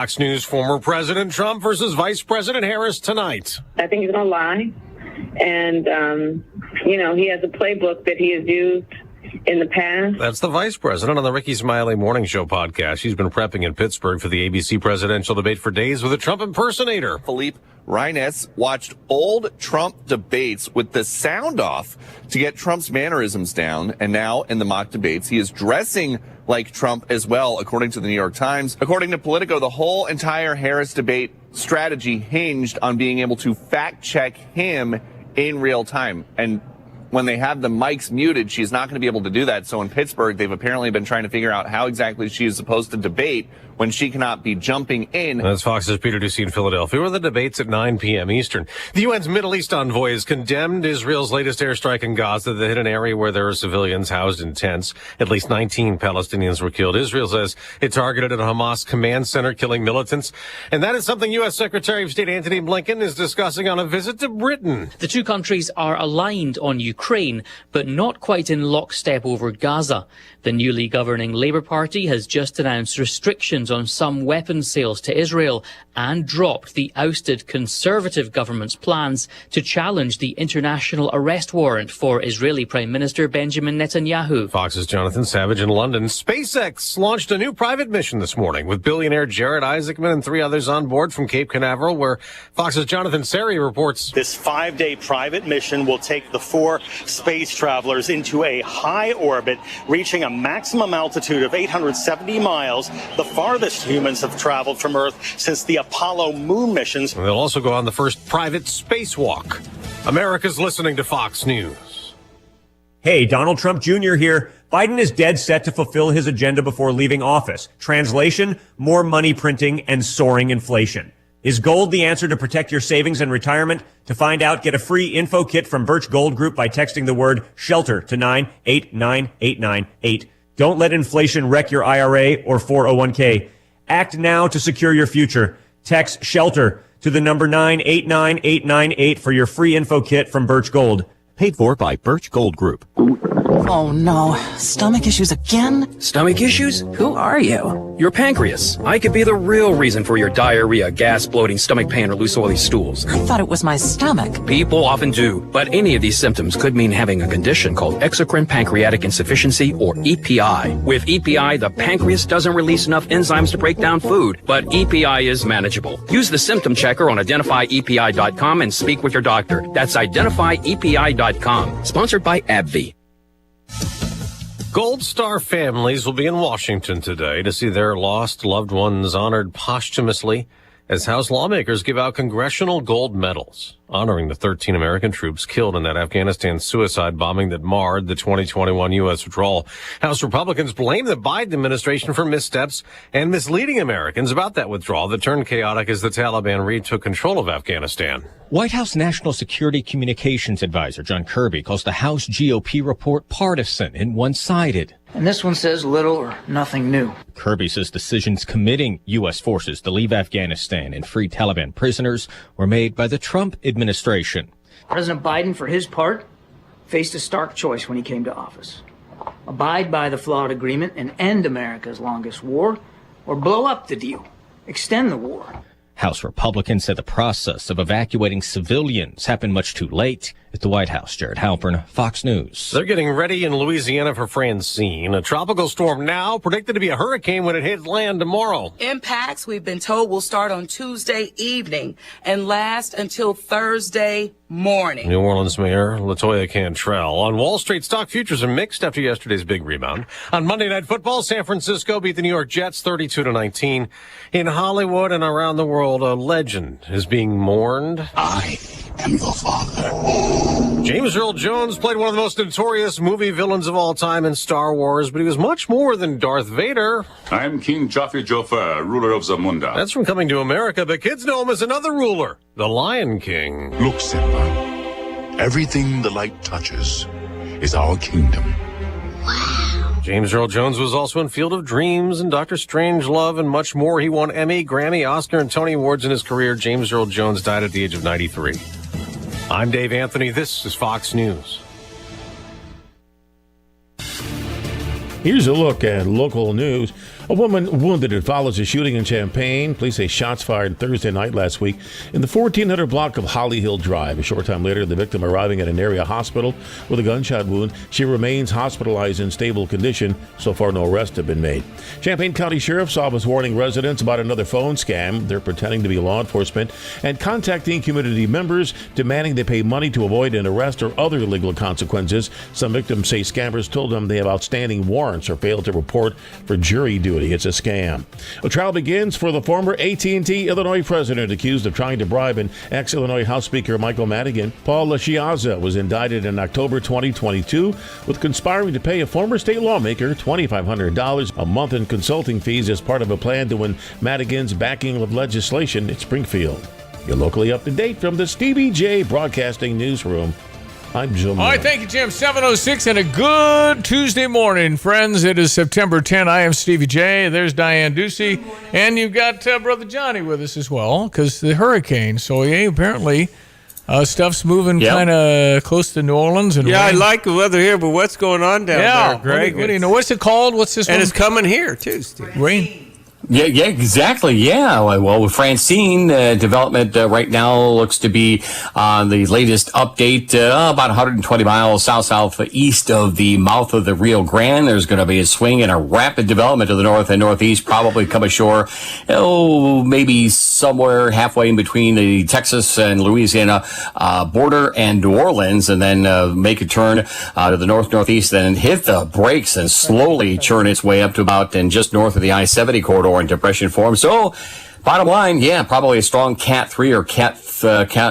Fox News, former President Trump versus Vice President Harris tonight. I think he's going to lie. And, he has a playbook that he has used in the past. That's the Vice President on the Ricky Smiley Morning Show podcast. She's been prepping in Pittsburgh for the ABC presidential debate for days with a Trump impersonator. Philippe Reines watched old Trump debates with the sound off to get Trump's mannerisms down. And now in the mock debates, he is dressing like Trump as well, according to the New York Times. According to Politico, the whole entire Harris debate strategy hinged on being able to fact check him in real time. And when they have the mics muted, she's not going to be able to do that. So in Pittsburgh, they've apparently been trying to figure out how exactly she is supposed to debate when she cannot be jumping in. That's Fox's Peter Ducey in Philadelphia, where the debate's at 9 p.m. Eastern. The UN's Middle East envoy has condemned Israel's latest airstrike in Gaza that hit an area where there are civilians housed in tents. At least 19 Palestinians were killed. Israel says it targeted a Hamas command center, killing militants. And that is something U.S. Secretary of State Antony Blinken is discussing on a visit to Britain. The two countries are aligned on Ukraine, but not quite in lockstep over Gaza. The newly governing Labour Party has just announced restrictions on some weapons sales to Israel and dropped the ousted Conservative government's plans to challenge the international arrest warrant for Israeli Prime Minister Benjamin Netanyahu. Fox's Jonathan Savage in London. SpaceX launched a new private mission this morning with billionaire Jared Isaacman and 3 others on board from Cape Canaveral, where Fox's Jonathan Seri reports. This 5-day private mission will take the 4 space travelers into a high orbit, reaching a maximum altitude of 870 miles, the farthest humans have traveled from Earth since the Apollo moon missions. And they'll also go on the first private spacewalk. America's listening to Fox News. Hey, Donald Trump Jr. here. Biden is dead set to fulfill his agenda before leaving office. Translation, more money printing and soaring inflation. Is gold the answer to protect your savings and retirement? To find out, get a free info kit from Birch Gold Group by texting the word SHELTER to 989898. Don't let inflation wreck your IRA or 401k. Act now to secure your future. Text SHELTER to the number 989898 for your free info kit from Birch Gold. Paid for by Birch Gold Group. Oh no, stomach issues again? Stomach issues? Who are you? Your pancreas. I could be the real reason for your diarrhea, gas, bloating, stomach pain, or loose oily stools. I thought it was my stomach. People often do, but any of these symptoms could mean having a condition called exocrine pancreatic insufficiency, or EPI. With EPI, the pancreas doesn't release enough enzymes to break down food, but EPI is manageable. Use the symptom checker on identifyepi.com and speak with your doctor. That's identifyepi.com. Sponsored by AbbVie. Gold Star families will be in Washington today to see their lost loved ones honored posthumously as House lawmakers give out congressional gold medals, honoring the 13 American troops killed in that Afghanistan suicide bombing that marred the 2021 U.S. withdrawal. House Republicans blame the Biden administration for missteps and misleading Americans about that withdrawal that turned chaotic as the Taliban retook control of Afghanistan. White House National Security Communications Advisor John Kirby calls the House GOP report partisan and one-sided. And this one says little or nothing new. Kirby says decisions committing U.S. forces to leave Afghanistan and free Taliban prisoners were made by the Trump administration. President Biden, for his part, faced a stark choice when he came to office. Abide by the flawed agreement and end America's longest war, or blow up the deal, extend the war. House Republicans said the process of evacuating civilians happened much too late. At the White House, Jared Halpern, Fox News. They're getting ready in Louisiana for Francine, a tropical storm now predicted to be a hurricane when it hits land tomorrow. Impacts, we've been told, will start on Tuesday evening and last until Thursday morning. New Orleans Mayor LaToya Cantrell. On Wall Street, stock futures are mixed after yesterday's big rebound. On Monday Night Football, San Francisco beat the New York Jets 32-19. In Hollywood and around the world, a legend is being mourned. I am your father. James Earl Jones played one of the most notorious movie villains of all time in Star Wars, but he was much more than Darth Vader. I am King Jaffe Joffer, ruler of Zamunda. That's from Coming to America, but kids know him as another ruler, the Lion King. Look, Simba, everything the light touches is our kingdom. Wow. James Earl Jones was also in Field of Dreams and Dr. Strangelove and much more. He won Emmy, Grammy, Oscar, and Tony Awards in his career. James Earl Jones died at the age of 93. I'm Dave Anthony. This is Fox News. Here's a look at local news. A woman wounded as follows a shooting in Champaign. Police say shots fired Thursday night last week in the 1400 block of Holly Hill Drive. A short time later, the victim arriving at an area hospital with a gunshot wound. She remains hospitalized in stable condition. So far, no arrests have been made. Champaign County Sheriff's Office warning residents about another phone scam. They're pretending to be law enforcement and contacting community members, demanding they pay money to avoid an arrest or other legal consequences. Some victims say scammers told them they have outstanding warrants or failed to report for jury duty. It's a scam. A trial begins for the former AT&T Illinois president accused of trying to bribe an ex-Illinois House Speaker Michael Madigan. Paul LaChiazza was indicted in October 2022 with conspiring to pay a former state lawmaker $2,500 a month in consulting fees as part of a plan to win Madigan's backing of legislation in Springfield. You're locally up to date from the Stevie Jay Broadcasting Newsroom. I'm Jim. All right, thank you, Jim. 7:06 and a good Tuesday morning, friends. It is September 10. I am Stevie J. There's Diane Ducey. And you've got Brother Johnny with us as well, because the hurricane. So, yeah, apparently stuff's moving kind of close to New Orleans. And I like the weather here, but what's going on down there, Greg? What do you know? What's it called? What's this and one? It's coming here, too, Steve. Rain. Yeah, exactly. Yeah. Well, with Francine, development right now looks to be the latest update, about 120 miles southeast of the mouth of the Rio Grande. There's going to be a swing and a rapid development to the north and northeast, probably come ashore, maybe somewhere halfway in between the Texas and Louisiana border and New Orleans, and then make a turn to the northeast, then hit the brakes and slowly churn its way up to about and just north of the I-70 corridor in depression form. So, bottom line, probably a strong Cat 3 or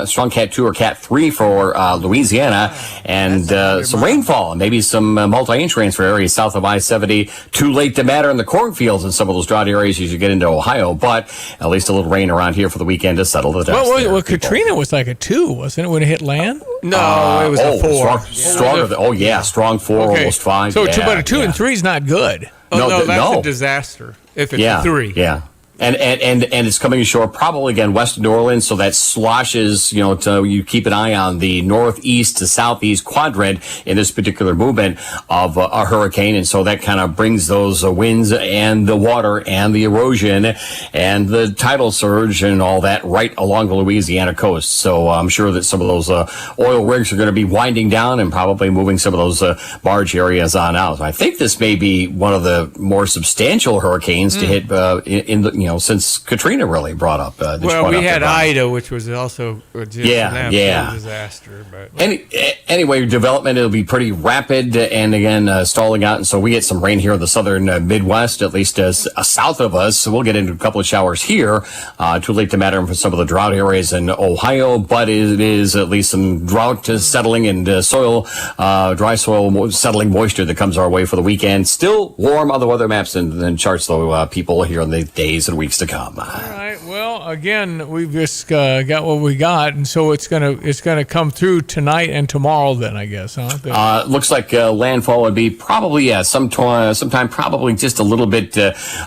strong Cat 2 or Cat 3 for Louisiana, and some rainfall, maybe some multi-inch rains for areas south of I-70. Too late to matter in the cornfields in some of those drought areas as you get into Ohio, but at least a little rain around here for the weekend to settle the dust. Well, Katrina was like a 2, wasn't it, when it hit land? No, it was a 4. Stronger. Strong 4, almost 5. So, but a 2 and 3 is not good. Oh, that's a disaster if it's a 3. Yeah. And it's coming ashore probably again west of New Orleans, so that sloshes, so you keep an eye on the northeast to southeast quadrant in this particular movement of a hurricane, and so that kind of brings those winds and the water and the erosion and the tidal surge and all that right along the Louisiana coast. So I'm sure that some of those oil rigs are going to be winding down and probably moving some of those barge areas on out. I think this may be one of the more substantial hurricanes to hit in the since Katrina really brought up. Well, we had Ida, which was also a disaster. But anyway, development it'll be pretty rapid, and again stalling out, and so we get some rain here in the southern Midwest, at least south of us. So we'll get into a couple of showers here. Too late to matter for some of the drought areas in Ohio, but it is at least some drought settling and dry soil settling moisture that comes our way for the weekend. Still warm on the weather maps and charts, though, people here in the days and weeks to come. All right. Well, again, we've just got what we got, and so it's gonna come through tonight and tomorrow. Then I guess, huh? Looks like landfall would be probably sometime probably just a little bit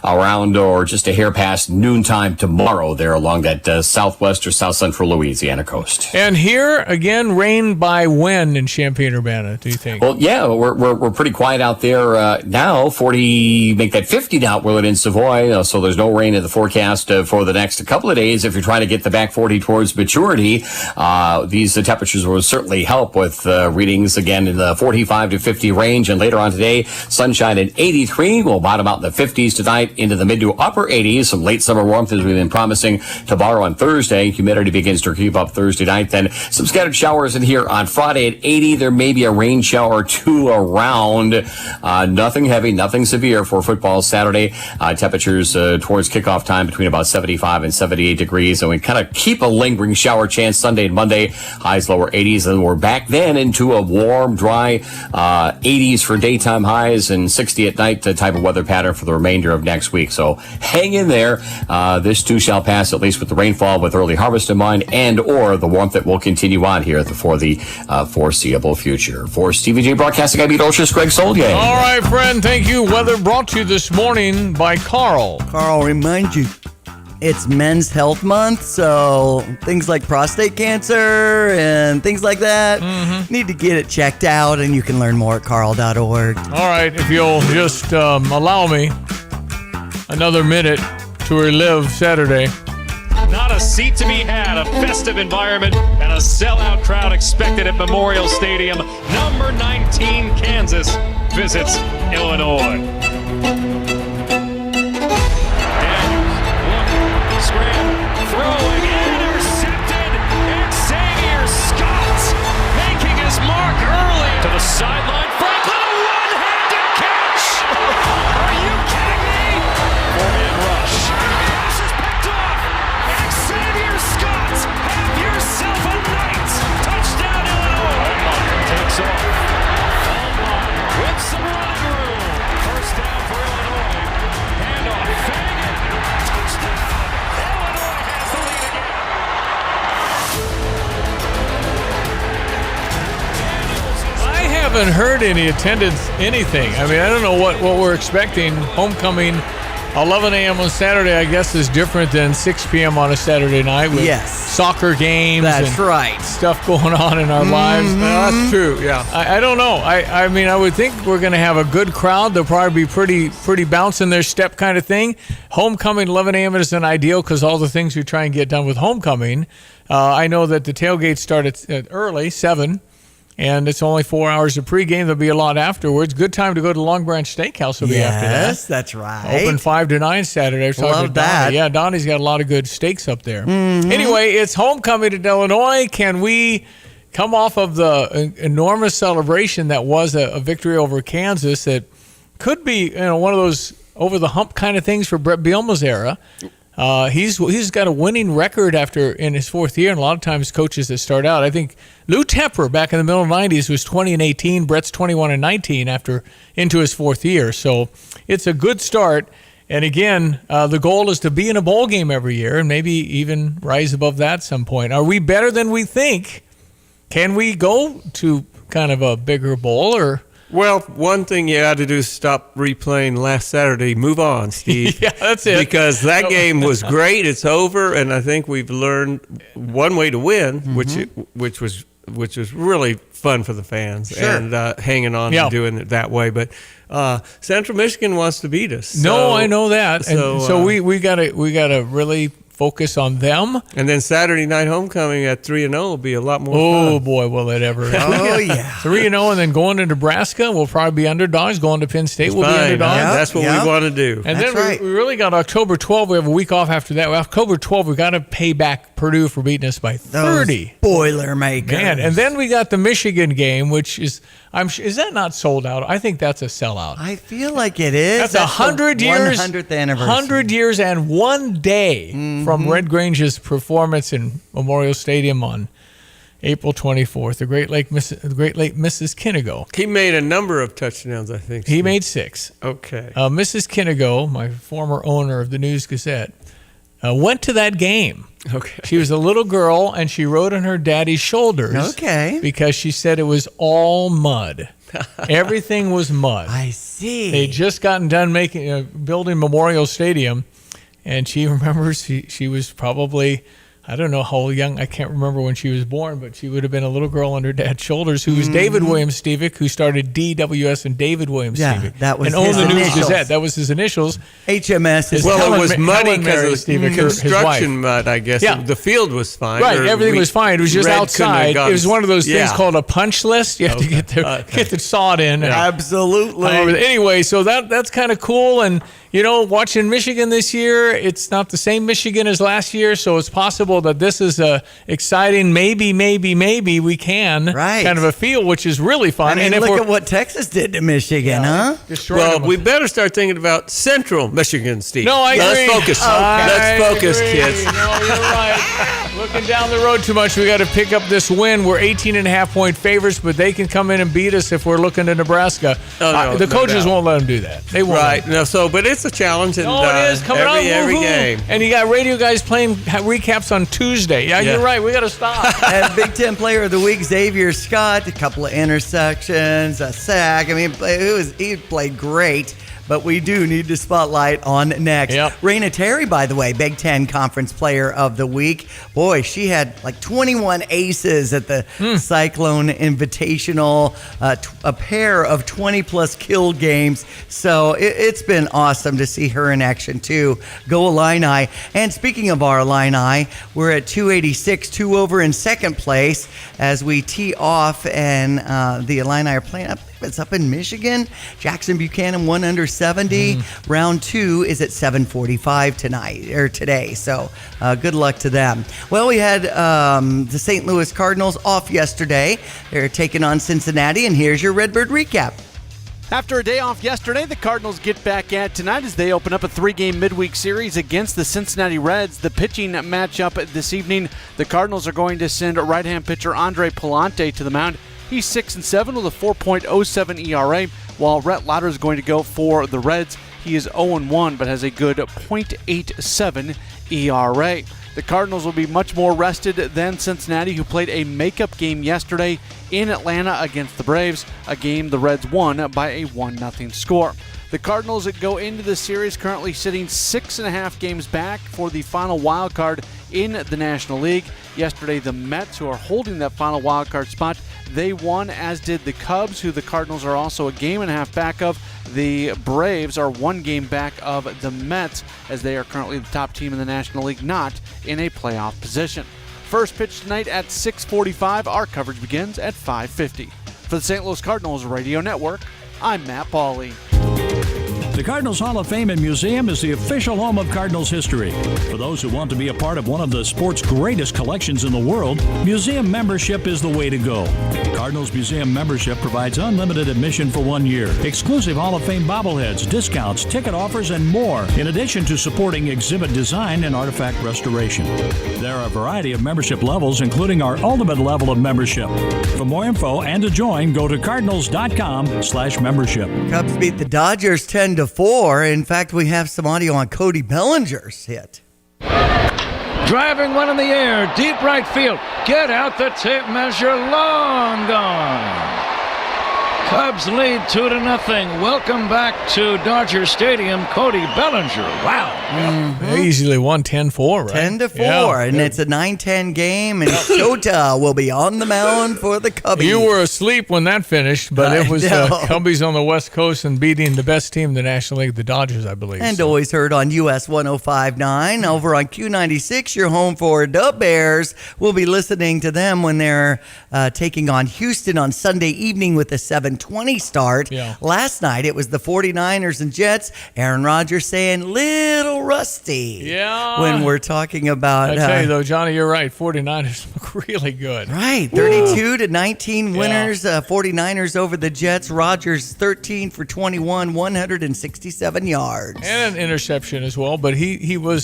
around or just a hair past noontime tomorrow there along that southwest or south central Louisiana coast. And here again, rain by when in Champaign-Urbana? Do you think? Well, yeah, we're pretty quiet out there now. 40, make that 50 now. Willard in Savoy, so there's no rain in the forecast for the next couple of days. If you're trying to get the back 40 towards maturity, these temperatures will certainly help with readings again in the 45 to 50 range. And later on today, sunshine at 83. We'll bottom out in the 50s tonight into the mid to upper 80s. Some late summer warmth as we've been promising tomorrow on Thursday. Humidity begins to creep up Thursday night. Then some scattered showers in here on Friday at 80. There may be a rain shower or two around. Nothing heavy, nothing severe for football Saturday. Temperatures towards kickoff time between about 75 and 78 degrees, and we kind of keep a lingering shower chance Sunday and Monday, highs lower 80s, and we're back then into a warm, dry 80s for daytime highs and 60 at night type of weather pattern for the remainder of next week. So hang in there. This too shall pass, at least with the rainfall with early harvest in mind and or the warmth that will continue on here for the foreseeable future. For Stevie J Broadcasting, I'm meteorologist Greg Soldier. All right, friend. Thank you. Weather brought to you this morning by Carl. Carl, remind you, it's Men's Health Month, so things like prostate cancer and things like that need to get it checked out, and you can learn more at carl.org. All right, if you'll just allow me. another minute to relive Saturday. Not a seat to be had, a festive environment, and a sellout crowd expected at Memorial Stadium. Number 19, Kansas, visits Illinois. Daniels, look, scram, throwing, intercepted. Xavier Scott making his mark early. To the sideline, Franklin, a one-handed catch! Are you kidding me? Four-man rush. Pass is picked off. Xavier Scott, have yourself a night. Touchdown, Illinois. Takes off. With some running room. First down for Illinois. Handoff. Fagan. Touchdown. Illinois has the lead again. I haven't heard any attendance, anything. I mean, I don't know what we're expecting. Homecoming, 11 a.m. on Saturday, I guess, is different than 6 p.m. on a Saturday night with soccer games. That's right. Stuff going on in our lives. That's true, yeah. I don't know. I mean, I would think we're going to have a good crowd. They'll probably be pretty bouncing their step kind of thing. Homecoming, 11 a.m. is an ideal because all the things we try and get done with homecoming. I know that the tailgates start at early, 7. And it's only 4 hours of pregame. There'll be a lot afterwards. Good time to go to Long Branch Steakhouse will be after that. Yes, that's right. Open 5 to 9 Saturday. I was talking to that. Donnie. Yeah, Donnie's got a lot of good steaks up there. Anyway, it's homecoming at Illinois. Can we come off of the enormous celebration that was a victory over Kansas that could be one of those over-the-hump kind of things for Brett Bielema's era? He's got a winning record in his 4th year, and a lot of times coaches that start out. I think Lou Tepper back in the middle of the 90s was 20-18. Brett's 21-19 into his 4th year. So it's a good start. And again, the goal is to be in a bowl game every year and maybe even rise above that at some point. Are we better than we think? Can we go to kind of a bigger bowl or? Well, one thing you got to do is stop replaying last Saturday. Move on, Steve. Yeah, that's it. Because that game was great. It's over, and I think we've learned one way to win, which was really fun for the fans and hanging on and doing it that way. But Central Michigan wants to beat us. No, I know that, and so we gotta really focus on them. And then Saturday night homecoming at 3-0 will be a lot more fun. fun. Boy, will it ever. Oh, yeah. 3-0, and then going to Nebraska, we'll probably be underdogs. Going to Penn State, we'll be underdogs. That's what we want to do. And then we really got October 12th. We have a week off after that. October 12th, we got to pay back Purdue for beating us by 30. Those Boilermakers. Man, and then we got the Michigan game, which is that not sold out? I think that's a sellout. I feel like it is. That's 100 years. 100th anniversary. 100 years and 1 day from Red Grange's performance in Memorial Stadium on April 24th. The Great Lake Mrs. Kinnigo. He made a number of touchdowns, I think. He made 6. Okay. Mrs. Kinnigo, my former owner of the News Gazette, went to that game. Okay. She was a little girl, and she rode on her daddy's shoulders. Okay. Because she said it was all mud. Everything was mud. I see. They'd just gotten done building Memorial Stadium, and she remembers she was probably, I don't know how young, I can't remember when she was born, but she would have been a little girl on her dad's shoulders who was David Williams Stevick, who started DWS and David Williams Stevick. That was and his owned the News initials. Gazette. That was his initials. HMS is Well, it was muddy because of Stevick, construction mud, I guess. Yeah. The field was fine. Right, everything was fine. It was just outside. It was one of those things called a punch list. You have to get the sod in. Absolutely. Anyway, so that's kind of cool. And, watching Michigan this year, it's not the same Michigan as last year, so it's possible that this is a exciting maybe we can kind of a feel, which is really fun. I mean, look at what Texas did to Michigan, huh? Well, we better start thinking about Central Michigan, Steve. No, I agree. Let's focus. Let's focus, kids. No, you're right. Looking down the road too much, we got to pick up this win. We're 18.5-point favorites, but they can come in and beat us if we're looking to Nebraska. The coaches won't let them do that. They won't. Right. But it's a challenge. And, it is coming every game. And you got radio guys playing recaps on Tuesday. Yeah, you're right. We got to stop. And Big Ten Player of the Week, Xavier Scott, a couple of intersections, a sack. I mean, he played great. but we do need to spotlight on next. Raina Terry, by the way, Big Ten Conference Player of the Week. Boy, she had like 21 aces at the Cyclone Invitational, a pair of 20-plus kill games. So it's been awesome to see her in action, too. Go Illini. And speaking of our Illini, we're at 286, 2 over in second place as we tee off, and the Illini are playing up. It's up in Michigan. Jackson Buchanan 1 under 70. Round 2 is at 7:45 today. So good luck to them. Well, we had the St. Louis Cardinals off yesterday. They're taking on Cincinnati, and here's your Redbird recap. After a day off yesterday, the Cardinals get back at tonight as they open up a 3-game midweek series against the Cincinnati Reds. The pitching matchup this evening, the Cardinals are going to send right-hand pitcher Andre Palante to the mound. He's 6-7 with a 4.07 ERA, while Rhett Lauder is going to go for the Reds. He is 0-1 but has a good .87 ERA. The Cardinals will be much more rested than Cincinnati, who played a makeup game yesterday in Atlanta against the Braves, a game the Reds won by a 1-0 score. The Cardinals go into the series currently sitting 6.5 games back for the final wild card in the National League. Yesterday, the Mets, who are holding that final wild card spot, they won, as did the Cubs, who the Cardinals are also a game and a half back of. The Braves are 1 game back of the Mets, as they are currently the top team in the National League, not in a playoff position. First pitch tonight at 6:45. Our coverage begins at 5:50. For the St. Louis Cardinals Radio Network, I'm Matt Pauley. The Cardinals Hall of Fame and Museum is the official home of Cardinals history. For those who want to be a part of one of the sport's greatest collections in the world, museum membership is the way to go. Cardinals Museum membership provides unlimited admission for 1 year, exclusive Hall of Fame bobbleheads, discounts, ticket offers, and more, in addition to supporting exhibit design and artifact restoration. There are a variety of membership levels, including our ultimate level of membership. For more info and to join, go to cardinals.com/membership. Cubs beat the Dodgers 10-4. In fact, we have some audio on Cody Bellinger's hit. Driving one in the air, deep right field. Get out the tape measure, long gone. Cubs lead 2-0. Welcome back to Dodger Stadium, Cody Bellinger. Wow. They easily won 10-4, right? 10-4, yeah. And it's a 9-10 game, and Shota will be on the mound for the Cubbies. You were asleep when that finished, but it was Cubbies on the West Coast and beating the best team in the National League, the Dodgers, I believe. And always heard on US 105.9. Over on Q96, you're home for the Bears. We'll be listening to them when they're taking on Houston on Sunday evening with a 7:20 start. Yeah. Last night, it was the 49ers and Jets. Aaron Rodgers saying, little rusty. Yeah. When we're talking about... I tell you, though, Johnny, you're right. 49ers look really good. Right. 32-19 winners. 49ers over the Jets. Rodgers 13 for 21, 167 yards. And an interception as well, but he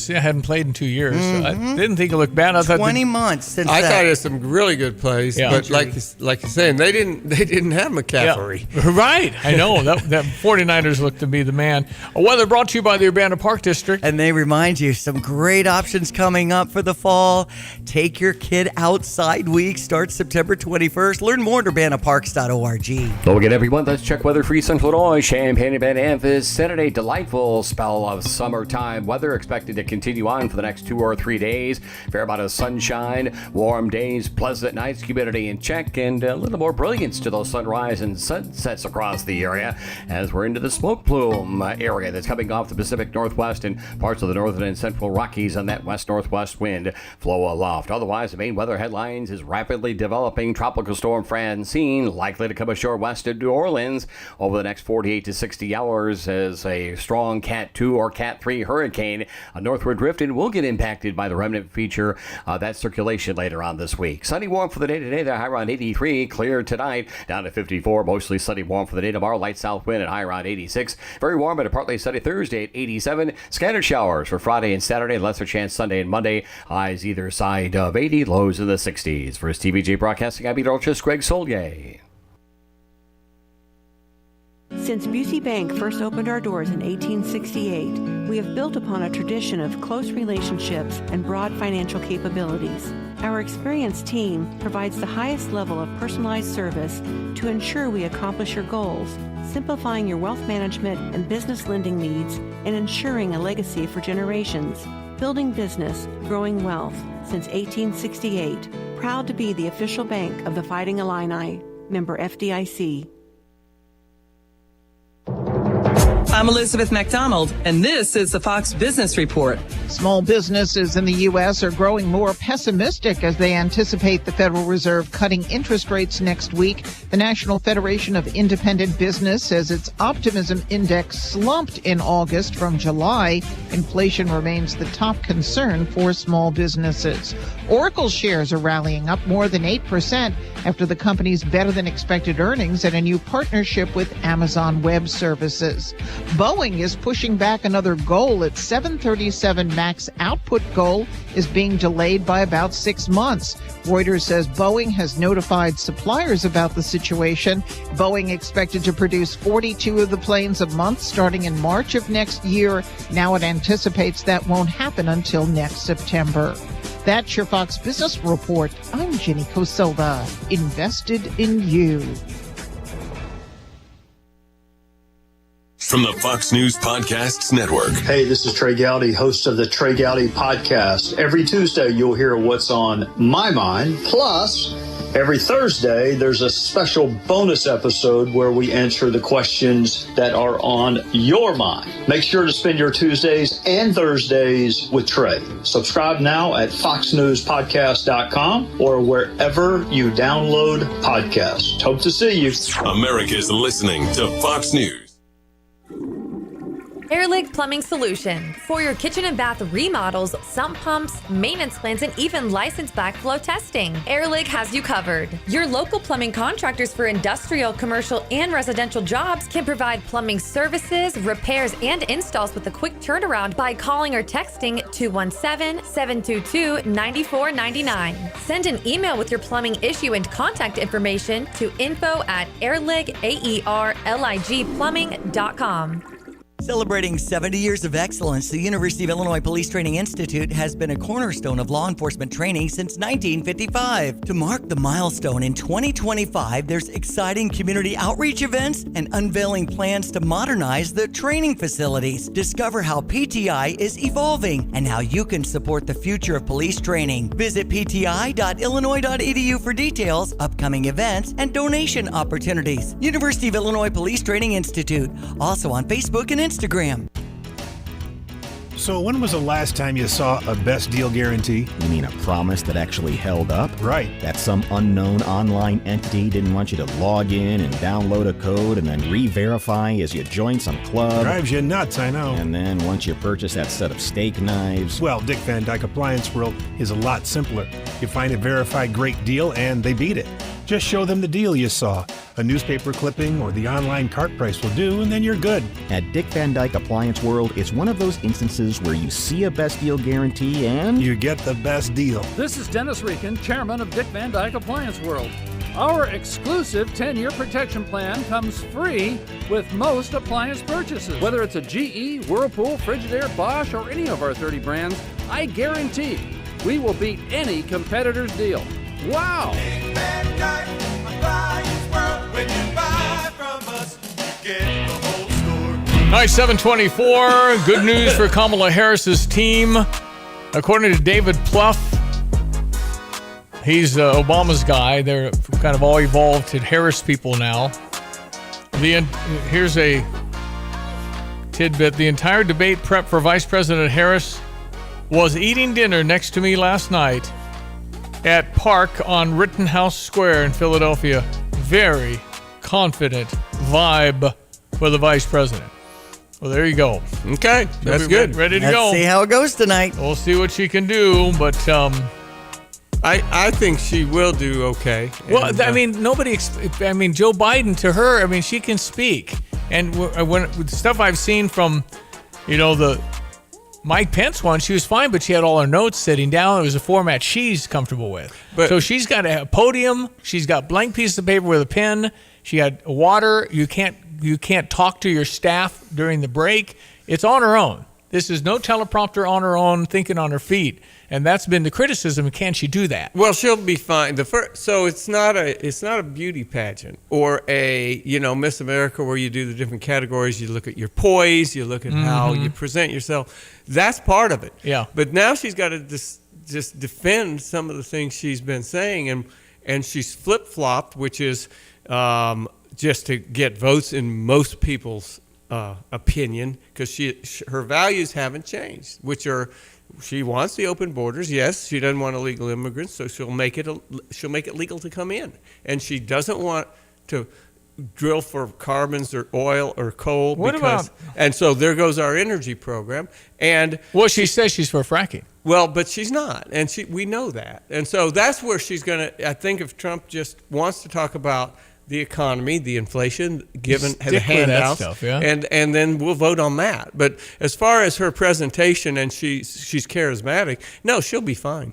hadn't played in 2 years. So I didn't think it looked bad. I thought 20 months since I thought it was some really good plays, but like you're saying, they didn't have McCaffrey. Right. I know. that 49ers look to be the man. Weather brought to you by the Urbana Park District. And they remind you, some great options coming up for the fall. Take your kid outside week. Starts September 21st. Learn more at urbanaparks.org. Hello again, everyone. Let's check weather for Central Illinois. Champaign and Van Amphis. Saturday, delightful spell of summertime weather expected to continue on for the next 2 or 3 days. Fair amount of sunshine, warm days, pleasant nights, humidity in check, and a little more brilliance to those sunrise and sunsets across the area as we're into the smoke plume area that's coming off the Pacific Northwest and parts of the northern and central Rockies on that west-northwest wind flow aloft. Otherwise, the main weather headlines is rapidly developing tropical storm Francine, likely to come ashore west of New Orleans over the next 48 to 60 hours as a strong Cat 2 or Cat 3 hurricane. A northward drift and will get impacted by the remnant feature that circulation later on this week. Sunny warm for the day today. They're high around 83. Clear tonight down to 54. Mostly sunny warm for the day tomorrow. Light south wind at high around 86. Very warm, but a partly sunny Thursday at 87. Scattered showers for Friday and Saturday. Lesser chance Sunday and Monday. Highs either side of 80. Lows in the 60s. For Stevie Jay Broadcasting, I'm meteorologist Greg Solier. Since Busey Bank first opened our doors in 1868, we have built upon a tradition of close relationships and broad financial capabilities. Our experienced team provides the highest level of personalized service to ensure we accomplish your goals, simplifying your wealth management and business lending needs and ensuring a legacy for generations. Building business, growing wealth since 1868. Proud to be the official bank of the Fighting Illini. Member FDIC. I'm Elizabeth McDonald, and this is the Fox Business Report. Small businesses in the U.S. are growing more pessimistic as they anticipate the Federal Reserve cutting interest rates next week. The National Federation of Independent Business says its optimism index slumped in August from July. Inflation remains the top concern for small businesses. Oracle shares are rallying up more than 8% after the company's better-than-expected earnings and a new partnership with Amazon Web Services. Boeing is pushing back another goal. Its 737 MAX output goal is being delayed by about 6 months. Reuters says Boeing has notified suppliers about the situation. Boeing expected to produce 42 of the planes a month starting in March of next year. Now it anticipates that won't happen until next September. That's your Fox Business Report. I'm Jenny Kosova. Invested in you. From the Fox News Podcasts Network. Hey, this is Trey Gowdy, host of the Trey Gowdy Podcast. Every Tuesday, you'll hear what's on my mind. Plus, every Thursday, there's a special bonus episode where we answer the questions that are on your mind. Make sure to spend your Tuesdays and Thursdays with Trey. Subscribe now at foxnewspodcast.com or wherever you download podcasts. Hope to see you. America's listening to Fox News. Airlig Plumbing Solutions. For your kitchen and bath remodels, sump pumps, maintenance plans, and even licensed backflow testing, Airlig has you covered. Your local plumbing contractors for industrial, commercial, and residential jobs can provide plumbing services, repairs, and installs with a quick turnaround by calling or texting 217-722-9499. Send an email with your plumbing issue and contact information to info@airligplumbing.com. Celebrating 70 years of excellence, the University of Illinois Police Training Institute has been a cornerstone of law enforcement training since 1955. To mark the milestone in 2025, there's exciting community outreach events and unveiling plans to modernize the training facilities. Discover how PTI is evolving and how you can support the future of police training. Visit pti.illinois.edu for details, upcoming events, and donation opportunities. University of Illinois Police Training Institute, also on Facebook and Instagram. So when was the last time you saw a best deal guarantee? You mean a promise that actually held up? Right. That some unknown online entity didn't want you to log in and download a code and then re-verify as you join some club. Drives you nuts, I know. And then once you purchase that set of steak knives... Well, Dick Van Dyke Appliance World is a lot simpler. You find a verified great deal and they beat it. Just show them the deal you saw. A newspaper clipping or the online cart price will do, and then you're good. At Dick Van Dyke Appliance World, it's one of those instances where you see a best deal guarantee and... you get the best deal. This is Dennis Rieken, chairman of Dick Van Dyke Appliance World. Our exclusive 10-year protection plan comes free with most appliance purchases. Whether it's a GE, Whirlpool, Frigidaire, Bosch, or any of our 30 brands, I guarantee we will beat any competitor's deal. Wow! Nice 724. Good news for Kamala Harris's team. According to David Plouffe, he's Obama's guy. They're kind of all evolved to Harris people now. Here's a tidbit. The entire debate prep for Vice President Harris was eating dinner next to me last night at Park on Rittenhouse Square in Philadelphia. Very confident vibe for the vice president. Well, there you go. Okay, that's good. Ready to Let's go. see how it goes tonight. We'll see what she can do, but I think she will do okay. Well, I mean, Joe Biden, to her, I mean, she can speak. And with stuff I've seen from, the Mike Pence one, she was fine, but she had all her notes sitting down. It was a format she's comfortable with. So she's got a podium. She's got blank pieces of paper with a pen. She had water. You can't talk to your staff during the break. It's on her own. This is no teleprompter, on her own, thinking on her feet. And that's been the criticism. Can she do that? Well, she'll be fine. So it's not a beauty pageant or a Miss America where you do the different categories. You look at your poise, you look at how you present yourself. That's part of it. Yeah. But now she's got to just defend some of the things she's been saying, and she's flip-flopped, which is just to get votes in most people's opinion, because her values haven't changed, which are she wants the open borders. Yes, she doesn't want illegal immigrants, so she'll make it legal to come in, and she doesn't want to drill for carbons or oil or coal. And so there goes our energy program. And she says she's for fracking. Well, but she's not, and we know that, and so that's where she's going to. I think if Trump just wants to talk about the economy, the inflation, given the handouts, and then we'll vote on that. But as far as her presentation, and she's charismatic, no, she'll be fine.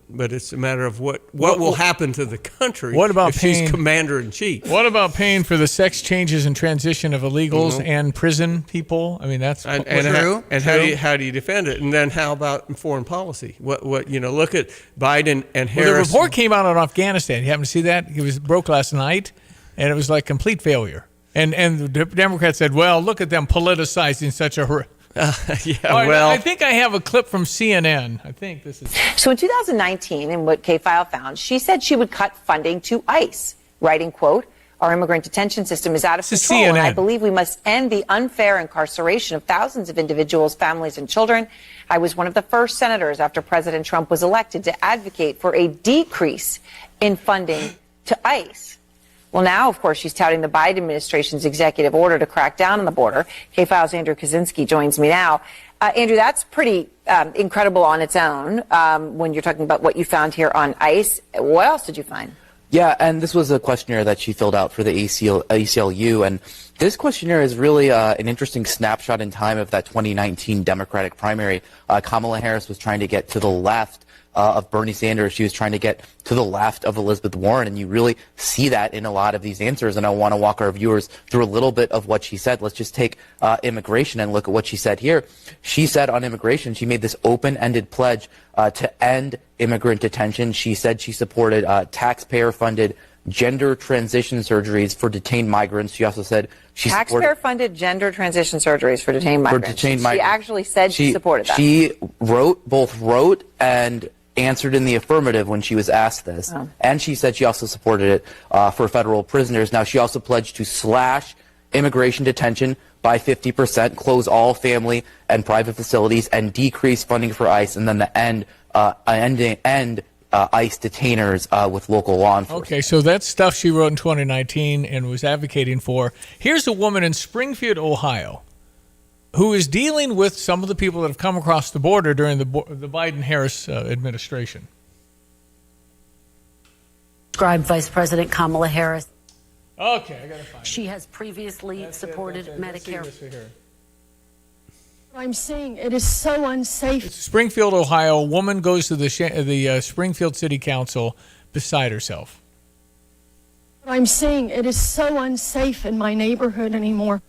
But it's a matter of what will happen to the country. What about if she's commander in chief? What about paying for the sex changes and transition of illegals and prison people? I mean, that's true. How do you defend it? And then how about foreign policy? What look at Biden and Harris. Well, the report came out on Afghanistan. You happen to see that? It broke last night. And it was like complete failure. And the Democrats said, well, look at them politicizing such a... I think I have a clip from CNN. I think this is... So in 2019, in what K-File found, she said she would cut funding to ICE, writing, quote, "Our immigrant detention system is out of control, and I believe we must end the unfair incarceration of thousands of individuals, families, and children. I was one of the first senators after President Trump was elected to advocate for a decrease in funding to ICE." Well, now, of course, she's touting the Biden administration's executive order to crack down on the border. K-File's Andrew Kaczynski joins me now. Andrew, that's pretty incredible on its own when you're talking about what you found here on ICE. What else did you find? Yeah, and this was a questionnaire that she filled out for the ACLU, and this questionnaire is really an interesting snapshot in time of that 2019 Democratic primary. Kamala Harris was trying to get to the left of Bernie Sanders. She was trying to get to the left of Elizabeth Warren, and you really see that in a lot of these answers, and I want to walk our viewers through a little bit of what she said. Let's just take immigration and look at what she said here. She said on immigration, she made this open-ended pledge to end immigrant detention. She said she supported taxpayer-funded gender transition surgeries for detained migrants. She also said she taxpayer-funded gender transition surgeries for detained migrants. She actually said she supported that. She both wrote and answered in the affirmative when she was asked this. And she said she also supported it for federal prisoners. Now, she also pledged to slash immigration detention by 50%, close all family and private facilities, and decrease funding for ICE, and then the end ICE detainers with local law enforcement. Okay, so that's stuff she wrote in 2019 and was advocating for. Here's a woman in Springfield, Ohio, who is dealing with some of the people that have come across the border during the Biden-Harris administration. Described Vice President Kamala Harris. Okay, I got to find She has previously supported Medicare. I'm saying it is so unsafe. It's Springfield, Ohio. A woman goes to the Springfield City Council beside herself. I'm saying it is so unsafe in my neighborhood anymore.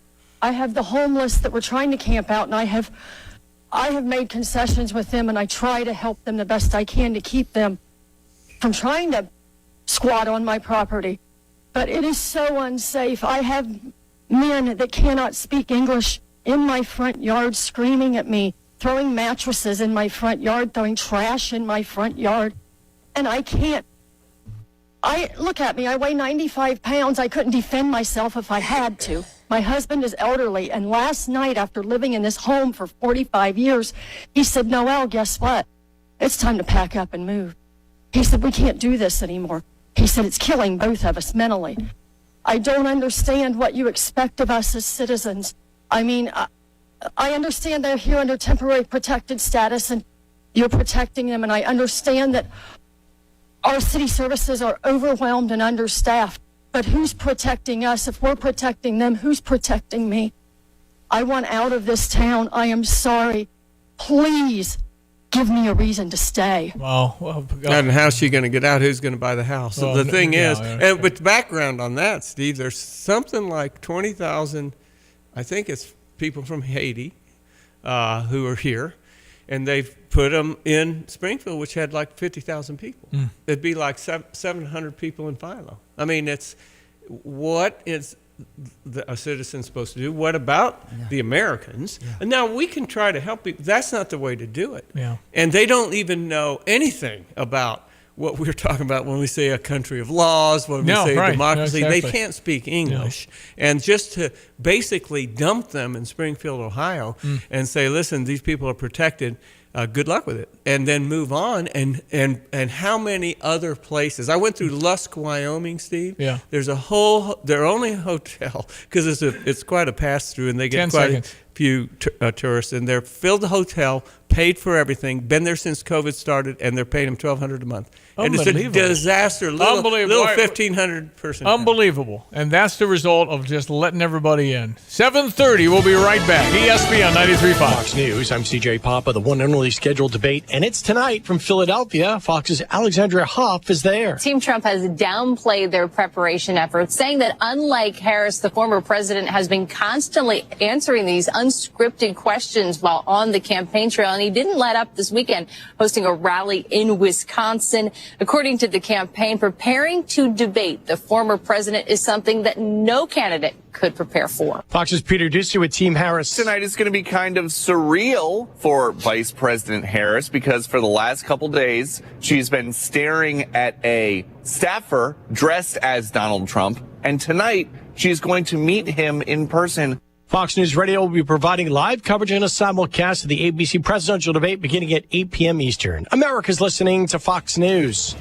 I have the homeless that were trying to camp out, and I have made concessions with them, and I try to help them the best I can to keep them from trying to squat on my property. But it is so unsafe. I have men that cannot speak English in my front yard screaming at me, throwing mattresses in my front yard, throwing trash in my front yard. And I can't. Look at me. I weigh 95 pounds. I couldn't defend myself if I had to. My husband is elderly, and last night, after living in this home for 45 years, he said, "Noelle, guess what? It's time to pack up and move." He said, "We can't do this anymore." He said, "It's killing both of us mentally." I don't understand what you expect of us as citizens. I mean, I understand they're here under temporary protected status, and you're protecting them, and I understand that our city services are overwhelmed and understaffed. But who's protecting us? If we're protecting them, who's protecting me? I want out of this town. I am sorry. Please give me a reason to stay. Well, and how's she going to get out? Who's going to buy the house? So the thing is, and with background on that, Steve, there's something like 20,000, I think it's people from Haiti who are here, and they've put them in Springfield, which had like 50,000 people. It'd be like 700 people in Philo. I mean, what is a citizen supposed to do? What about the Americans? And now we can try to help people. That's not the way to do it. Yeah. And they don't even know anything about what we're talking about when we say a country of laws, when we say democracy. No, exactly. They can't speak English. And just to basically dump them in Springfield, Ohio, and say, listen, these people are protected, good luck with it. And then move on. And how many other places? I went through Lusk, Wyoming, Steve. Yeah. There's their only hotel, because it's quite a pass-through, and they get 10 quite seconds. a few tourists, and they're filled the hotel, paid for everything, been there since COVID started, and they're paying them $1,200 a month. And it's a disaster. Little 1,500 person. Unbelievable. And that's the result of just letting everybody in. 7:30, we'll be right back. ESPN 93.5. Fox News, I'm CJ Papa. The one and only scheduled debate, and it's tonight from Philadelphia. Fox's Alexandria Hoff is there. Team Trump has downplayed their preparation efforts, saying that unlike Harris, the former president has been constantly answering these unscripted questions while on the campaign trail, and he didn't let up this weekend, hosting a rally in Wisconsin. According to the campaign, preparing to debate the former president is something that no candidate could prepare for. Fox's Peter Ducey with Team Harris. Tonight is going to be kind of surreal for Vice President Harris, because for the last couple days, she's been staring at a staffer dressed as Donald Trump. And tonight, she's going to meet him in person. Fox News Radio will be providing live coverage and a simulcast of the ABC presidential debate beginning at 8 p.m. Eastern. America's listening to Fox News.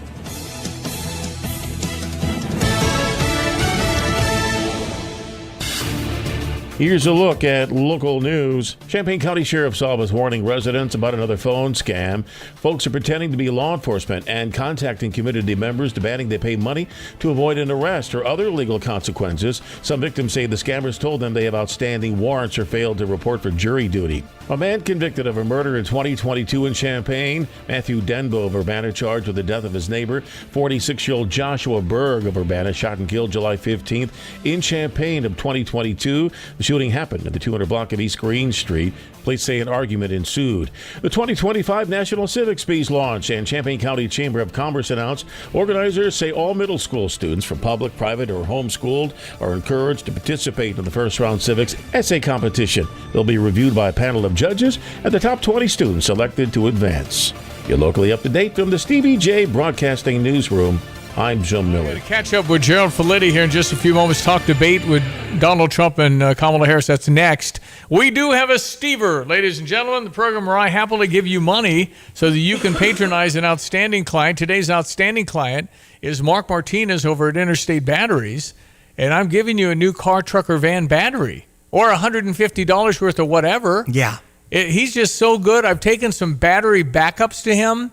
Here's a look at local news. Champaign County Sheriff's Office warning residents about another phone scam. Folks are pretending to be law enforcement and contacting community members, demanding they pay money to avoid an arrest or other legal consequences. Some victims say the scammers told them they have outstanding warrants or failed to report for jury duty. A man convicted of a murder in 2022 in Champaign. Matthew Denbo of Urbana charged with the death of his neighbor. 46-year-old Joshua Berg of Urbana shot and killed July 15th in Champaign of 2022. The shooting happened at the 200 block of East Green Street. Police say an argument ensued. The 2025 National Civics Bees launch, and Champaign County Chamber of Commerce announced organizers say all middle school students from public, private, or homeschooled are encouraged to participate in the first round civics essay competition. They'll be reviewed by a panel of judges and the top 20 students selected to advance. You're locally up to date from the Stevie Jay Broadcasting Newsroom. I'm Jim Miller. To catch up with Gerald Felitti here in just a few moments. Talk debate with Donald Trump and Kamala Harris. That's next. We do have a Stever, ladies and gentlemen, the program where I happily give you money so that you can patronize an outstanding client. Today's outstanding client is Mark Martinez over at Interstate Batteries, and I'm giving you a new car, truck, or van battery, or $150 worth of whatever. Yeah. He's just so good. I've taken some battery backups to him.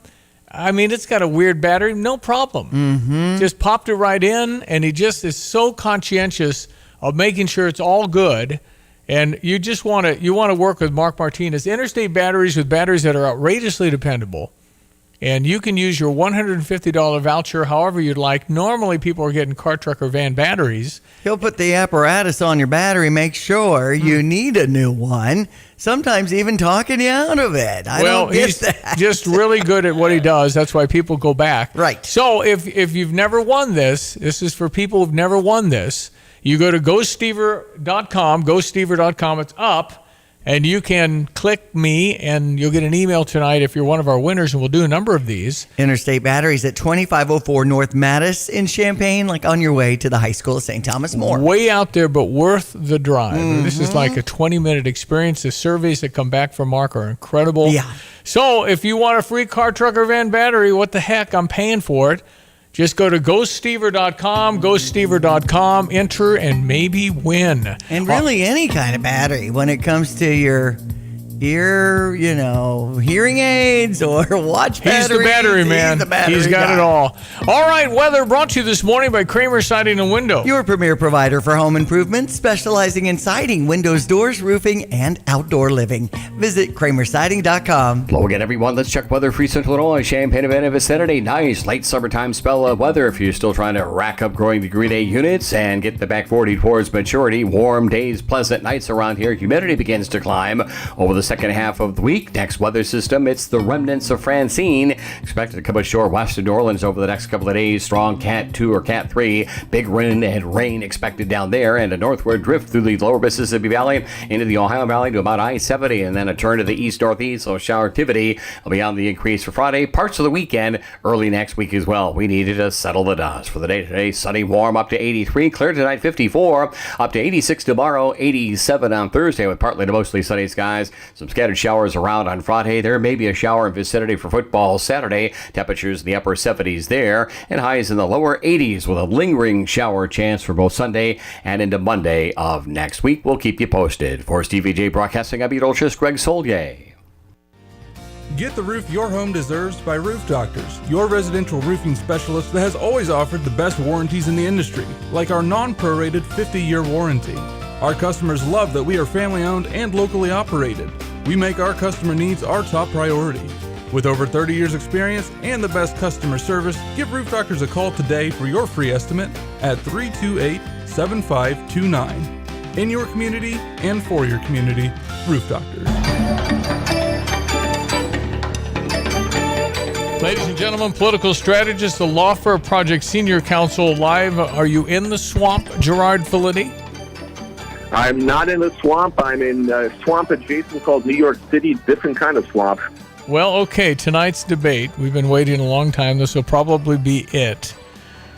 I mean, it's got a weird battery, no problem. Mm-hmm. Just popped it right in, and he just is so conscientious of making sure it's all good. And you just want to work with Mark Martinez. Interstate Batteries, with batteries that are outrageously dependable. And you can use your $150 voucher however you'd like. Normally, people are getting car, truck, or van batteries. He'll put the apparatus on your battery, make sure you need a new one, sometimes even talking you out of it. I don't get that. He's just really good at what he does. That's why people go back. Right. So if you've never won this is for people who've never won this. You go to GoStever.com, GoStever.com. It's up. And you can click me, and you'll get an email tonight if you're one of our winners, and we'll do a number of these. Interstate Batteries at 2504 North Mattis in Champaign, like on your way to the High School of St. Thomas More. Way out there, but worth the drive. Mm-hmm. This is like a 20-minute experience. The surveys that come back from Mark are incredible. Yeah. So if you want a free car, truck, or van battery, what the heck? I'm paying for it. Just go to GoStever.com, enter, and maybe win. And really any kind of battery when it comes to your ear, hearing aids or watch batteries. He's the battery man. He's got it all. All right, weather brought to you this morning by Kramer Siding and Window. Your premier provider for home improvement, specializing in siding, windows, doors, roofing, and outdoor living. Visit KramerSiding.com. Hello again, everyone. Let's check weather for Central Illinois, Champaign, Urbana vicinity. Nice late summertime spell of weather if you're still trying to rack up growing degree day units and get the back 40 towards maturity. Warm days, pleasant nights around here. Humidity begins to climb over the second half of the week. Next weather system, it's the remnants of Francine. Expected to come ashore west of New Orleans over the next couple of days. Strong Cat 2 or Cat 3. Big wind and rain expected down there, and a northward drift through the lower Mississippi Valley into the Ohio Valley to about I-70, and then a turn to the east-northeast, so shower activity will be on the increase for Friday, parts of the weekend, early next week as well. We needed to settle the dust. For the day today, sunny, warm, up to 83, clear tonight, 54, up to 86 tomorrow, 87 on Thursday with partly to mostly sunny skies. Some scattered showers around on Friday. There may be a shower in vicinity for football Saturday. Temperatures in the upper 70s there, and highs in the lower 80s with a lingering shower chance for both Sunday and into Monday of next week. We'll keep you posted. For Stevie Jay Broadcasting, I'm meteorologist Greg Solier. Get the roof your home deserves by Roof Doctors, your residential roofing specialist that has always offered the best warranties in the industry, like our non-prorated 50-year warranty. Our customers love that we are family-owned and locally operated. We make our customer needs our top priority. With over 30 years experience and the best customer service, give Roof Doctors a call today for your free estimate at 328-7529. In your community and for your community, Roof Doctors. Ladies and gentlemen, political strategist, the law firm Project Senior Counsel live. Are you in the swamp, Gerard Fellini? I'm not in the swamp. I'm in a swamp adjacent called New York City, different kind of swamp. Well, okay, tonight's debate. We've been waiting a long time. This will probably be it.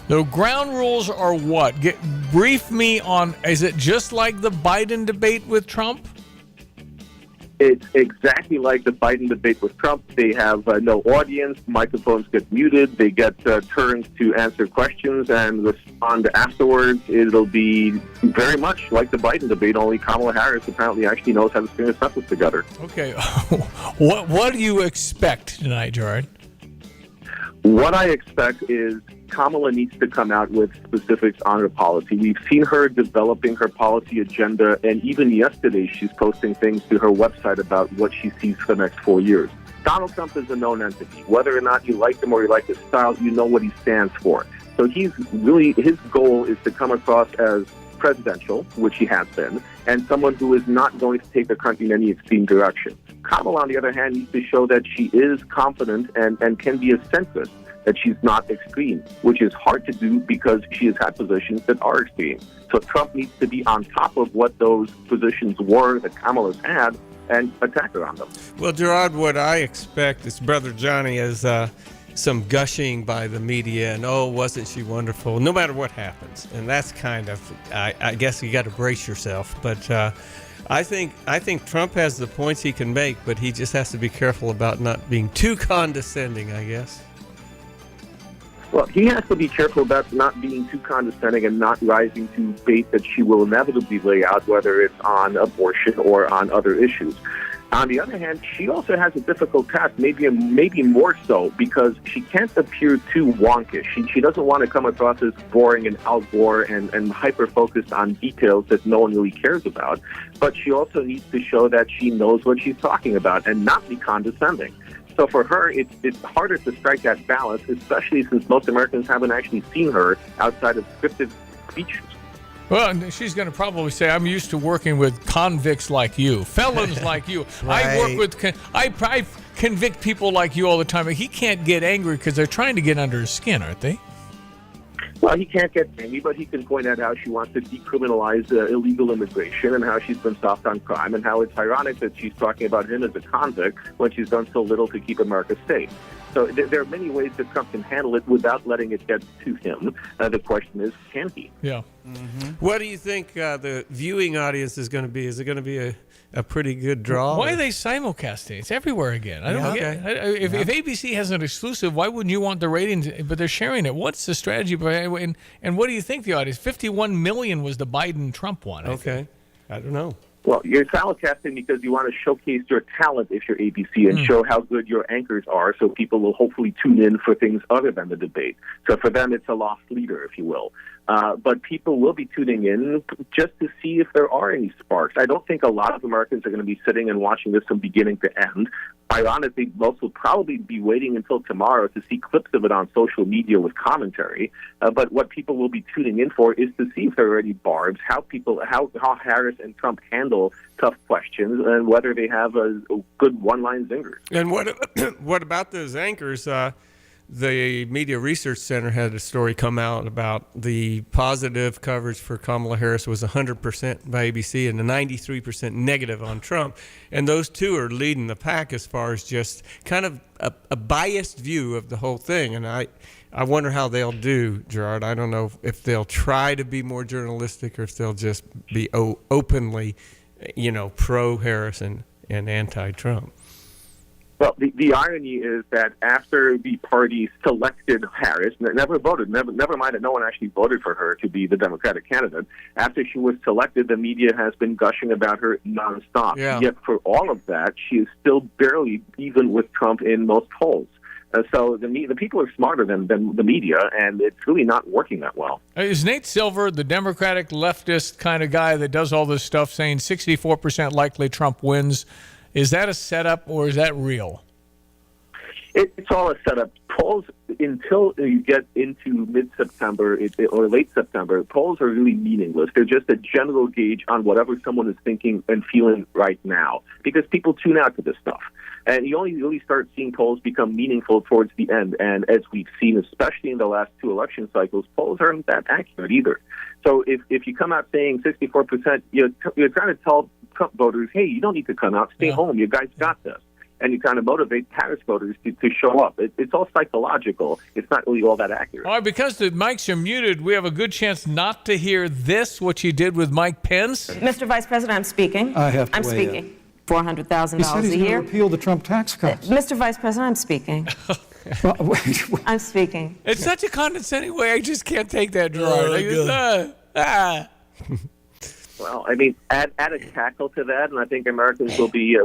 The ground rules are what? Brief me on, is it just like the Biden debate with Trump? It's exactly like the Biden debate with Trump. They have no audience. Microphones get muted. They get turns to answer questions and respond afterwards. It'll be very much like the Biden debate, only Kamala Harris apparently actually knows how to string a sentence together. Okay. What do you expect tonight, Gerard? What I expect is Kamala needs to come out with specifics on her policy. We've seen her developing her policy agenda, and even yesterday she's posting things to her website about what she sees for the next 4 years. Donald Trump is a known entity. Whether or not you like him or you like his style, you know what he stands for. So his goal is to come across as presidential, which he has been, and someone who is not going to take the country in any extreme direction. Kamala, on the other hand, needs to show that she is confident and can be a centrist, that she's not extreme, which is hard to do because she has had positions that are extreme. So Trump needs to be on top of what those positions were that Kamala's had and attack her on them. Well, Gerard, what I expect is Brother Johnny is some gushing by the media and, oh, wasn't she wonderful, no matter what happens. And that's kind of, I guess you got to brace yourself. But I think Trump has the points he can make, but he just has to be careful about not being too condescending, I guess. Well, he has to be careful about not being too condescending and not rising to bait that she will inevitably lay out, whether it's on abortion or on other issues. On the other hand, she also has a difficult task, maybe more so, because she can't appear too wonkish. She doesn't want to come across as boring and Al Gore and hyper-focused on details that no one really cares about. But she also needs to show that she knows what she's talking about and not be condescending. So for her, it's harder to strike that balance, especially since most Americans haven't actually seen her outside of scripted speeches. Well, she's going to probably say, I'm used to working with convicts like you, felons like you. Right. I work with, I convict people like you all the time. He can't get angry because they're trying to get under his skin, aren't they? Well, he can't get angry, but he can point out how she wants to decriminalize illegal immigration and how she's been soft on crime and how it's ironic that she's talking about him as a convict when she's done so little to keep America safe. So there are many ways that Trump can handle it without letting it get to him. The question is, can he? Yeah. Mm-hmm. What do you think the viewing audience is going to be? Is it going to be a pretty good draw? Why are they simulcasting? It's everywhere again. I don't get it. If ABC has an exclusive, why wouldn't you want the ratings? But they're sharing it. What's the strategy? And what do you think the audience? 51 million was the Biden-Trump one. I don't know. Well, you're simulcasting because you want to showcase your talent if you're ABC and show how good your anchors are, so people will hopefully tune in for things other than the debate. So for them, it's a lost leader, if you will. But people will be tuning in just to see if there are any sparks. I don't think a lot of Americans are going to be sitting and watching this from beginning to end. ironically, most will probably be waiting until tomorrow to see clips of it on social media with commentary. But what people will be tuning in for is to see if there are any barbs, how Harris and Trump handle tough questions, and whether they have a good one-line zingers. And what about those anchors? The Media Research Center had a story come out about the positive coverage for Kamala Harris was 100% by ABC and a 93% negative on Trump. And those two are leading the pack as far as just kind of a biased view of the whole thing. And I wonder how they'll do, Gerard. I don't know if they'll try to be more journalistic or if they'll just be openly, pro-Harris and anti-Trump. Well, the irony is that after the party selected Harris, never mind that no one actually voted for her to be the Democratic candidate, after she was selected, the media has been gushing about her nonstop. Yeah. Yet for all of that, she is still barely even with Trump in most polls. So the people are smarter than the media, and it's really not working that well. Is Nate Silver, the Democratic leftist kind of guy that does all this stuff, saying 64% likely Trump wins? Is that a setup or is that real? It's all a setup. Polls, until you get into mid-September or late September, polls are really meaningless. They're just a general gauge on whatever someone is thinking and feeling right now, because people tune out to this stuff. And you only really start seeing polls become meaningful towards the end. And as we've seen, especially in the last two election cycles, polls aren't that accurate either. So if you come out saying 64%, you're trying to tell Trump voters, hey, you don't need to come out. Stay home. You guys got this. And you kind of motivate Harris voters to show up. It's all psychological. It's not really all that accurate. All right, because the mics are muted, we have a good chance not to hear what you did with Mike Pence. Mr. Vice President, I'm speaking. I'm speaking. $400,000 He said he's a going year. to repeal the Trump tax cuts. Mr. Vice President, I'm speaking. I'm speaking. It's such a condescending way. I just can't take that, Gerard. Well, I mean, add a cackle to that, and I think Americans will be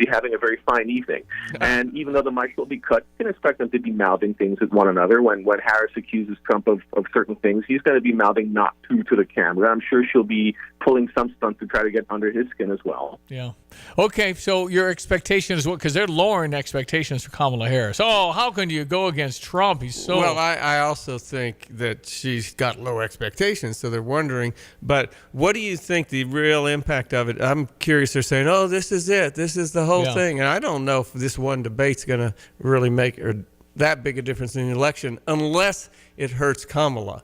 having a very fine evening. And even though the mics will be cut, you can expect them to be mouthing things at one another. When Harris accuses Trump of certain things, he's going to be mouthing not to the camera. I'm sure she'll be pulling some stunt to try to get under his skin as well. Yeah. Okay, so your expectation is what? Because they're lowering expectations for Kamala Harris. Oh, how can you go against Trump? He's so... Well, I also think that she's got low expectations, so they're wondering. But what do you think the real impact of it? I'm curious. They're saying, oh, this is it. This is the whole thing. And I don't know if this one debate's going to really make that big a difference in the election unless it hurts Kamala.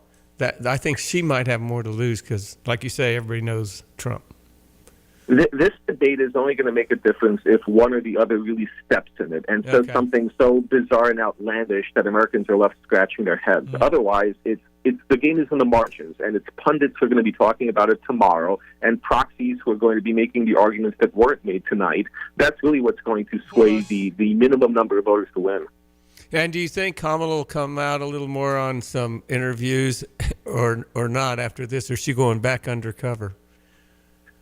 I think she might have more to lose because, like you say, everybody knows Trump. This debate is only going to make a difference if one or the other really steps in it and says something so bizarre and outlandish that Americans are left scratching their heads. Otherwise, it's the game is in the margins, and it's pundits who are going to be talking about it tomorrow, and proxies who are going to be making the arguments that weren't made tonight. That's really what's going to sway the minimum number of voters to win. And do you think Kamala will come out a little more on some interviews or not after this, or is she going back undercover?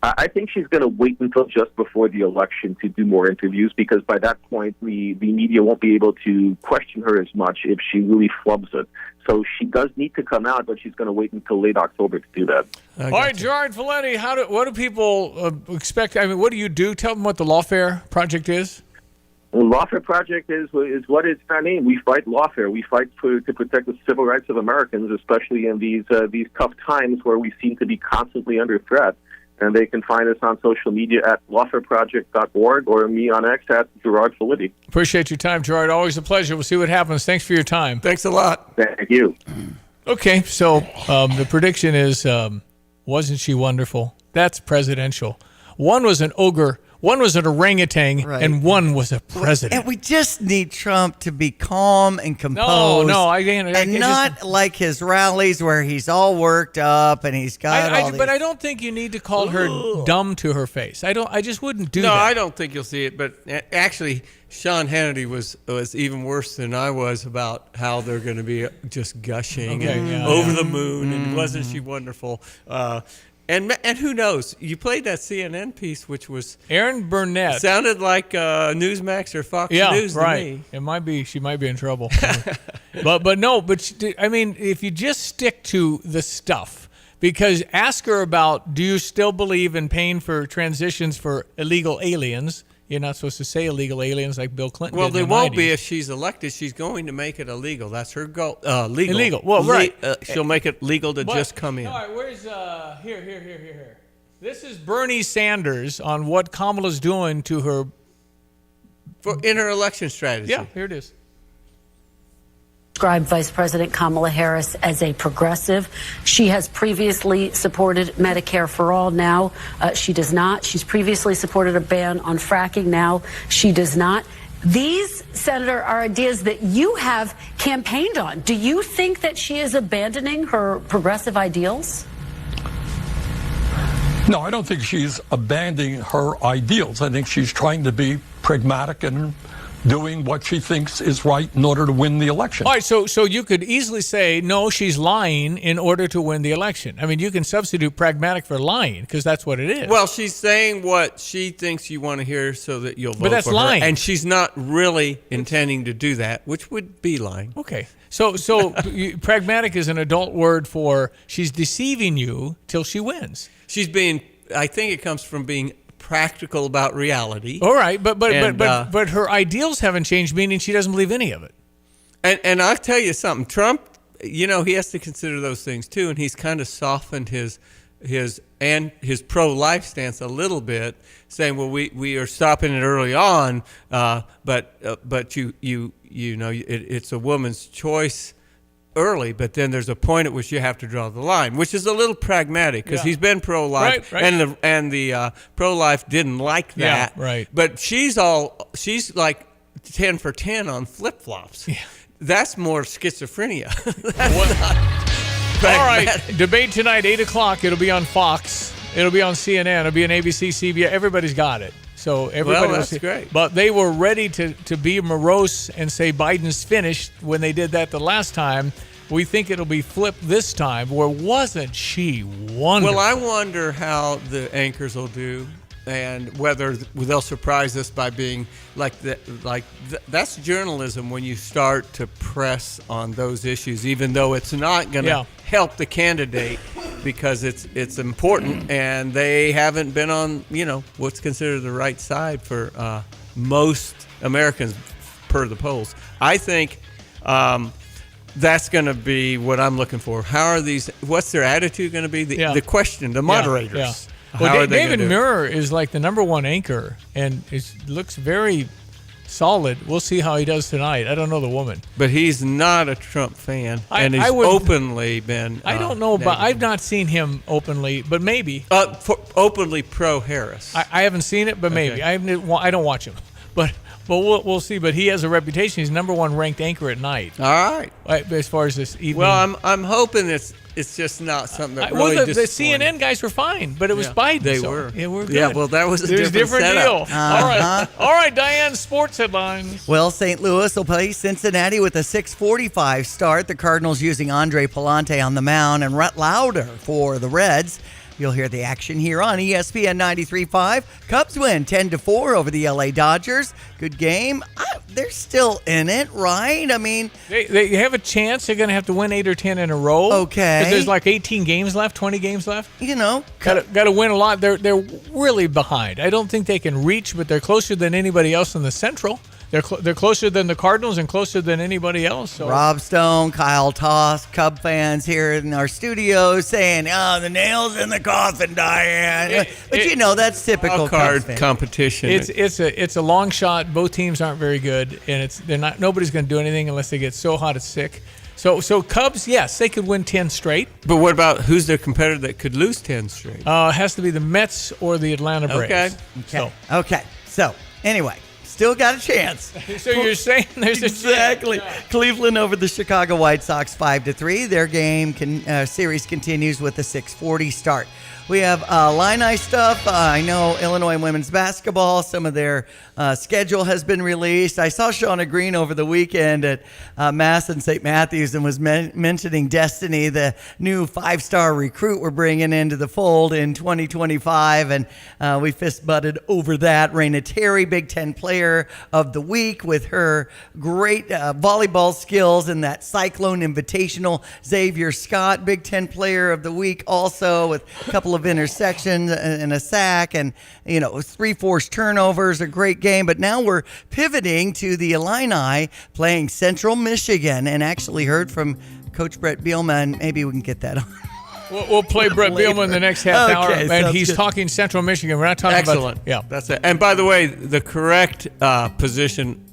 I think she's going to wait until just before the election to do more interviews, because by that point, the media won't be able to question her as much if she really flubs it. So she does need to come out, but she's going to wait until late October to do that. All right, Gerard Valenti, what do people expect? I mean, what do you do? Tell them what the Lawfare Project is. The Lawfare Project is what it's our name. We fight lawfare. We fight to protect the civil rights of Americans, especially in these tough times where we seem to be constantly under threat. And they can find us on social media at lawfareproject.org or me on X at Gerard Valenti. Appreciate your time, Gerard. Always a pleasure. We'll see what happens. Thanks for your time. Thanks a lot. Thank you. Okay, so the prediction is, wasn't she wonderful? That's presidential. One was an ogre, one was an orangutan, and one was a president. And we just need Trump to be calm and composed. No, I can't. And not like his rallies where he's all worked up and he's got all these... But I don't think you need to call her dumb to her face. I just wouldn't do that. No, I don't think you'll see it. But actually, Sean Hannity was even worse than I was about how they're going to be just gushing over the moon and wasn't she wonderful. And who knows? You played that CNN piece, which was Aaron Burnett. Sounded like Newsmax or Fox News to me. It might be. She might be in trouble. I mean, if you just stick to the stuff, because ask her about, do you still believe in paying for transitions for illegal aliens? You're not supposed to say illegal aliens like Bill Clinton. Well, did they in the won't 90s. be if she's elected. She's going to make it illegal. That's her goal. Legal. Illegal. Well, right. She'll make it legal to just come in. All right, where's here. This is Bernie Sanders on what Kamala's doing to her in her election strategy. Yeah, here it is. Described Vice President Kamala Harris as a progressive. She has previously supported Medicare for all. Now she does not. She's previously supported a ban on fracking. Now she does not. These, Senator, are ideas that you have campaigned on. Do you think that she is abandoning her progressive ideals? No, I don't think she's abandoning her ideals. I think she's trying to be pragmatic and doing what she thinks is right in order to win the election. All right, so you could easily say, no, she's lying in order to win the election. I mean, you can substitute pragmatic for lying because that's what it is. Well, she's saying what she thinks you want to hear so that you'll vote for her. But that's lying. And she's not really intending to do that, which would be lying. Okay. So pragmatic is an adult word for she's deceiving you till she wins. She's being, I think it comes from being practical about reality. All right, but her ideals haven't changed, meaning she doesn't believe any of it. And I'll tell you something, Trump, he has to consider those things too, and he's kind of softened his pro-life stance a little bit, saying, well, we are stopping it early on, but it's a woman's choice early, but then there's a point at which you have to draw the line, which is a little pragmatic because he's been pro-life, right. and the pro-life didn't like that. Yeah, right. But she's like 10 for 10 on flip-flops. Yeah. That's more schizophrenia. That's not pragmatic. All right, debate tonight, 8 o'clock. It'll be on Fox. It'll be on CNN. It'll be on ABC, CBS. Everybody's got it. So everybody that's great. But they were ready to be morose and say Biden's finished when they did that the last time. We think it'll be flipped this time. Where wasn't she wonderful? Well, I wonder how the anchors will do, and whether they'll surprise us by being that's journalism when you start to press on those issues, even though it's not going to help the candidate because it's important, and they haven't been on what's considered the right side for most Americans per the polls. I think that's going to be what I'm looking for. What's their attitude going to be? The question, the moderators. Yeah. Well, David Muir is like the number one anchor, and it looks very solid. We'll see how he does tonight. I don't know the woman. But he's not a Trump fan, and he's openly been I don't know about. I've not seen him openly, but maybe. Openly pro-Harris. I haven't seen it, but maybe. I don't watch him. But we'll see. But he has a reputation. He's number one ranked anchor at night. All right. As far as this evening. Well, I'm hoping it's just not something that really the CNN guys were fine, but it was Biden. They so, were. Yeah, we're good. Yeah, well, that was a different deal. setup. All right, Diane, sports headlines. Well, St. Louis will play Cincinnati with a 6:45 start. The Cardinals using Andre Palante on the mound and Rhett Lauder for the Reds. You'll hear the action here on ESPN 93.5. Cubs win 10-4 over the LA Dodgers. Good game. They're still in it, right? I mean, they have a chance. They're going to have to win 8 or 10 in a row. Okay. Because there's like 18 games left, 20 games left. Got to win a lot. They're really behind. I don't think they can reach, but they're closer than anybody else in the Central. They're closer than the Cardinals and closer than anybody else. So. Rob Stone, Kyle Toss, Cub fans here in our studio saying, the nail's in the coffin, Diane. But that's typical card Cubs competition. It's a long shot. Both teams aren't very good, and nobody's going to do anything unless they get so hot it's sick. So Cubs, yes, they could win 10 straight. But what about who's their competitor that could lose 10 straight? It has to be the Mets or the Atlanta Braves. Okay. So anyway. Still got a chance. So you're saying there's exactly. a chance. Yeah. Cleveland over the Chicago White Sox 5-3. Their game series continues with a 6:40 start. We have Illini stuff. I know Illinois women's basketball. Some of their schedule has been released. I saw Shauna Green over the weekend at Mass and St. Matthews and was mentioning Destiny, the new 5-star recruit we're bringing into the fold in 2025. And we fist butted over that. Raina Terry, Big Ten Player Player of the Week with her great volleyball skills and that Cyclone Invitational. Xavier Scott, Big Ten Player of the Week, also with a couple of intersections and a sack and, 3 forced turnovers, a great game. But now we're pivoting to the Illini playing Central Michigan, and actually heard from Coach Brett Bielema, and maybe we can get that on. We'll play Brett Bielema in the next half hour, and he's good. Talking Central Michigan. We're not talking Excellent. about... Yeah, that's it. And by the way, the correct position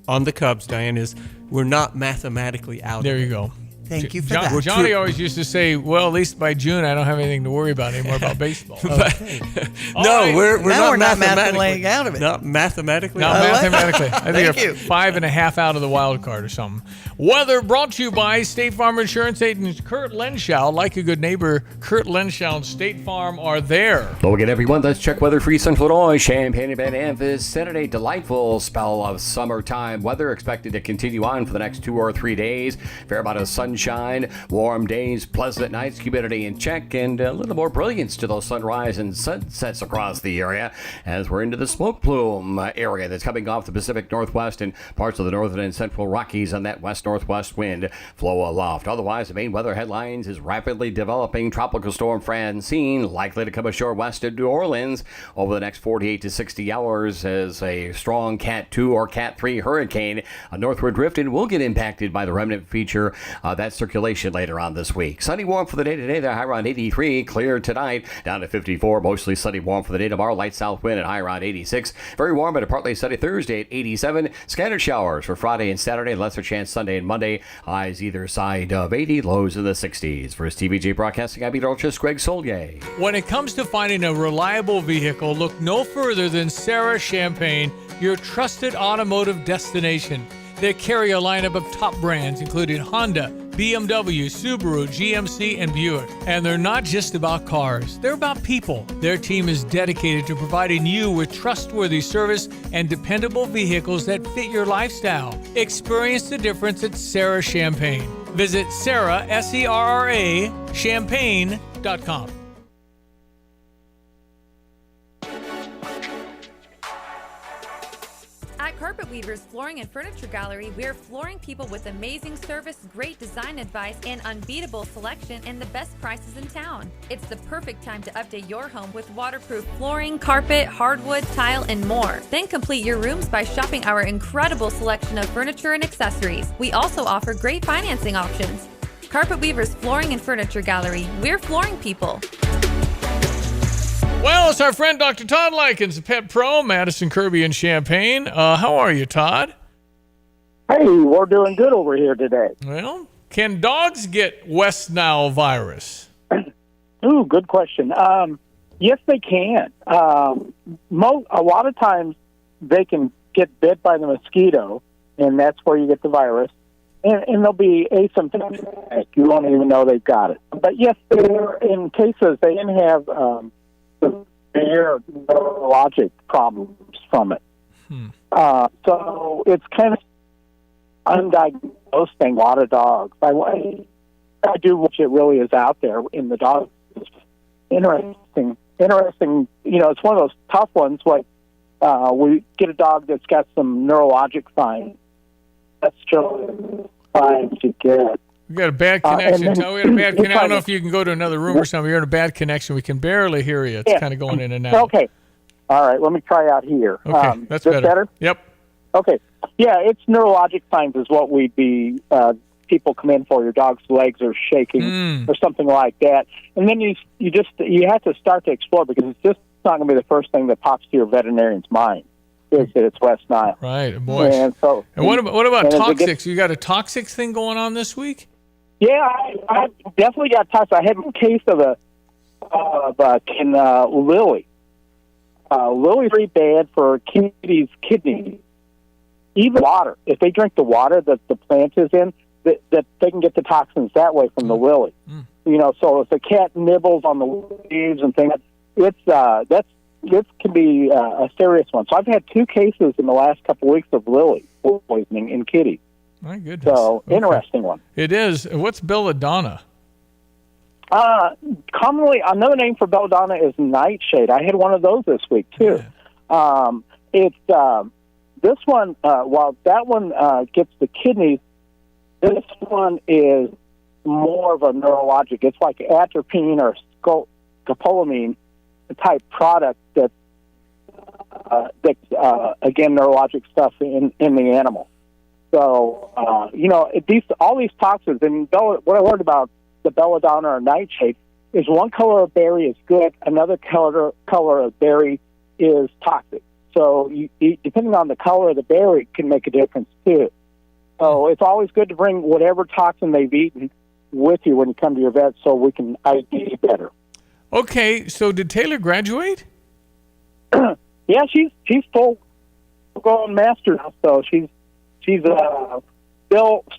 on the Cubs, Diane, is we're not mathematically out. There you go. Thank you for that. Johnny always used to say, well, at least by June, I don't have anything to worry about anymore about baseball. No, right. we're not mathematically out of it. Not mathematically. Not mathematically. I think Thank you. 5.5 out of the wild card or something. Weather brought to you by State Farm Insurance agent Kurt Lenschow. Like a good neighbor, Kurt Lenschow and State Farm are there. Hello again, everyone. Let's check weather-free Central Illinois, Champaign, and Van Amvis. Saturday, delightful spell of summertime weather expected to continue on for the next 2 or 3 days. Fair amount of sunshine, warm days, pleasant nights, humidity in check, and a little more brilliance to those sunrise and sunsets across the area as we're into the smoke plume area that's coming off the Pacific Northwest and parts of the northern and central Rockies on that west-northwest wind flow aloft. Otherwise, the main weather headlines is rapidly developing tropical storm Francine likely to come ashore west of New Orleans over the next 48 to 60 hours as a strong Cat 2 or Cat 3 hurricane. A northward drift and will get impacted by the remnant feature that circulation later on this week. Sunny warm for the day today. They're high around 83. Clear tonight down to 54. Mostly sunny warm for the day tomorrow. Light south wind at high around 86. Very warm and a partly sunny Thursday at 87. Scattered showers for Friday and Saturday. Lesser chance Sunday and Monday. Highs either side of 80. Lows in the 60s. For Stevie Jay Broadcasting, I'm meteorologist Greg Solye. When it comes to finding a reliable vehicle, look no further than Sarah Champagne, your trusted automotive destination. They carry a lineup of top brands, including Honda, BMW, Subaru, GMC, and Buick. And they're not just about cars. They're about people. Their team is dedicated to providing you with trustworthy service and dependable vehicles that fit your lifestyle. Experience the difference at Sarah Champagne. Visit Sarah, S-E-R-R-A, champagne.com. At Carpet Weavers Flooring and Furniture Gallery, we're flooring people with amazing service, great design advice, and unbeatable selection and the best prices in town. It's the perfect time to update your home with waterproof flooring, carpet, hardwood, tile, and more. Then complete your rooms by shopping our incredible selection of furniture and accessories. We also offer great financing options. Carpet Weavers Flooring and Furniture Gallery, we're flooring people. Well, it's our friend Dr. Todd Likens, the pet pro, Madison, Kirby, and Champaign. How are you, Todd? Hey, we're doing good over here today. Well, can dogs get West Nile virus? Ooh, good question. Yes, they can. A lot of times they can get bit by the mosquito, and that's where you get the virus. And they'll be asymptomatic. You won't even know they've got it. But yes, in cases they can have severe neurologic problems from it. So it's kind of undiagnosed thing. A lot of dogs. I do wish it really is out there in the dog. It's interesting. It's one of those tough ones. Like we get a dog that's got some neurologic signs. That's just fine to get. We got a bad connection. I don't know if you can go to another room or something. You're in a bad connection. We can barely hear you. It's kind of going in and out. Okay. All right. Let me try out here. Okay. That's better. Yep. Okay. Yeah, it's neurologic signs is what we'd be, people come in for. Your dog's legs are shaking or something like that. And then you have to start to explore because it's just not going to be the first thing that pops to your veterinarian's mind. Is that it's West Nile. Right, boy. And what about toxics? You got a toxics thing going on this week? Yeah, I definitely got toxic. I had a case of Lily. Lily's very bad for kitties' kidneys. Even water. If they drink the water that the plant is in, that they can get the toxins that way from the lily. So if the cat nibbles on the leaves and things, this can be a serious one. So I've had 2 cases in the last couple of weeks of lily poisoning in kitties. My goodness. So, interesting one. It is. What's belladonna? Commonly, another name for belladonna is nightshade. I had one of those this week, too. It's This one, while that one gets the kidneys, this one is more of a neurologic. It's like atropine or scopolamine type product that's again, neurologic stuff in the animal. So, all these toxins, and what I learned about the belladonna or nightshade is one color of berry is good, another color of berry is toxic. So, depending on the color of the berry, it can make a difference too. So, it's always good to bring whatever toxin they've eaten with you when you come to your vet, so we can ID better. Okay, so did Taylor graduate? Yeah, she's full-grown master now, so she's still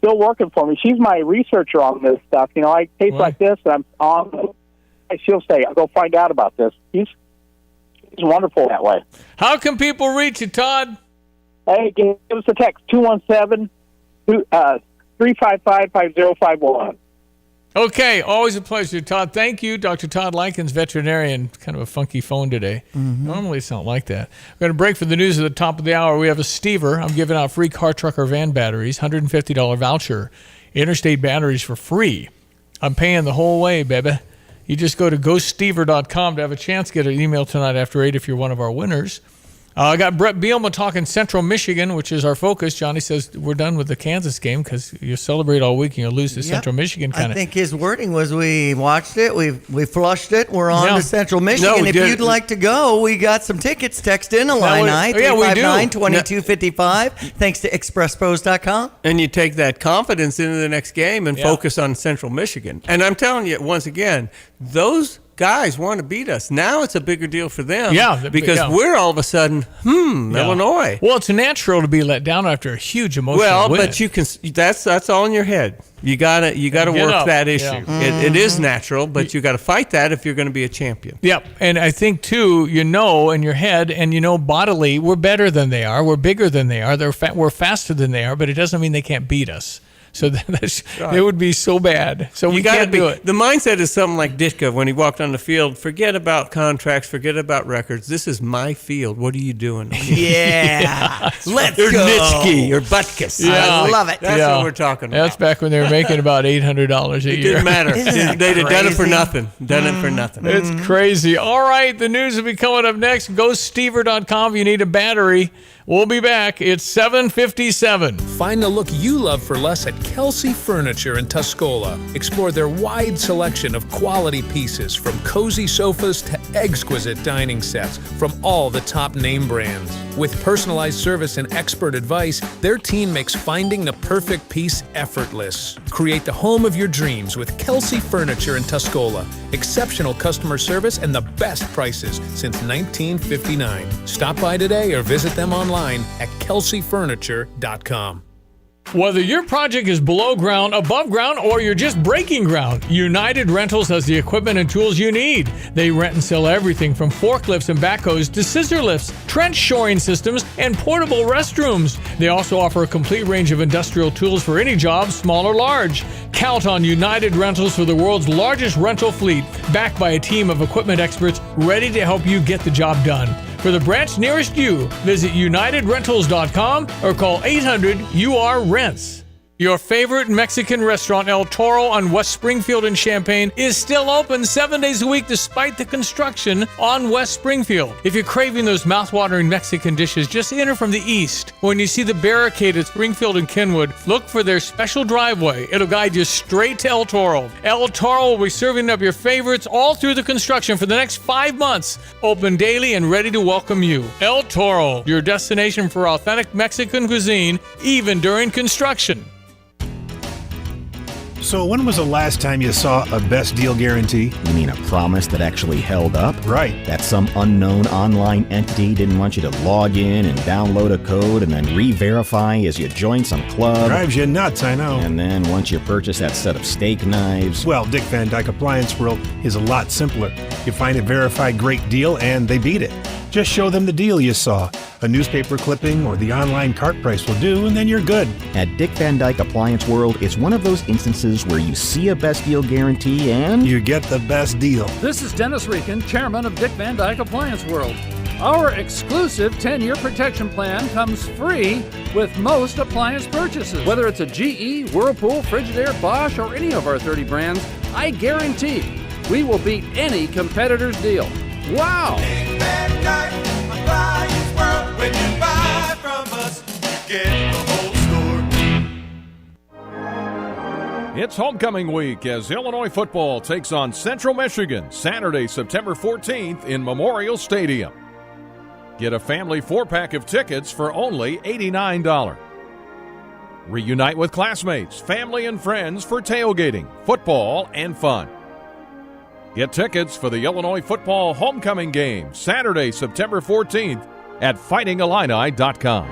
working for me. She's my researcher on this stuff. I tape like this, and I'm on. She'll say, "I'll go find out about this." She's wonderful that way. How can people reach you, Todd? Hey, give us a text 217-355-5051. Okay, always a pleasure, Todd. Thank you, Dr. Todd Likens, veterinarian. Kind of a funky phone today. Normally it's not like that. We're going to break for the news at the top of the hour. We have a Stever. I'm giving out free car, truck, or van batteries, $150 voucher. Interstate batteries for free. I'm paying the whole way, baby. You just go to gostever.com to have a chance to get an email tonight after 8 if you're one of our winners. I got Brett Bielema talking Central Michigan, which is our focus. Johnny says we're done with the Kansas game because you celebrate all week and you lose to Central Michigan. I think his wording was we watched it, we flushed it, we're on to Central Michigan. If you'd like to go, we got some tickets. Text in Illini 359-2255. Thanks to ExpressPros.com. And you take that confidence into the next game and focus on Central Michigan. And I'm telling you, once again, those guys want to beat us. Now it's a bigger deal for them. Because we're all of a sudden, Illinois. Well, it's natural to be let down after a huge emotional win. But you can. That's all in your head. You gotta work that issue. It is natural, but you got to fight that if you're going to be a champion. Yep, and I think too, in your head, and bodily, we're better than they are. We're bigger than they are. We're faster than they are, but it doesn't mean they can't beat us. So it would be so bad. So we can't do it. The mindset is something like Ditka when he walked on the field. Forget about contracts. Forget about records. This is my field. What are you doing? Let's go. Nitsky or Butkus. I love it. That's what we're talking about. That's back when they were making about $800 a year. It didn't matter. They'd have done it for nothing. It's crazy. All right, the news will be coming up next. Go Stever.com if you need a battery. We'll be back. It's 7:57. Find the look you love for less at Kelsey Furniture in Tuscola. Explore their wide selection of quality pieces, from cozy sofas to exquisite dining sets from all the top name brands. With personalized service and expert advice, their team makes finding the perfect piece effortless. Create the home of your dreams with Kelsey Furniture in Tuscola. Exceptional customer service and the best prices since 1959. Stop by today or visit them online at kelseyfurniture.com. Whether your project is below ground, above ground, or you're just breaking ground, United Rentals has the equipment and tools you need. They rent and sell everything from forklifts and backhoes to scissor lifts, trench shoring systems, and portable restrooms. They also offer a complete range of industrial tools for any job, small or large. Count on United Rentals for the world's largest rental fleet, backed by a team of equipment experts ready to help you get the job done. For the branch nearest you, visit UnitedRentals.com or call 800-UR-RENTS. Your favorite Mexican restaurant, El Toro on West Springfield in Champaign, is still open 7 days a week despite the construction on West Springfield. If you're craving those mouth-watering Mexican dishes, just enter from the east. When you see the barricade at Springfield and Kenwood, look for their special driveway. It'll guide you straight to El Toro. El Toro will be serving up your favorites all through the construction for the next 5 months. Open daily and ready to welcome you. El Toro, your destination for authentic Mexican cuisine, even during construction. So when was the last time you saw a best deal guarantee? You mean a promise that actually held up? Right. That some unknown online entity didn't want you to log in and download a code and then re-verify as you join some club. Drives you nuts, I know. And then once you purchase that set of steak knives... Well, Dick Van Dyke Appliance World is a lot simpler. You find a verified great deal and they beat it. Just show them the deal you saw. A newspaper clipping or the online cart price will do, and then you're good. At Dick Van Dyke Appliance World, it's one of those instances where you see a best deal guarantee and... you get the best deal. This is Dennis Reekin, chairman of Dick Van Dyke Appliance World. Our exclusive 10-year protection plan comes free with most appliance purchases. Whether it's a GE, Whirlpool, Frigidaire, Bosch, or any of our 30 brands, I guarantee we will beat any competitor's deal. Wow! When you buy from us, you get the whole store. It's homecoming week as Illinois football takes on Central Michigan Saturday, September 14th in Memorial Stadium. Get a family 4-pack of tickets for only $89. Reunite with classmates, family, and friends for tailgating, football, and fun. Get tickets for the Illinois football homecoming game Saturday, September 14th at fightingillini.com.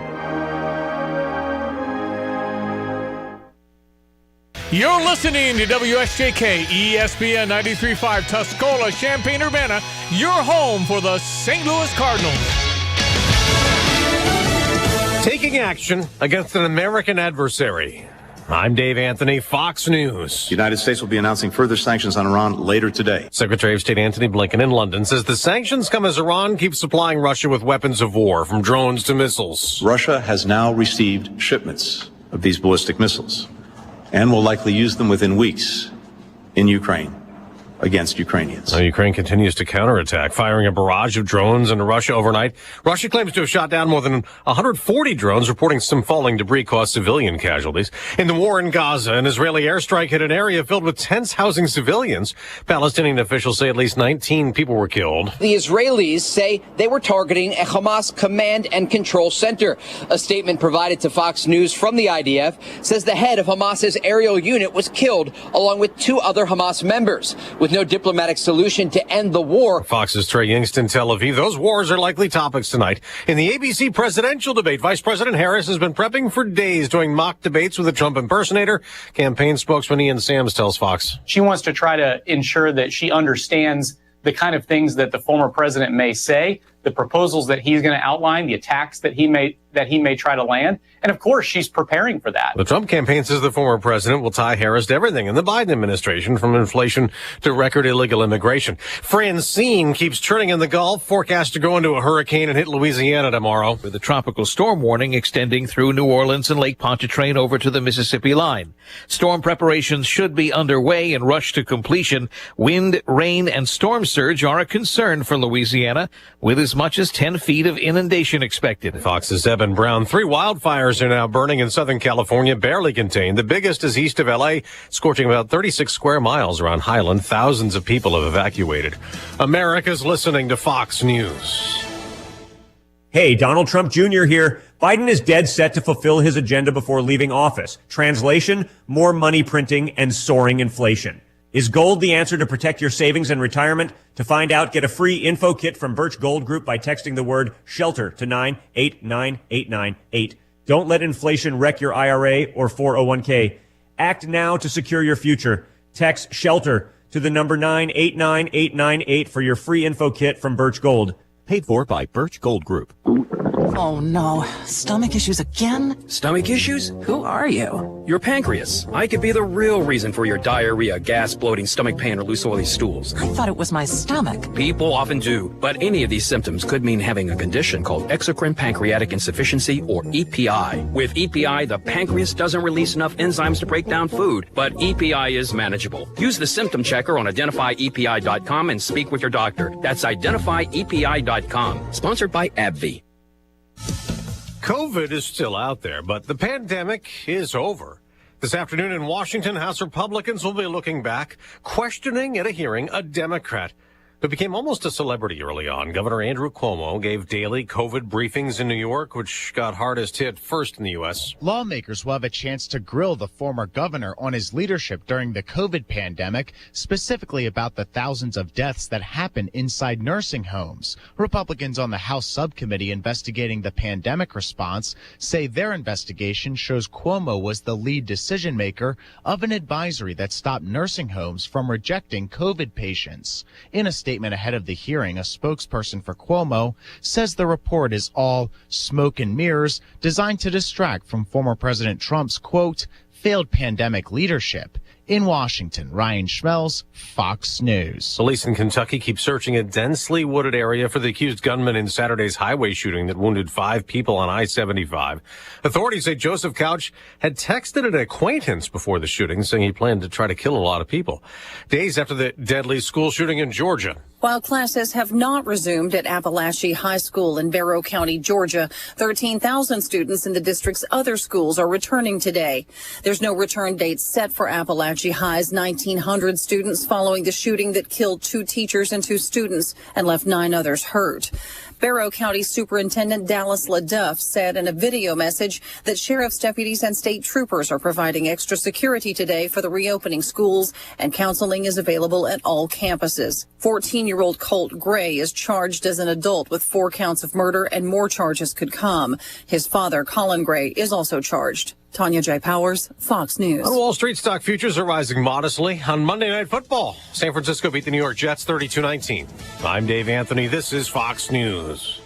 You're listening to WSJK ESPN 93.5 Tuscola, Champaign-Urbana, your home for the St. Louis Cardinals. Taking action against an American adversary. I'm Dave Anthony, Fox News. The United States will be announcing further sanctions on Iran later today. Secretary of State Antony Blinken in London says the sanctions come as Iran keeps supplying Russia with weapons of war, from drones to missiles. Russia has now received shipments of these ballistic missiles and will likely use them within weeks in Ukraine against Ukrainians. Now, Ukraine continues to counterattack, firing a barrage of drones into Russia overnight. Russia claims to have shot down more than 140 drones, reporting some falling debris caused civilian casualties. In the war in Gaza, an Israeli airstrike hit an area filled with tents housing civilians. Palestinian officials say at least 19 people were killed. The Israelis say they were targeting a Hamas command and control center. A statement provided to Fox News from the IDF says the head of Hamas's aerial unit was killed, along with 2 other Hamas members. With no diplomatic solution to end the war. Fox's Trey Yingst in Tel Aviv. Those wars are likely topics tonight. In the ABC presidential debate, Vice President Harris has been prepping for days, doing mock debates with a Trump impersonator. Campaign spokesman Ian Sams tells Fox. She wants to try to ensure that she understands the kind of things that the former president may say, the proposals that he's going to outline, the attacks that he may try to land. And of course, she's preparing for that. The Trump campaign says the former president will tie Harris to everything in the Biden administration, from inflation to record illegal immigration. Francine keeps churning in the Gulf, forecast to go into a hurricane and hit Louisiana tomorrow. With a tropical storm warning extending through New Orleans and Lake Pontchartrain over to the Mississippi line. Storm preparations should be underway and rush to completion. Wind, rain, and storm surge are a concern for Louisiana, with as much as 10 feet of inundation expected. Fox's Evan Brown. 3 wildfires are now burning in Southern California, barely contained. The biggest is east of L.A., scorching about 36 square miles around Highland. Thousands of people have evacuated. America's listening to Fox News. Hey, Donald Trump Jr. here. Biden is dead set to fulfill his agenda before leaving office. Translation, more money printing and soaring inflation. Is gold the answer to protect your savings and retirement? To find out, get a free info kit from Birch Gold Group by texting the word SHELTER to 989898. Don't let inflation wreck your IRA or 401k. Act now to secure your future. Text SHELTER to the number 989898 for your free info kit from Birch Gold. Paid for by Birch Gold Group. Oh no, stomach issues again? Stomach issues? Who are you? Your pancreas. I could be the real reason for your diarrhea, gas, bloating, stomach pain, or loose oily stools. I thought it was my stomach. People often do, but any of these symptoms could mean having a condition called exocrine pancreatic insufficiency, or EPI. With EPI, the pancreas doesn't release enough enzymes to break down food, but EPI is manageable. Use the symptom checker on identifyepi.com and speak with your doctor. That's identifyepi.com. Sponsored by AbbVie. COVID is still out there, but the pandemic is over. This afternoon in Washington, House Republicans will be looking back, questioning at a hearing a Democrat who became almost a celebrity early on. Governor Andrew Cuomo gave daily COVID briefings in New York, which got hardest hit first in the U.S. Lawmakers will have a chance to grill the former governor on his leadership during the COVID pandemic, specifically about the thousands of deaths that happen inside nursing homes. Republicans on the House subcommittee investigating the pandemic response say their investigation shows Cuomo was the lead decision maker of an advisory that stopped nursing homes from rejecting COVID patients. In a statement ahead of the hearing, a spokesperson for Cuomo says the report is all smoke and mirrors designed to distract from former President Trump's, quote, failed pandemic leadership. In Washington, Ryan Schmelz, Fox News. Police in Kentucky keep searching a densely wooded area for the accused gunman in Saturday's highway shooting that wounded 5 people on I-75. Authorities say Joseph Couch had texted an acquaintance before the shooting, saying he planned to try to kill a lot of people. Days after the deadly school shooting in Georgia. While classes have not resumed at Appalachia High School in Barrow County, Georgia, 13,000 students in the district's other schools are returning today. There's no return date set for Appalachia High's 1,900 students following the shooting that killed 2 teachers and 2 students and left 9 others hurt. Barrow County Superintendent Dallas LaDuff said in a video message that sheriff's deputies and state troopers are providing extra security today for the reopening schools, and counseling is available at all campuses. 14-year-old Colt Gray is charged as an adult with 4 counts of murder, and more charges could come. His father, Colin Gray, is also charged. Tanya J. Powers, Fox News. On Wall Street, stock futures are rising modestly. On Monday Night Football, San Francisco beat the New York Jets 32-19. I'm Dave Anthony. This is Fox News.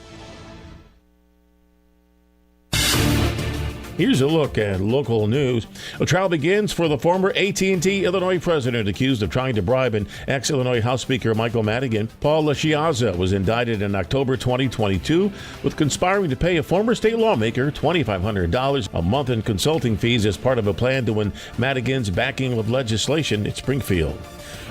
Here's a look at local news. A trial begins for the former AT&T Illinois president accused of trying to bribe an ex-Illinois House Speaker Michael Madigan. Paul LaChiazza was indicted in October 2022 with conspiring to pay a former state lawmaker $2,500 a month in consulting fees as part of a plan to win Madigan's backing of legislation in Springfield.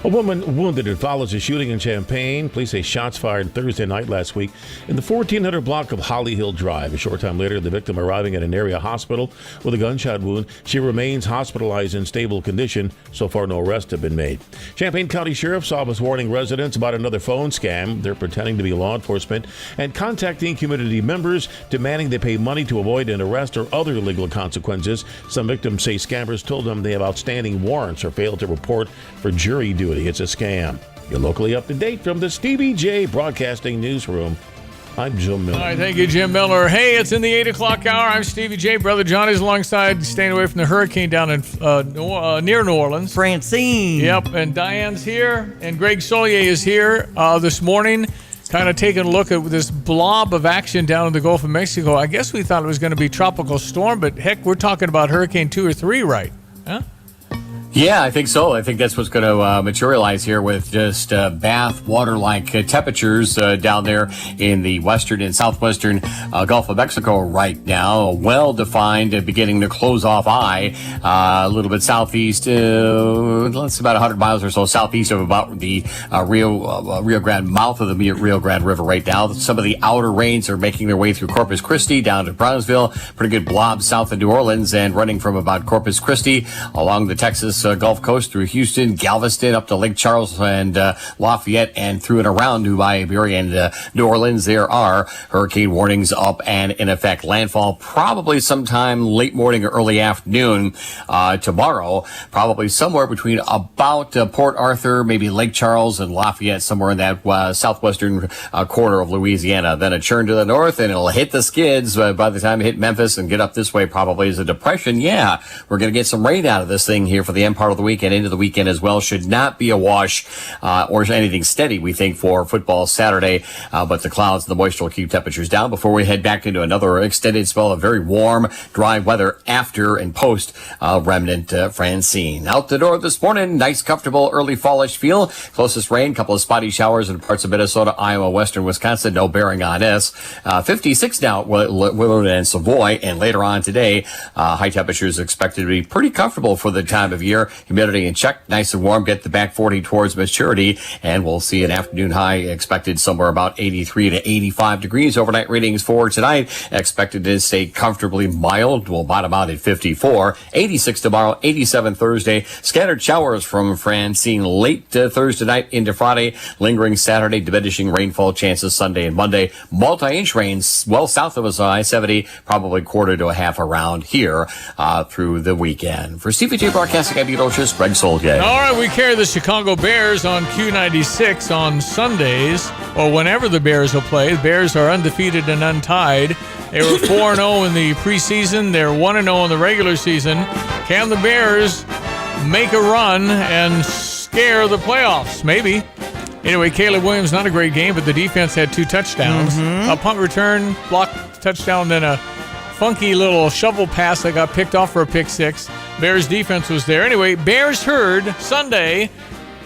A woman wounded as follows a shooting in Champaign. Police say shots fired Thursday night last week in the 1400 block of Holly Hill Drive. A short time later, the victim arriving at an area hospital with a gunshot wound. She remains hospitalized in stable condition. So far, no arrests have been made. Champaign County Sheriff's Office warning residents about another phone scam. They're pretending to be law enforcement and contacting community members, demanding they pay money to avoid an arrest or other legal consequences. Some victims say scammers told them they have outstanding warrants or failed to report for jury duty. It's a scam. You're locally up to date from the Stevie Jay Broadcasting Newsroom. I'm Jim Miller. All right, thank you, Jim Miller. Hey, it's in the 8 o'clock hour. I'm Stevie J. Brother Johnny's alongside, staying away from the hurricane down in near New Orleans. Francine. Yep, and Diane's here, and Greg Solier is here this morning, kind of taking a look at this blob of action down in the Gulf of Mexico. I guess we thought it was going to be tropical storm, but heck, we're talking about Hurricane 2 or 3, right? Huh? Yeah, I think so. I think that's what's going to materialize here with just bath water-like temperatures down there in the western and southwestern Gulf of Mexico right now. Well-defined, beginning to close off eye, a little bit southeast, it's about 100 miles or so southeast of about the Rio Grande, mouth of the Rio Grande River right now. Some of the outer rains are making their way through Corpus Christi down to Brownsville. Pretty good blob south of New Orleans and running from about Corpus Christi along the Texas Gulf Coast through Houston, Galveston, up to Lake Charles and Lafayette, and through and around Dubai, Iberia, and New Orleans. There are hurricane warnings up and in effect. Landfall probably sometime late morning or early afternoon tomorrow, probably somewhere between about Port Arthur, maybe Lake Charles and Lafayette, somewhere in that southwestern corner of Louisiana. Then a churn to the north, and it'll hit the skids by the time it hit Memphis and get up this way probably as a depression. Yeah, we're going to get some rain out of this thing here for the end part of the weekend, into the weekend as well. Should not be a wash or anything steady, we think, for football Saturday, but the clouds and the moisture will keep temperatures down before we head back into another extended spell of very warm, dry weather after and post remnant Francine. Out the door this morning, nice, comfortable, early fallish feel. Closest rain, couple of spotty showers in parts of Minnesota, Iowa, western Wisconsin, no bearing on us. 56 now at Willard and Savoy, and later on today, high temperatures expected to be pretty comfortable for the time of year. Humidity in check, nice and warm, get the back 40 towards maturity, and we'll see an afternoon high expected somewhere about 83 to 85 degrees. Overnight readings for tonight expected to stay comfortably mild. We'll bottom out at 54, 86 tomorrow, 87 Thursday. Scattered showers from Francine late Thursday night into Friday, lingering Saturday, diminishing rainfall chances Sunday and Monday. Multi-inch rains well south of us on I-70, probably quarter to a half around here through the weekend. For Stevie J Broadcasting, I'm Greg Soldier. All right, we carry the Chicago Bears on Q96 on Sundays, or whenever the Bears will play. The Bears are undefeated and untied. They were 4-0 in the preseason. They're 1-0 in the regular season. Can the Bears make a run and scare the playoffs? Maybe. Anyway, Caleb Williams, not a great game, but the defense had 2 touchdowns. A punt return, blocked touchdown, then a funky little shovel pass that got picked off for a pick 6. Bears defense was there. Anyway, Bears herd Sunday.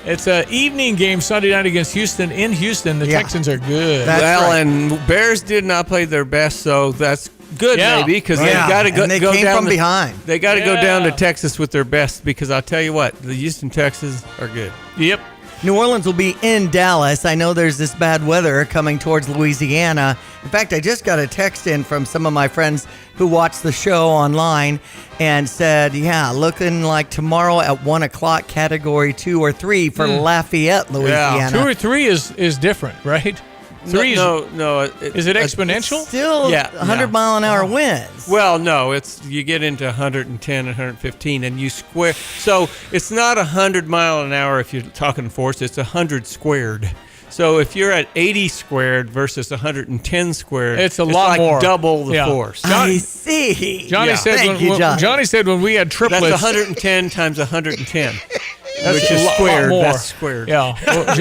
It's an evening game Sunday night against Houston in Houston. The Texans are good. And Bears did not play their best, so that's good maybe because they've got to go down from behind. They got to go down to Texas with their best because I'll tell you what, the Houston Texans are good. Yep. New Orleans will be in Dallas. I know there's this bad weather coming towards Louisiana. In fact, I just got a text in from some of my friends who watch the show online and said, looking like tomorrow at 1 o'clock, category 2 or 3 for Lafayette, Louisiana. 2 or 3 is different, right? 3 no. Is it exponential? It's still 100-mile-an-hour winds. Well, no, you get into 110 and 115, and you square. So it's not 100 mile an hour if you're talking force. It's 100 squared. So if you're at 80 squared versus 110 squared, it's lot like more. Double the force. I see. Johnny said when we had triplets, that's 110 times 110. That's which is squared. That's squared. Yeah.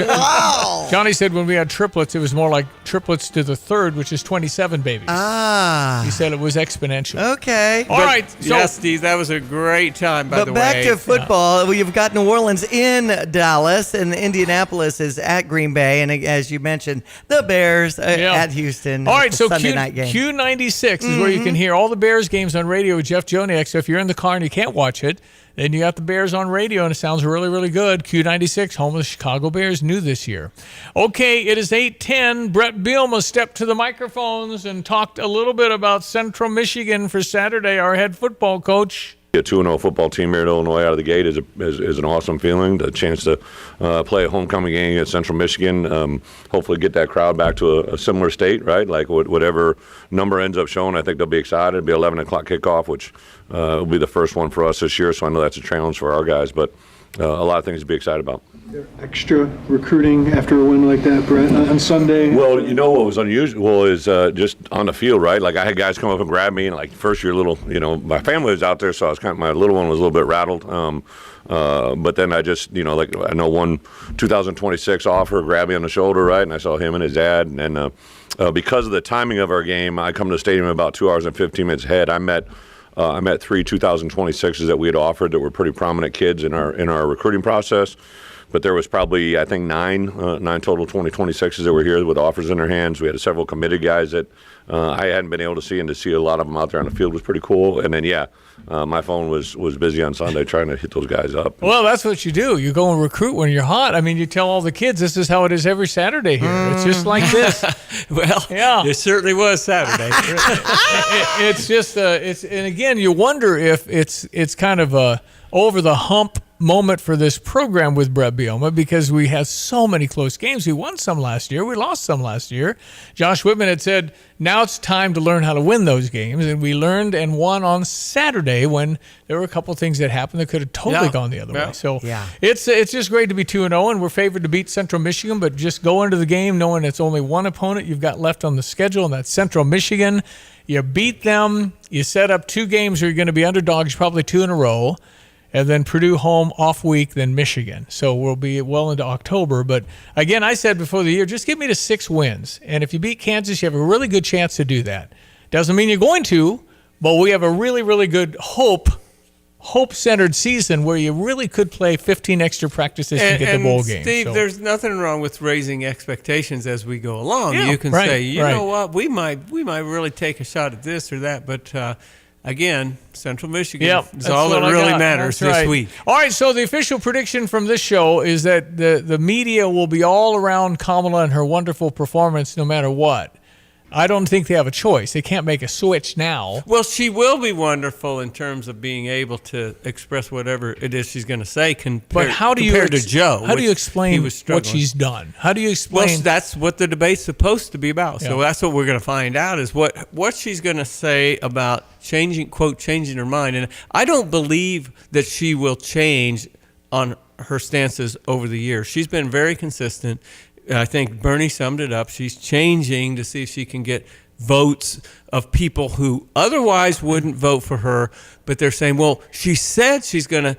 Wow. Johnny said when we had triplets, it was more like triplets to the third, which is 27 babies. He said it was exponential. Okay. All right. So, yes, Steve, that was a great time, by the way. But back to football. We've got New Orleans in Dallas, and Indianapolis is at Green Bay. And as you mentioned, the Bears at Houston. All right, so Sunday night game. Q96 is where you can hear all the Bears games on radio with Jeff Joniak. So if you're in the car and you can't watch it, then you got the Bears on radio, and it sounds really, really good. Q96, home of the Chicago Bears, new this year. Okay, it is 8:10. Brett Bielema stepped to the microphones and talked a little bit about Central Michigan for Saturday, our head football coach. A 2-0 football team here at Illinois out of the gate is an awesome feeling. The chance to play a homecoming game at Central Michigan, hopefully get that crowd back to a similar state, right? Like whatever number ends up showing, I think they'll be excited. It'll be 11 o'clock kickoff, which will be the first one for us this year, so I know that's a challenge for our guys, but a lot of things to be excited about. Extra recruiting after a win like that, Brett, on Sunday? Well, you know what was unusual is just on the field, right? Like I had guys come up and grab me, and like first year little, my family was out there, so I was my little one was a little bit rattled. But then I just, like I know one 2026 offer grabbed me on the shoulder, right? And I saw him and his dad, and because of the timing of our game, I come to the stadium about 2 hours and 15 minutes ahead. I met 3 2026s that we had offered that were pretty prominent kids in our recruiting process. But there was probably, I think, nine total 2026s that were here with offers in their hands. We had several committed guys that I hadn't been able to see, and to see a lot of them out there on the field was pretty cool. And then, my phone was busy on Sunday trying to hit those guys up. Well, that's what you do. You go and recruit when you're hot. I mean, you tell all the kids this is how it is every Saturday here. It's just like this. Well, it certainly was Saturday. It's just, and again, you wonder if it's kind of a over the hump moment for this program with Brett Bielema because we had so many close games. We won some last year. We lost some last year. Josh Whitman had said, now it's time to learn how to win those games. And we learned and won on Saturday when there were a couple things that happened that could have totally gone the other way. So it's just great to be 2-0, and we're favored to beat Central Michigan, but just go into the game knowing it's only one opponent you've got left on the schedule, and that's Central Michigan. You beat them. You set up 2 games where you're going to be underdogs, probably 2 in a row. And then Purdue home, off week, then Michigan. So we'll be well into October. But again, I said before the year, just get me to 6 wins. And if you beat Kansas, you have a really good chance to do that. Doesn't mean you're going to, but we have a really, really good hope-centered season where you really could play 15 extra practices to get the bowl game. Steve, there's nothing wrong with raising expectations as we go along. Yeah, you can say, you know what, we might really take a shot at this or that, but again, Central Michigan is all that really matters this week. All right, so the official prediction from this show is that the media will be all around Kamala and her wonderful performance no matter what. I don't think they have a choice. They can't make a switch now. Well, she will be wonderful in terms of being able to express whatever it is she's going to say compared to Joe. How do you explain what she's done? How do you explain? Well, that's what the debate's supposed to be about. So that's what we're going to find out is what she's going to say about changing her mind. And I don't believe that she will change on her stances over the years. She's been very consistent. I think Bernie summed it up. She's changing to see if she can get votes of people who otherwise wouldn't vote for her, but they're saying, well, she said she's going to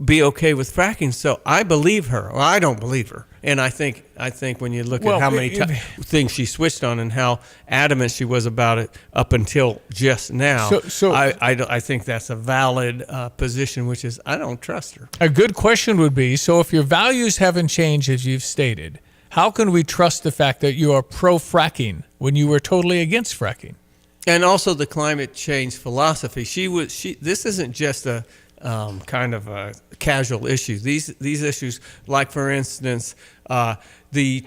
be okay with fracking. So I believe her. Well, I don't believe her. And I think when you look at how many things she switched on and how adamant she was about it up until just now, I think that's a valid position, which is I don't trust her. A good question would be, so if your values haven't changed as you've stated, how can we trust the fact that you are pro-fracking when you were totally against fracking? And also the climate change philosophy. This isn't just a kind of a casual issue. These issues, like for instance, the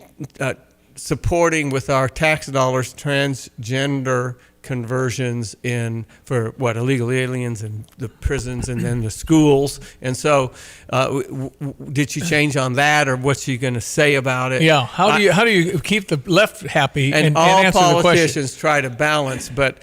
supporting with our tax dollars transgender conversions for illegal aliens and the prisons and then the schools. And so did she change on that, or what's she going to say about it? Yeah. How do you keep the left happy and all answer the question? politicians try to balance, but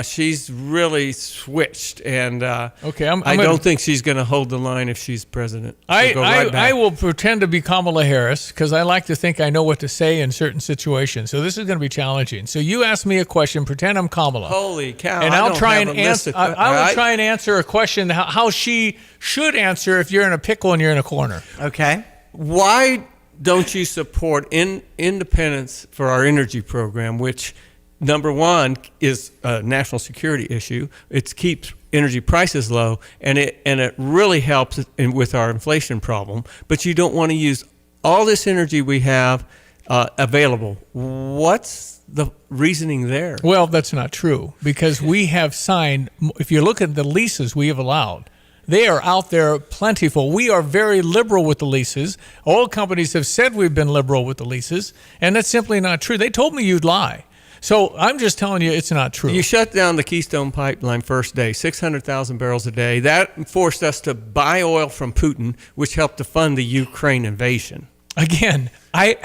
she's really switched, and I don't think she's going to hold the line if she's president. I will pretend to be Kamala Harris because I like to think I know what to say in certain situations. So this is going to be challenging. So you ask me a question, pretend I'm Kamala. Holy cow! And I'll try and answer. I will try and answer a question how she should answer if you're in a pickle and you're in a corner. Okay. Why don't you support independence for our energy program, which number one is a national security issue. It keeps energy prices low, and it really helps with our inflation problem. But you don't want to use all this energy we have available. What's the reasoning there? Well, that's not true, because we have signed, if you look at the leases we have allowed, they are out there plentiful. We are very liberal with the leases. Oil companies have said we've been liberal with the leases, and that's simply not true. They told me you'd lie. So I'm just telling you it's not true. You shut down the Keystone Pipeline first day, 600,000 barrels a day. That forced us to buy oil from Putin, which helped to fund the Ukraine invasion. Again, I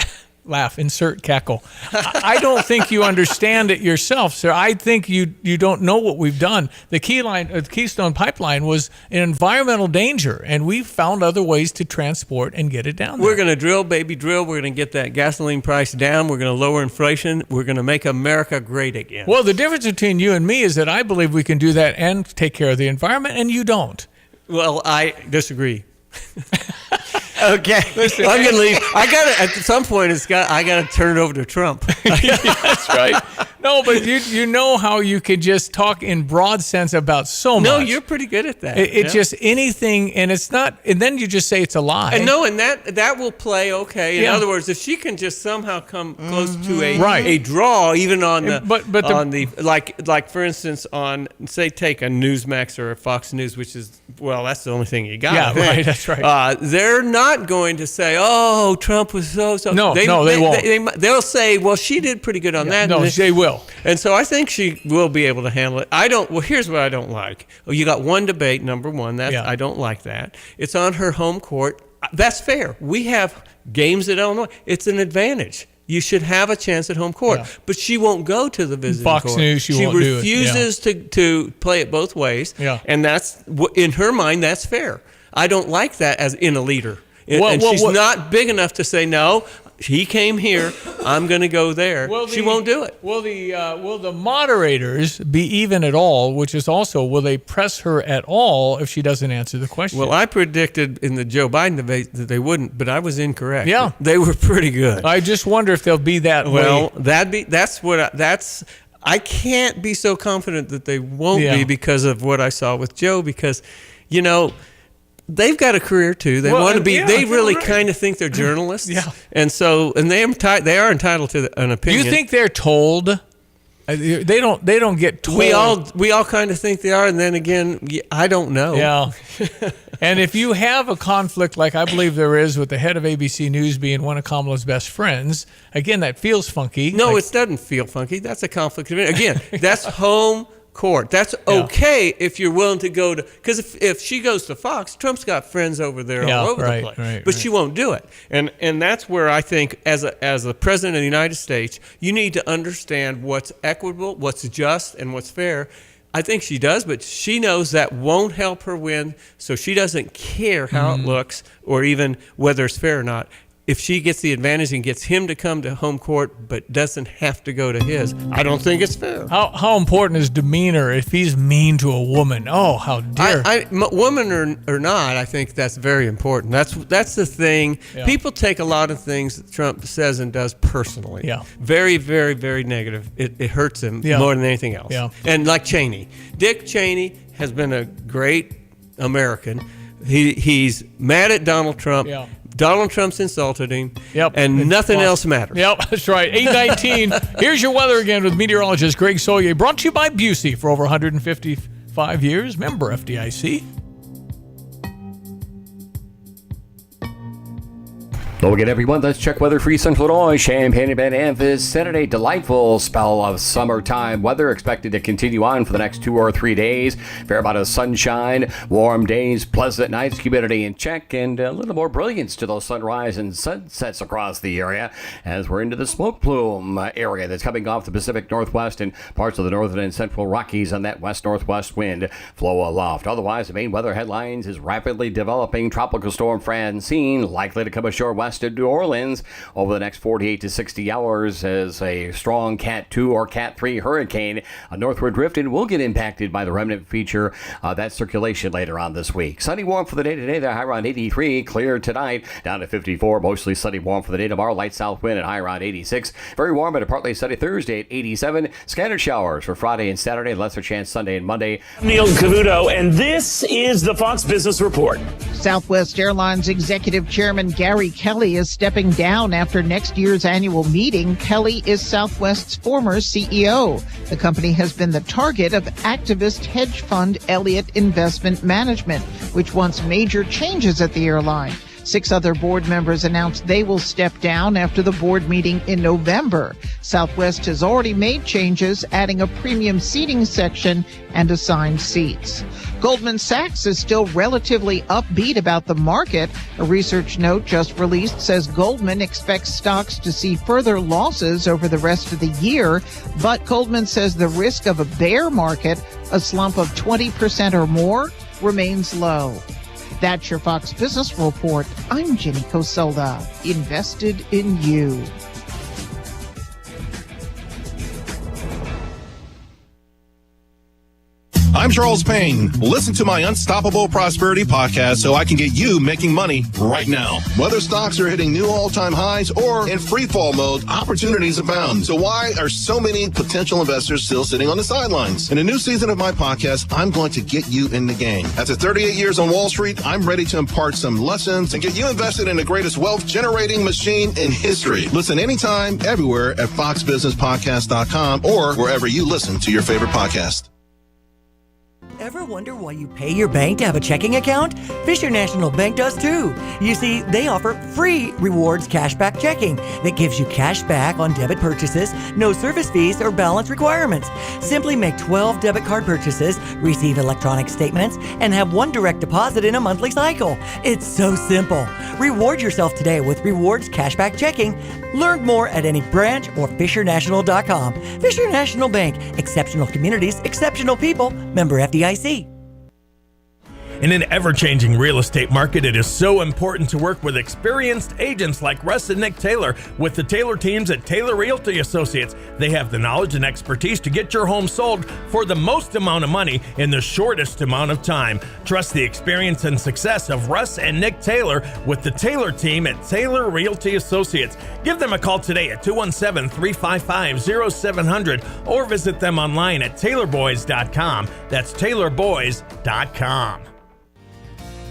laugh, insert cackle. I don't think you understand it yourself, sir. I think you don't know what we've done. The Keystone Pipeline was an environmental danger, and we found other ways to transport and get it down there. We're going to drill, baby, drill. We're going to get that gasoline price down. We're going to lower inflation. We're going to make America great again. Well, the difference between you and me is that I believe we can do that and take care of the environment, and you don't. Well, I disagree. Okay. Listen, I'm going to leave. At some point, I got to turn it over to Trump. That's right. No, but you know how you could just talk in broad sense about so much. No, you're pretty good at that. It's just anything, and it's not, and then you just say it's a lie. And that will play okay. In other words, if she can just somehow come close to a draw, even on like for instance on take a Newsmax or a Fox News, which is that's the only thing you got. Yeah, right. That's right. They're not going to say, "Oh, Trump was so." No, they won't. They'll say, "Well, she did pretty good on that." No, they will. And so I think she will be able to handle it. Here's what I don't like. You got one debate, number one. I don't like that. It's on her home court. That's fair. We have games at Illinois. It's an advantage. You should have a chance at home court. Yeah. But she won't go to the visiting Fox court. News, she won't do it. She refuses to play it both ways. Yeah. And that's, in her mind, that's fair. I don't like that as in a leader. And she's not big enough to say, no, he came here, I'm going to go there. She won't do it. Will the moderators be even at all, which is also, will they press her at all if she doesn't answer the question? Well, I predicted in the Joe Biden debate that they wouldn't, but I was incorrect. Yeah. They were pretty good. I just wonder if they'll be that way. Well, I can't be so confident that they won't be because of what I saw with Joe, because, they've got a career too. They want to be. They really kind of think they're journalists. Yeah. And they are entitled to an opinion. Do you think they're told? They don't get told. We all kind of think they are, and then again, I don't know. Yeah. And if you have a conflict like I believe there is with the head of ABC News being one of Kamala's best friends, again, that feels funky. No, it doesn't feel funky. That's a conflict. Again, that's home court. That's okay if you're willing to go to, because if she goes to Fox, Trump's got friends over there all over the place, but she won't do it. And that's where I think as a president of the United States, you need to understand what's equitable, what's just, and what's fair. I think she does, but she knows that won't help her win, so she doesn't care how it looks or even whether it's fair or not. if she gets the advantage and gets him to come to home court but doesn't have to go to his, I don't think it's fair. How important is demeanor if he's mean to a woman? Oh, how dare. Woman or not, I think that's very important. That's the thing. Yeah. People take a lot of things that Trump says and does personally. Yeah. Very, very, very negative. It hurts him more than anything else. Yeah. And like Cheney. Dick Cheney has been a great American. He's mad at Donald Trump. Yeah. Donald Trump's insulted him. Yep. And nothing else matters. Yep, that's right. 8:19. Here's your weather again with meteorologist Greg Soyer. Brought to you by Busey for over 155 years. Member FDIC. Hello again, everyone. Let's check weather for Central Illinois. Champaign and Van Ness is Saturday. Delightful spell of summertime weather expected to continue on for the next 2 or 3 days. Fair amount of sunshine, warm days, pleasant nights, humidity in check, and a little more brilliance to those sunrise and sunsets across the area as we're into the smoke plume area that's coming off the Pacific Northwest and parts of the northern and central Rockies on that west-northwest wind flow aloft. Otherwise, the main weather headlines is rapidly developing tropical storm Francine, likely to come ashore west of New Orleans over the next 48 to 60 hours as a strong Cat 2 or Cat 3 hurricane northward drifting will get impacted by the remnant feature that circulation later on this week. Sunny warm for the day today. The high around 83. Clear tonight down to 54. Mostly sunny warm for the day tomorrow. Light south wind and high around 86. Very warm but a partly sunny Thursday at 87. Scattered showers for Friday and Saturday. Lesser chance Sunday and Monday. Neil Cavuto, and this is the Fox Business Report. Southwest Airlines Executive Chairman Gary Kelly is stepping down after next year's annual meeting. Kelly is Southwest's former CEO. The company has been the target of activist hedge fund Elliott Investment Management, which wants major changes at the airline. 6 other board members announced they will step down after the board meeting in November. Southwest has already made changes, adding a premium seating section and assigned seats. Goldman Sachs is still relatively upbeat about the market. A research note just released says Goldman expects stocks to see further losses over the rest of the year, but Goldman says the risk of a bear market, a slump of 20% or more, remains low. That's your Fox Business Report. I'm Jenny Cosolda. Invested in you. I'm Charles Payne. Listen to my Unstoppable Prosperity podcast so I can get you making money right now. Whether stocks are hitting new all-time highs or in free fall mode, opportunities abound. So why are so many potential investors still sitting on the sidelines? In a new season of my podcast, I'm going to get you in the game. After 38 years on Wall Street, I'm ready to impart some lessons and get you invested in the greatest wealth-generating machine in history. Listen anytime, everywhere at foxbusinesspodcast.com or wherever you listen to your favorite podcast. Ever wonder why you pay your bank to have a checking account? Fisher National Bank does too. You see, they offer free rewards cashback checking that gives you cash back on debit purchases, no service fees or balance requirements. Simply make 12 debit card purchases, receive electronic statements, and have one direct deposit in a monthly cycle. It's so simple. Reward yourself today with rewards cashback checking. Learn more at any branch or FisherNational.com. Fisher National Bank. Exceptional communities, exceptional people. Member FDIC. In an ever-changing real estate market, it is so important to work with experienced agents like Russ and Nick Taylor with the Taylor teams at Taylor Realty Associates. They have the knowledge and expertise to get your home sold for the most amount of money in the shortest amount of time. Trust the experience and success of Russ and Nick Taylor with the Taylor team at Taylor Realty Associates. Give them a call today at 217-355-0700 or visit them online at taylorboys.com. That's taylorboys.com.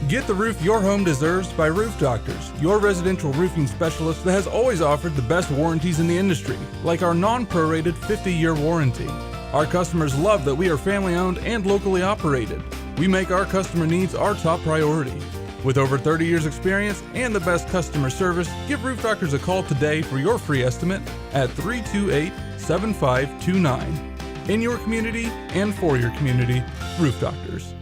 Get the roof your home deserves by Roof Doctors, your residential roofing specialist that has always offered the best warranties in the industry, like our non-prorated 50-year warranty. Our customers love that we are family-owned and locally operated. We make our customer needs our top priority. With over 30 years experience and the best customer service, give Roof Doctors a call today for your free estimate at 328-7529. In your community and for your community, Roof Doctors.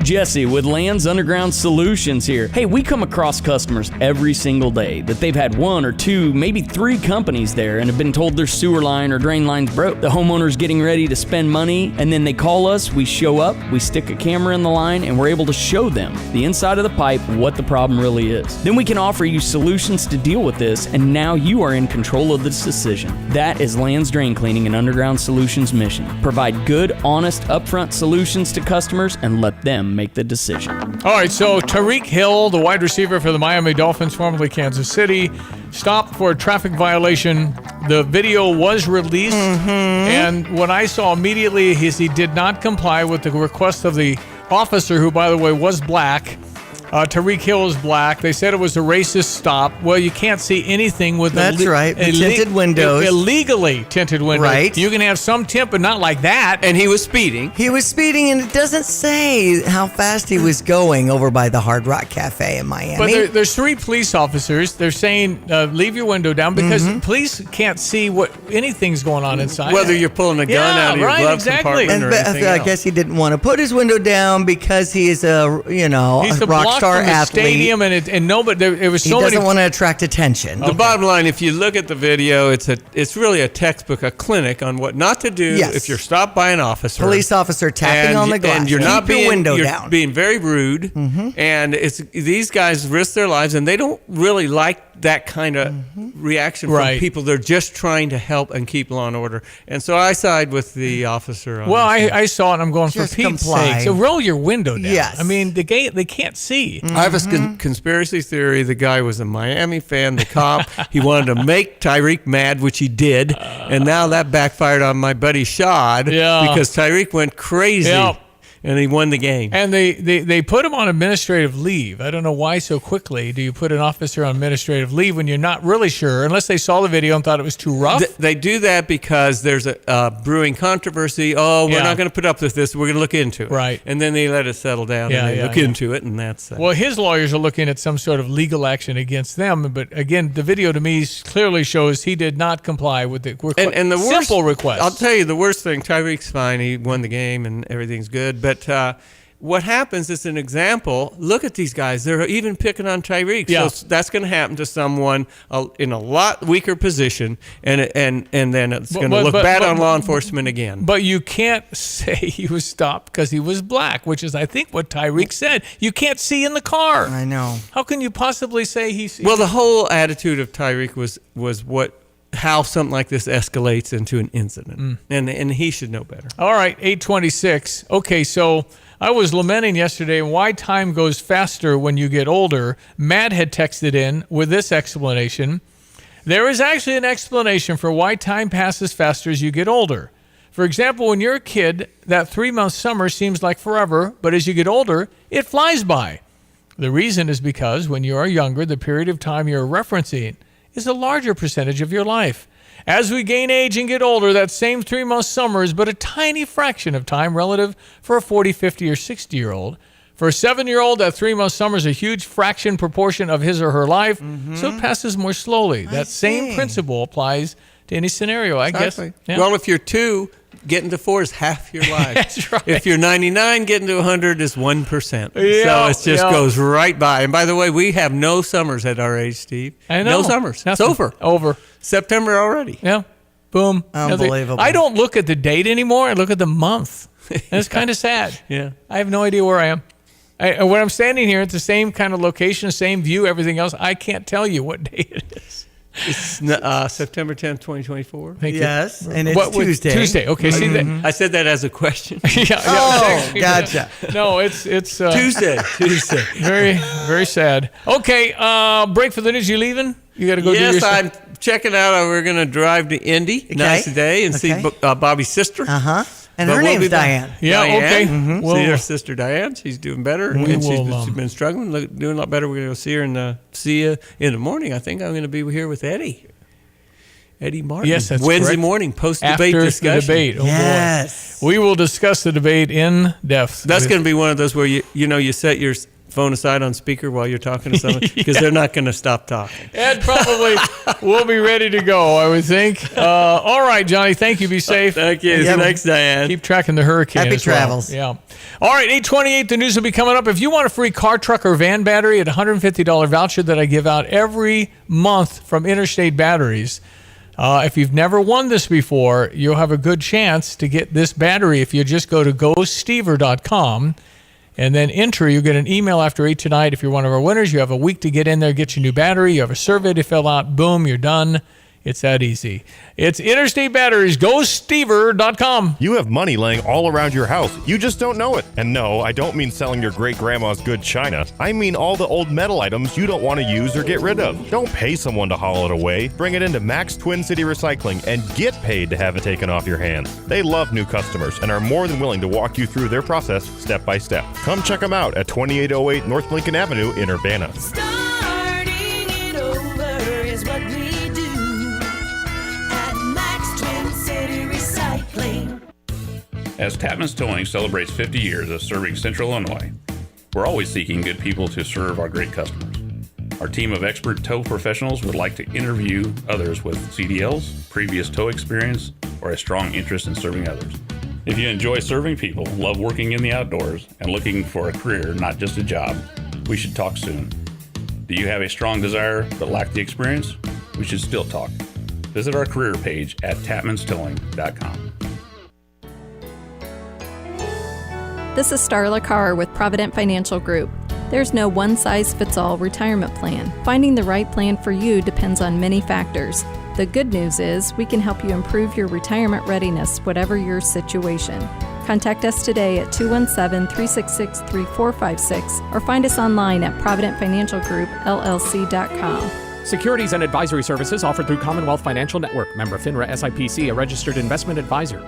Jesse with Land's Underground Solutions here. Hey, we come across customers every single day that they've had 1 or 2, maybe 3 companies there and have been told their sewer line or drain line's broke. The homeowner's getting ready to spend money, and then they call us, we show up, we stick a camera in the line, and we're able to show them the inside of the pipe, what the problem really is. Then we can offer you solutions to deal with this, and now you are in control of this decision. That is Land's Drain Cleaning and Underground Solutions' mission. Provide good, honest, upfront solutions to customers and let them make the decision. All right, so Tyreek Hill, the wide receiver for the Miami Dolphins, formerly Kansas City, stopped for a traffic violation. The video was released, and what I saw immediately is he did not comply with the request of the officer, who, by the way, was black. Tyreek Hill is black. They said it was a racist stop. Well, you can't see anything with That's right. The tinted windows. Illegally tinted windows. Right. You can have some tint, but not like that. And he was speeding. He was speeding, and it doesn't say how fast he was going over by the Hard Rock Cafe in Miami. But there's 3 police officers. They're saying, leave your window down, because police can't see what anything's going on inside. Whether you're pulling a gun out of your glove compartment or anything I else. guess he didn't want to put his window down because he is a rock star from the athlete. stadium, and nobody. It was so he many. doesn't want to attract attention. The bottom line, if you look at the video, it's really a textbook, a clinic on what not to do if you're stopped by an officer. Police officer tapping on the glass. And you're not Keep your window down. being very rude. And these guys risk their lives, and they don't really like that kind of reaction from people. They're just trying to help and keep law and order. And so I side with the officer. Well, I saw it, and I'm going, Just for Pete's comply. sake. So roll your window down. Yes. I mean, they can't see. I have a conspiracy theory. The guy was a Miami fan, the cop. He wanted to make Tyreek mad, which he did. And now that backfired on my buddy Shad because Tyreek went crazy. And he won the game. And they put him on administrative leave. I don't know why so quickly do you put an officer on administrative leave when you're not really sure, unless they saw the video and thought it was too rough. They do that because there's a brewing controversy. Oh, we're not going to put up with this. We're going to look into it. Right. And then they let it settle down and they look into it, and that's well, his lawyers are looking at some sort of legal action against them. But again, the video to me clearly shows he did not comply with the and the simple request. I'll tell you the worst thing. Tyreek's fine. He won the game and everything's good. But what happens is an example. Look at these guys. They're even picking on Tyreek. Yeah. So that's going to happen to someone in a lot weaker position, and then it's going to look bad on law enforcement again. But you can't say he was stopped because he was black, which is, I think, what Tyreek said. You can't see in the car. I know. How can you possibly say he's... Well, the whole attitude of Tyreek was how something like this escalates into an incident. And he should know better. All right, 8:26. Okay, so I was lamenting yesterday why time goes faster when you get older. Matt had texted in with this explanation. There is actually an explanation for why time passes faster as you get older. For example, when you're a kid, that 3-month summer seems like forever, but as you get older, it flies by. The reason is because when you are younger, the period of time you're referencing is a larger percentage of your life. As we gain age and get older, that same 3-month summer is but a tiny fraction of time relative for a 40, 50, or 60-year-old. For a 7-year-old, that 3-month summer is a huge fraction proportion of his or her life, so it passes more slowly. That same principle applies to any scenario, I guess. Yeah. Well, if you're 2, getting to 4 is half your life. That's right. If you're 99, getting to 100 is 1%. Yeah, So it just goes right by. And by the way, we have no summers at our age, Steve. I know. No summers. Nothing. It's over. Over. September already. Yeah. Boom. Unbelievable. I don't look at the date anymore. I look at the month. And it's kind of sad. Yeah. I have no idea where I am. When I'm standing here, it's the same kind of location, same view, everything else. I can't tell you what day it is. It's September 10th, 2024. Thank you. Yes, and it's Tuesday. Tuesday. Okay, see that? I said that as a question. Oh, gotcha. No, it's Tuesday. Very, very sad. Okay, break for the news. You leaving? You got to go do your stuff. Yes, I'm checking out. We're going to drive to Indy. Okay. Nice day and see Bobby's sister. And her name's Diane. Yeah, okay. See her sister Diane. She's doing better. She's been struggling, doing a lot better. We're going to go see her and see you in the morning. I think I'm going to be here with Eddie Martin. Yes, that's Wednesday correct. morning, post-debate discussion. The debate. Oh, yes. boy. We will discuss the debate in depth. That's going to be one of those where you set your phone aside on speaker while you're talking to someone? Because they're not going to stop talking. Ed probably will be ready to go, I would think. All right, Johnny, thank you. Be safe. Thank you. Thanks, Diane. Keep tracking the hurricane. Happy as well. travels. Yeah. All right, 8:28, the news will be coming up. If you want a free car, truck, or van battery, at $150 voucher that I give out every month from Interstate Batteries. If you've never won this before, you'll have a good chance to get this battery if you just go to gostever.com and then enter. You get an email after 8 tonight. If you're one of our winners, you have a week to get in there, get your new battery. You have a survey to fill out. Boom, you're done. It's that easy. It's Interstate Batteries. GoStever.com. You have money laying all around your house. You just don't know it. And no, I don't mean selling your great-grandma's good china. I mean all the old metal items you don't want to use or get rid of. Don't pay someone to haul it away. Bring it into Max Twin City Recycling and get paid to have it taken off your hands. They love new customers and are more than willing to walk you through their process step by step. Come check them out at 2808 North Lincoln Avenue in Urbana. Starting it over is what we As Tapman's Towing celebrates 50 years of serving Central Illinois, we're always seeking good people to serve our great customers. Our team of expert tow professionals would like to interview others with CDLs, previous tow experience, or a strong interest in serving others. If you enjoy serving people, love working in the outdoors, and looking for a career, not just a job, we should talk soon. Do you have a strong desire but lack the experience? We should still talk. Visit our career page at tapmanstowing.com. This is Starla Carr with Provident Financial Group. There's no one-size-fits-all retirement plan. Finding the right plan for you depends on many factors. The good news is we can help you improve your retirement readiness, whatever your situation. Contact us today at 217-366-3456 or find us online at providentfinancialgroupllc.com. Securities and advisory services offered through Commonwealth Financial Network. Member FINRA SIPC, a registered investment advisor.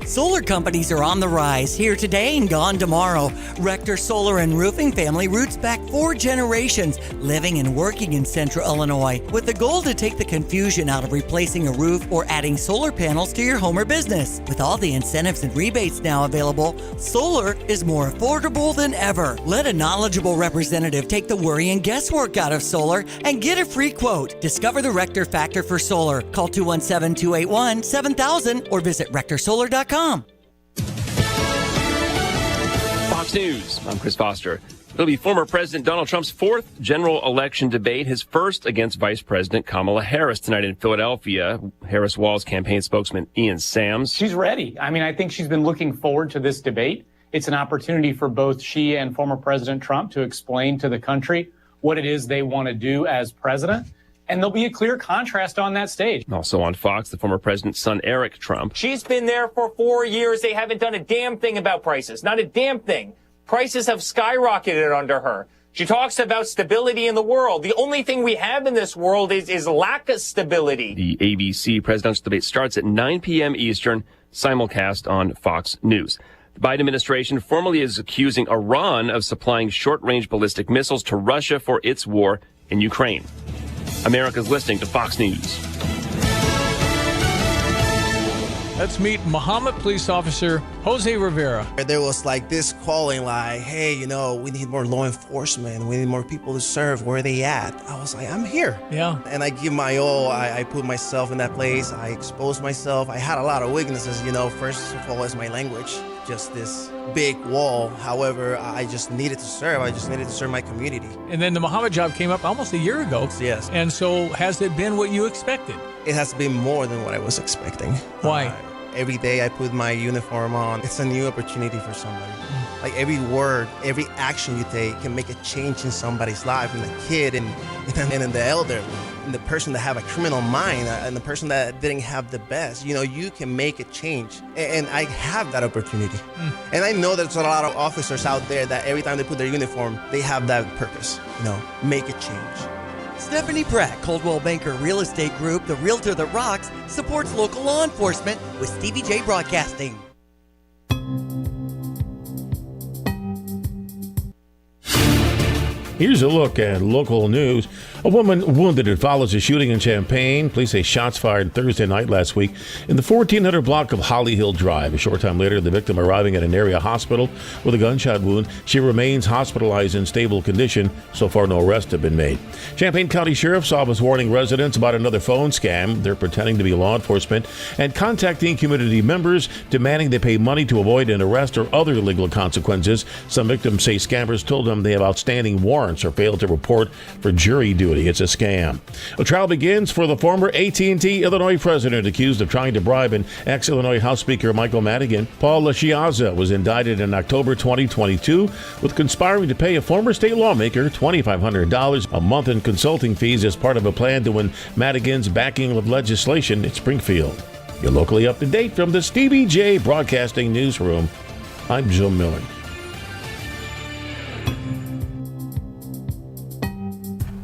Solar companies are on the rise, here today and gone tomorrow. Rector Solar and Roofing family roots back 4 generations, living and working in Central Illinois, with the goal to take the confusion out of replacing a roof or adding solar panels to your home or business. With all the incentives and rebates now available, solar is more affordable than ever. Let a knowledgeable representative take the worry and guesswork out of solar and get a free quote. Discover the Rector Factor for solar. Call 217-281-7000 or visit rectorsolar.com. Fox News, I'm Chris Foster. It'll be former President Donald Trump's 4th general election debate, his first against Vice President Kamala Harris tonight in Philadelphia. Harris Wall's campaign spokesman Ian Sams. She's ready. I mean, I think she's been looking forward to this debate. It's an opportunity for both she and former President Trump to explain to the country what it is they want to do as president. And there'll be a clear contrast on that stage. Also on Fox, the former president's son, Eric Trump. She's been there for 4 years. They haven't done a damn thing about prices. Not a damn thing. Prices have skyrocketed under her. She talks about stability in the world. The only thing we have in this world is lack of stability. The ABC presidential debate starts at 9 p.m. Eastern, simulcast on Fox News. The Biden administration formally is accusing Iran of supplying short-range ballistic missiles to Russia for its war in Ukraine. America's listening to Fox News. Let's meet Muhammad police officer Jose Rivera. There was like this calling like, hey, you know, we need more law enforcement. We need more people to serve. Where are they at? I was like, I'm here. Yeah. And I give my all. I put myself in that place. I exposed myself. I had a lot of weaknesses, you know. First of all, is my language. Just this big wall. However, I just needed to serve. I just needed to serve my community. And then the Muhammad job came up almost a year ago. Yes. And so has it been what you expected? It has been more than what I was expecting. Why? Every day I put my uniform on. It's a new opportunity for somebody. Like every word, every action you take can make a change in somebody's life, in the kid and in the elderly, and the person that have a criminal mind and the person that didn't have the best. You know, you can make a change. And I have that opportunity. And I know there's a lot of officers out there that every time they put their uniform, they have that purpose, you know, make a change. Stephanie Pratt, Coldwell Banker Real Estate Group, the realtor that rocks, supports local law enforcement with Stevie Jay Broadcasting. Here's a look at local news. A woman wounded as follows a shooting in Champaign. Police say shots fired Thursday night last week in the 1400 block of Holly Hill Drive. A short time later, the victim arriving at an area hospital with a gunshot wound. She remains hospitalized in stable condition. So far, no arrests have been made. Champaign County Sheriff's Office warning residents about another phone scam. They're pretending to be law enforcement and contacting community members, demanding they pay money to avoid an arrest or other legal consequences. Some victims say scammers told them they have outstanding warrants or failed to report for jury duty. It's a scam. A trial begins for the former AT&T Illinois president accused of trying to bribe an ex-Illinois House Speaker Michael Madigan. Paul LaChiazza was indicted in October 2022 with conspiring to pay a former state lawmaker $2,500 a month in consulting fees as part of a plan to win Madigan's backing of legislation in Springfield. You're locally up to date from the Stevie Jay Broadcasting Newsroom. I'm Joe Miller.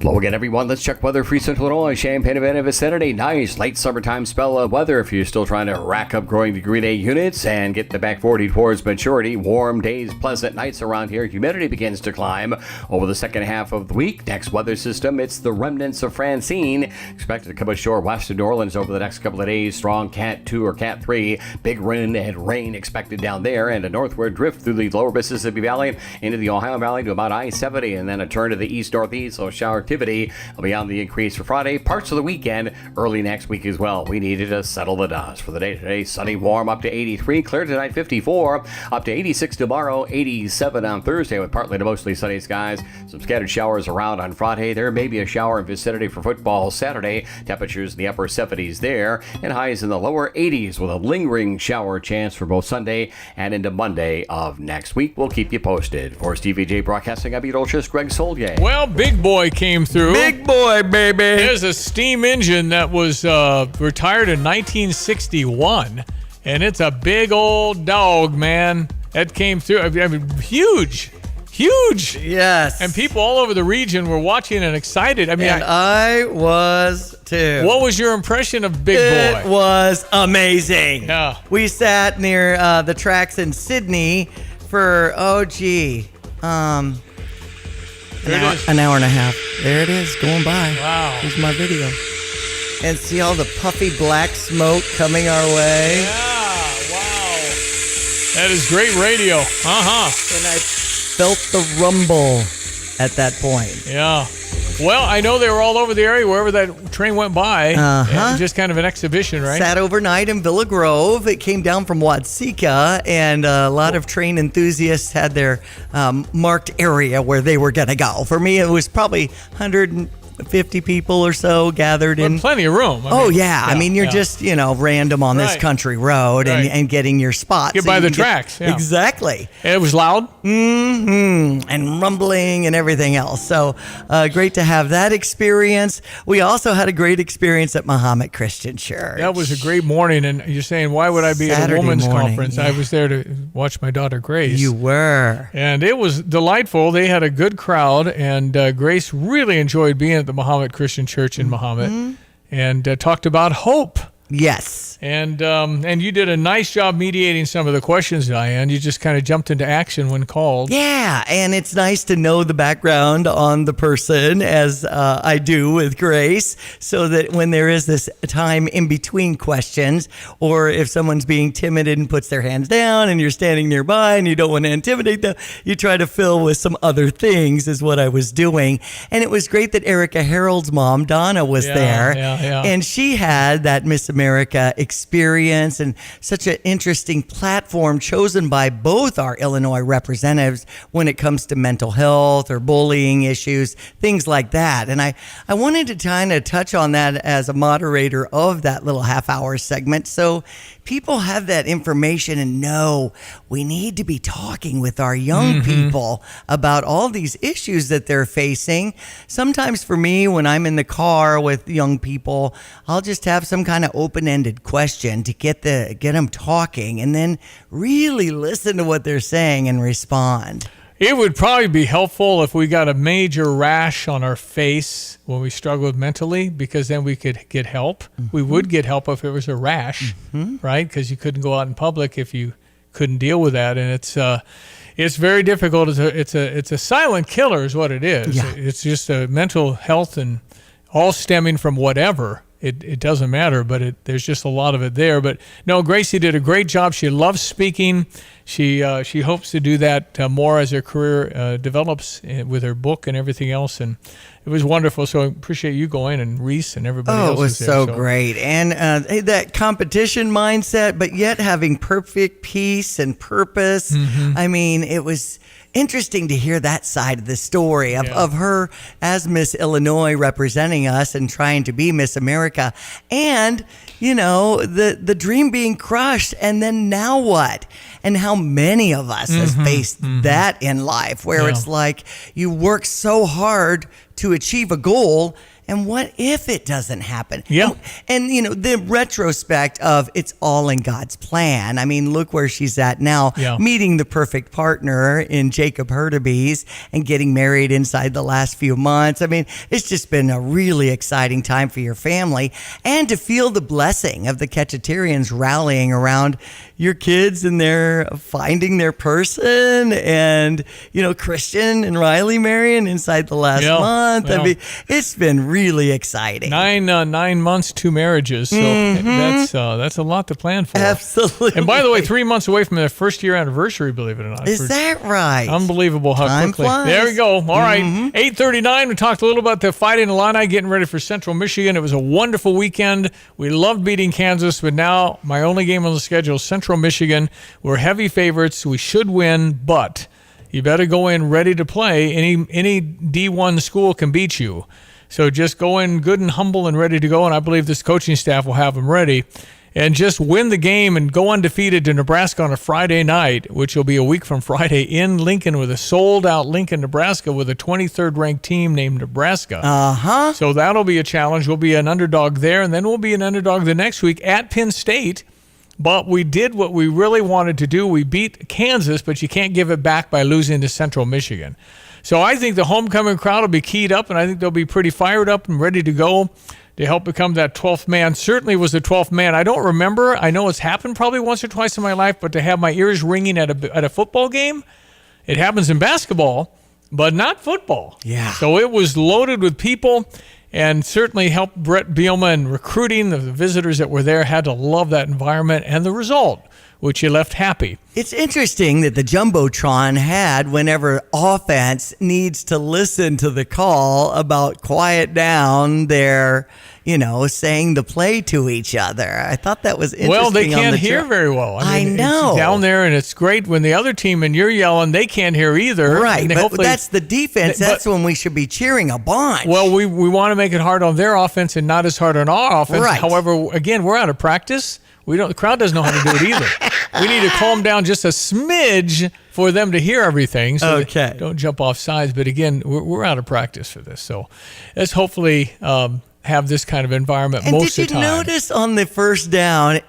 Hello again, everyone. Let's check weather for Central Illinois. Champaign event of a Saturday. Nice late summertime spell of weather if you're still trying to rack up growing degree day units and get the back 40 towards maturity. Warm days, pleasant nights around here. Humidity begins to climb over the second half of the week. Next weather system, it's the remnants of Francine. Expected to come ashore west of New Orleans over the next couple of days. Strong Cat 2 or Cat 3. Big wind and rain expected down there, and a northward drift through the lower Mississippi Valley into the Ohio Valley to about I-70, and then a turn to the east-northeast, so shower activity will be on the increase for Friday, parts of the weekend, early next week as well. We needed to settle the dust. For the day today, sunny, warm, up to 83, clear tonight, 54, up to 86 tomorrow, 87 on Thursday with partly to mostly sunny skies. Some scattered showers around on Friday. There may be a shower in vicinity for football Saturday. Temperatures in the upper 70s there, and highs in the lower 80s with a lingering shower chance for both Sunday and into Monday of next week. We'll keep you posted. For Stevie Jay Broadcasting, I'm meteorologist Greg Soldier. Well, Big Boy came through. Big boy, baby. There's a steam engine that was retired in 1961, and it's a big old dog, man. That came through. I mean, huge. Yes. And people all over the region were watching and excited. I mean, and I was too. What was your impression of Big Boy? It was amazing. Yeah. We sat near the tracks in Sydney for, an hour and a half. There it is, going by. Wow. Here's my video. And see all the puffy black smoke coming our way. Yeah, wow. That is great radio. And I felt the rumble at that point. Yeah. Well, I know they were all over the area wherever that train went by. Just kind of an exhibition, right? Sat overnight in Villa Grove. It came down from Watseka, and a lot of train enthusiasts had their marked area where they were going to go. For me, it was probably 150 people or so gathered in. Plenty of room. I mean, you're just, random on this country road and getting your spot. Get by the tracks. Yeah. Exactly. And it was loud. And rumbling and everything else. So great to have that experience. We also had a great experience at Muhammad Christian Church. That was a great morning. And you're saying, why would I be at a women's conference? Yeah. I was there to watch my daughter, Grace. You were. And it was delightful. They had a good crowd, and Grace really enjoyed being at the Muhammad Christian Church in Muhammad, and talked about hope. Yes. And you did a nice job mediating some of the questions, Diane. You just kind of jumped into action when called. Yeah, and it's nice to know the background on the person, as I do with Grace, so that when there is this time in between questions, or if someone's being timid and puts their hands down and you're standing nearby and you don't want to intimidate them, you try to fill with some other things, is what I was doing. And it was great that Erica Harold's mom, Donna, was there. And she had that Miss America experience and such an interesting platform chosen by both our Illinois representatives when it comes to mental health or bullying issues, things like that. And I wanted to kind of touch on that as a moderator of that little half-hour segment, so people have that information and know we need to be talking with our young people about all these issues that they're facing. Sometimes for me, when I'm in the car with young people, I'll just have some kind of open-ended question to get them talking, and then really listen to what they're saying and respond. It would probably be helpful if we got a major rash on our face when we struggled mentally, because then we could get help. We would get help if it was a rash, right? Because you couldn't go out in public if you couldn't deal with that. And It's very difficult. It's a silent killer is what it is. Yeah. It's just a mental health and all stemming from whatever. It doesn't matter, but there's just a lot of it there. But no, Gracie did a great job. She loves speaking. She hopes to do that more as her career develops with her book and everything else. And it was wonderful. So I appreciate you going and Reese and everybody else. Oh, it was so great. And that competition mindset, but yet having perfect peace and purpose. Mm-hmm. I mean, it was interesting to hear that side of the story of her as Miss Illinois representing us and trying to be Miss America, and the dream being crushed, and then now what? And how many of us has faced that in life, where it's like you work so hard to achieve a goal, and what if it doesn't happen? Yeah. And the retrospect of it's all in God's plan. I mean, look where she's at now, meeting the perfect partner in Jacob Hurtubise and getting married inside the last few months. I mean, it's just been a really exciting time for your family, and to feel the blessing of the Ketchetarians rallying around your kids and they're finding their person, and Christian and Riley marrying inside the last month. I mean, it's been really exciting. 9 months, 2 marriages. So that's a lot to plan for. Absolutely. And by the way, 3 months away from their first year anniversary, believe it or not. Is that right? Unbelievable how Time quickly. flies. There we go. All right. 8:39. We talked a little about the Fighting Illini getting ready for Central Michigan. It was a wonderful weekend. We loved beating Kansas, but now my only game on the schedule is Central Michigan. We're heavy favorites. We should win, but you better go in ready to play. Any D1 school can beat you. So just go in good and humble and ready to go, and I believe this coaching staff will have them ready. And just win the game and go undefeated to Nebraska on a Friday night, which will be a week from Friday in Lincoln with a sold-out Lincoln, Nebraska with a 23rd ranked team named Nebraska. So that'll be a challenge. We'll be an underdog there, and then we'll be an underdog the next week at Penn State. But we did what we really wanted to do. We beat Kansas, but you can't give it back by losing to Central Michigan. So I think the homecoming crowd will be keyed up, and I think they'll be pretty fired up and ready to go to help become that 12th man. Certainly was the 12th man. I don't remember. I know it's happened probably once or twice in my life, but to have my ears ringing at a football game, it happens in basketball, but not football. Yeah. So it was loaded with people, and certainly helped Brett Bielema in recruiting. The visitors that were there had to love that environment and the result, which you left happy. It's interesting that the Jumbotron had whenever offense needs to listen to the call about quiet down, they're, saying the play to each other. I thought that was interesting. Well, they can't hear very well. I know. It's down there, and it's great when the other team and you're yelling, they can't hear either. Right, but that's the defense. That's when we should be cheering a bunch. Well, we want to make it hard on their offense and not as hard on our offense. Right. However, again, we're out of practice. The crowd doesn't know how to do it either. We need to calm down just a smidge for them to hear everything. So okay. Don't jump off sides. But again, we're out of practice for this. So let's hopefully have this kind of environment most of the time. And did you notice on the first down,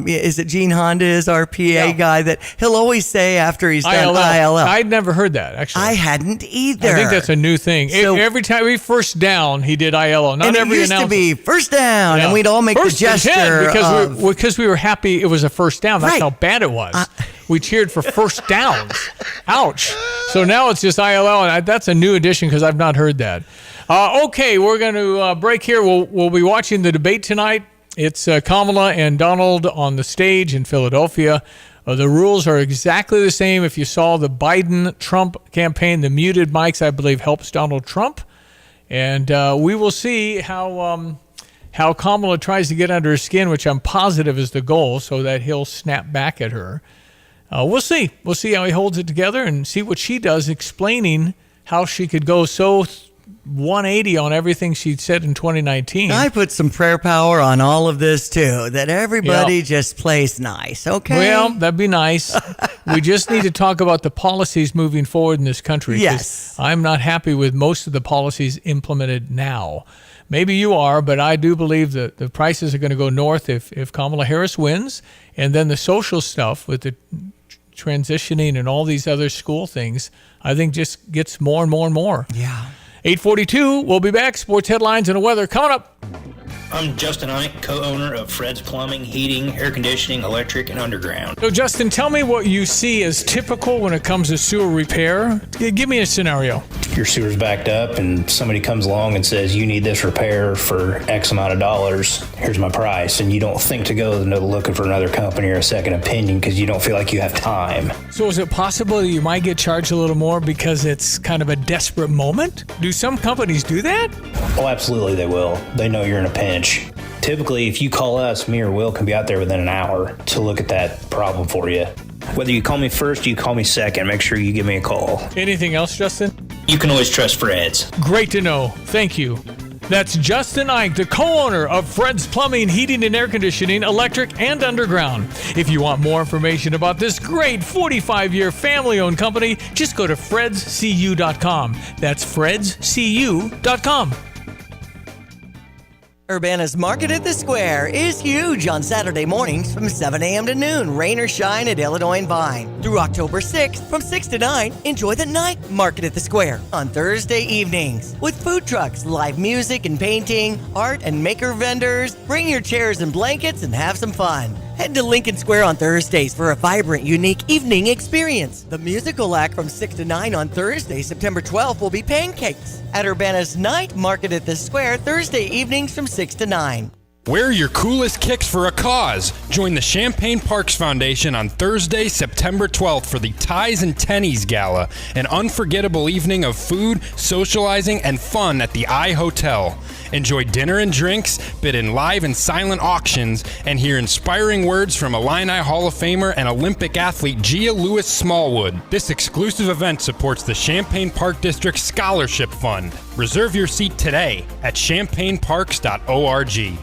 is it Gene Honda is our PA guy, that he'll always say after he's done ILL? I'd never heard that, actually. I hadn't either. I think that's a new thing. So, every time we first down, he did ILO. Not and every it used announcer. To be first down, and we'd all make first the gesture. Because we were happy it was a first down. That's right. how bad it was. We cheered for first downs. Ouch. So now it's just ILL, and that's a new addition because I've not heard that. Okay, we're going to break here. We'll be watching the debate tonight. It's Kamala and Donald on the stage in Philadelphia. The rules are exactly the same. If you saw the Biden-Trump campaign, the muted mics, I believe, helps Donald Trump. And we will see how Kamala tries to get under her skin, which I'm positive is the goal, so that he'll snap back at her. We'll see. We'll see how he holds it together and see what she does, explaining how she could go so 180 on everything she said in 2019. I put some prayer power on all of this, too, that everybody just plays nice, okay? Well, that'd be nice. We just need to talk about the policies moving forward in this country. Yes. I'm not happy with most of the policies implemented now. Maybe you are, but I do believe that the prices are going to go north if Kamala Harris wins. And then the social stuff with the transitioning and all these other school things, I think just gets more and more and more. Yeah. 8:42, we'll be back. Sports headlines and the weather coming up. I'm Justin Ike, co-owner of Fred's Plumbing, Heating, Air Conditioning, Electric, and Underground. So, Justin, tell me what you see as typical when it comes to sewer repair. Give me a scenario. Your sewer's backed up and somebody comes along and says, you need this repair for X amount of dollars. Here's my price. And you don't think to go looking for another company or a second opinion because you don't feel like you have time. So is it possible that you might get charged a little more because it's kind of a desperate moment? Do some companies do that? Oh, absolutely they will. They know you're in a pinch. Typically, if you call us, me or Will can be out there within an hour to look at that problem for you. Whether you call me first or you call me second, make sure you give me a call. Anything else, Justin? You can always trust Fred's. Great to know. Thank you. That's Justin Ike, the co-owner of Fred's Plumbing, Heating and Air Conditioning, Electric, and Underground. If you want more information about this great 45-year family-owned company, just go to fredscu.com. That's fredscu.com. Urbana's Market at the Square is huge on Saturday mornings from 7 a.m. to noon, rain or shine at Illinois and Vine. Through October 6th from 6 to 9, enjoy the night Market at the Square on Thursday evenings. With food trucks, live music and painting, art and maker vendors, bring your chairs and blankets and have some fun. Head to Lincoln Square on Thursdays for a vibrant, unique evening experience. The musical act from 6 to 9 on Thursday, September 12th will be Pancakes at Urbana's Night Market at the Square, Thursday evenings from 6 to 9. Wear your coolest kicks for a cause. Join the Champaign Parks Foundation on Thursday, September 12th for the Ties and Tennies Gala, an unforgettable evening of food, socializing, and fun at the I Hotel. Enjoy dinner and drinks, bid in live and silent auctions, and hear inspiring words from Illini Hall of Famer and Olympic athlete Gia Lewis Smallwood. This exclusive event supports the Champaign Park District Scholarship Fund. Reserve your seat today at champaignparks.org.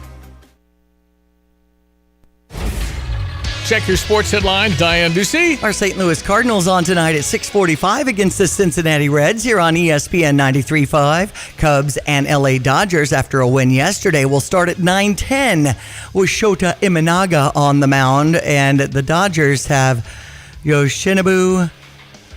Check your sports headlines, Diane Ducey. Our St. Louis Cardinals on tonight at 6:45 against the Cincinnati Reds here on ESPN 93.5. Cubs and LA Dodgers, after a win yesterday, will start at 9:10 with Shota Imanaga on the mound, and the Dodgers have Yoshinobu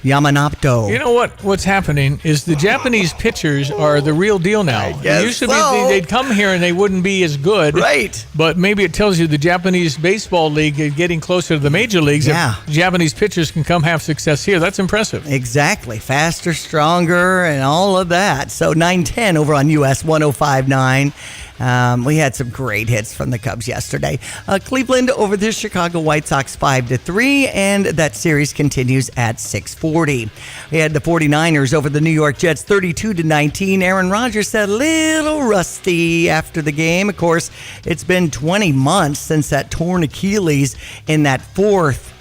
Yamamoto. You know what's happening is the Japanese pitchers are the real deal now. It used to be they'd come here and they wouldn't be as good. Right. But maybe it tells you the Japanese baseball league is getting closer to the major leagues. Yeah. If Japanese pitchers can come have success here, that's impressive. Exactly. Faster, stronger, and all of that. So 9:10 over on US 105.9. We had some great hits from the Cubs yesterday. Cleveland over the Chicago White Sox 5-3, and that series continues at 6:40. We had the 49ers over the New York Jets 32-19. Aaron Rodgers said a little rusty after the game. Of course, it's been 20 months since that torn Achilles in that fourth,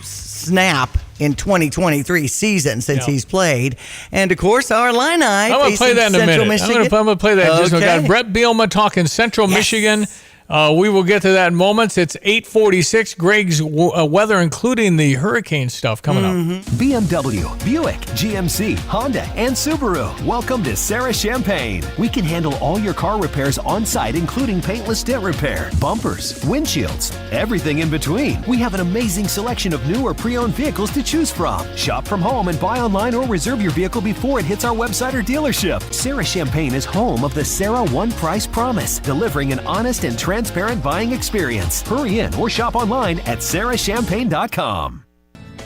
snap in 2023 season since he's played. And, of course, our Illini I'm going to play that in a minute. I'm going to play that in just a minute. We've got Brett Bielema talking Central Michigan. We will get to that in moments. It's 8:46. Greg's weather, including the hurricane stuff coming up. BMW, Buick, GMC, Honda, and Subaru. Welcome to Sarah Champaign. We can handle all your car repairs on site, including paintless dent repair, bumpers, windshields, everything in between. We have an amazing selection of new or pre-owned vehicles to choose from. Shop from home and buy online or reserve your vehicle before it hits our website or dealership. Sarah Champaign is home of the Sarah One Price Promise, delivering an honest and transparent buying experience. Hurry in or shop online at sarahchampagne.com.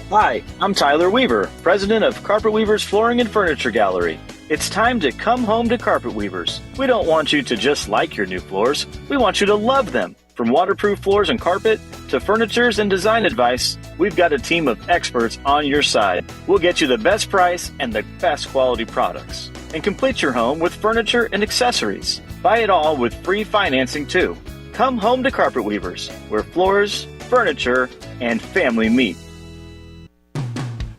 Hi, I'm Tyler Weaver, president of Carpet Weavers Flooring and Furniture Gallery. It's time to come home to Carpet Weavers. We don't want you to just like your new floors. We want you to love them. From waterproof floors and carpet to furnitures and design advice, we've got a team of experts on your side. We'll get you the best price and the best quality products. And complete your home with furniture and accessories. Buy it all with free financing too. Come home to Carpet Weavers, where floors, furniture, and family meet.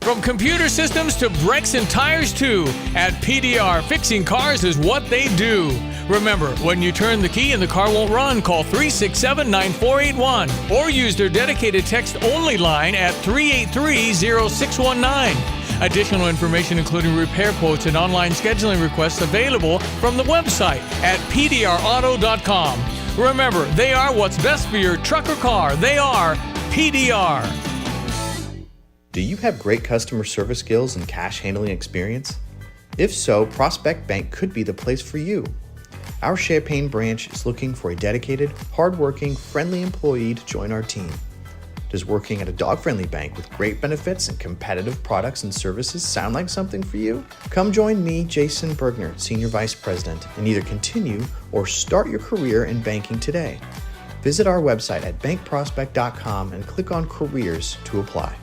From computer systems to brakes and tires too, at PDR, fixing cars is what they do. Remember, when you turn the key and the car won't run, call 367-9481 or use their dedicated text-only line at 383-0619. Additional information, including repair quotes and online scheduling requests, available from the website at pdrauto.com. Remember, they are what's best for your truck or car. They are PDR. Do you have great customer service skills and cash handling experience? If so, Prospect Bank could be the place for you. Our Champaign branch is looking for a dedicated, hardworking, friendly employee to join our team. Does working at a dog-friendly bank with great benefits and competitive products and services sound like something for you? Come join me, Jason Bergner, Senior Vice President, and either continue or start your career in banking today. Visit our website at bankprospect.com and click on Careers to apply.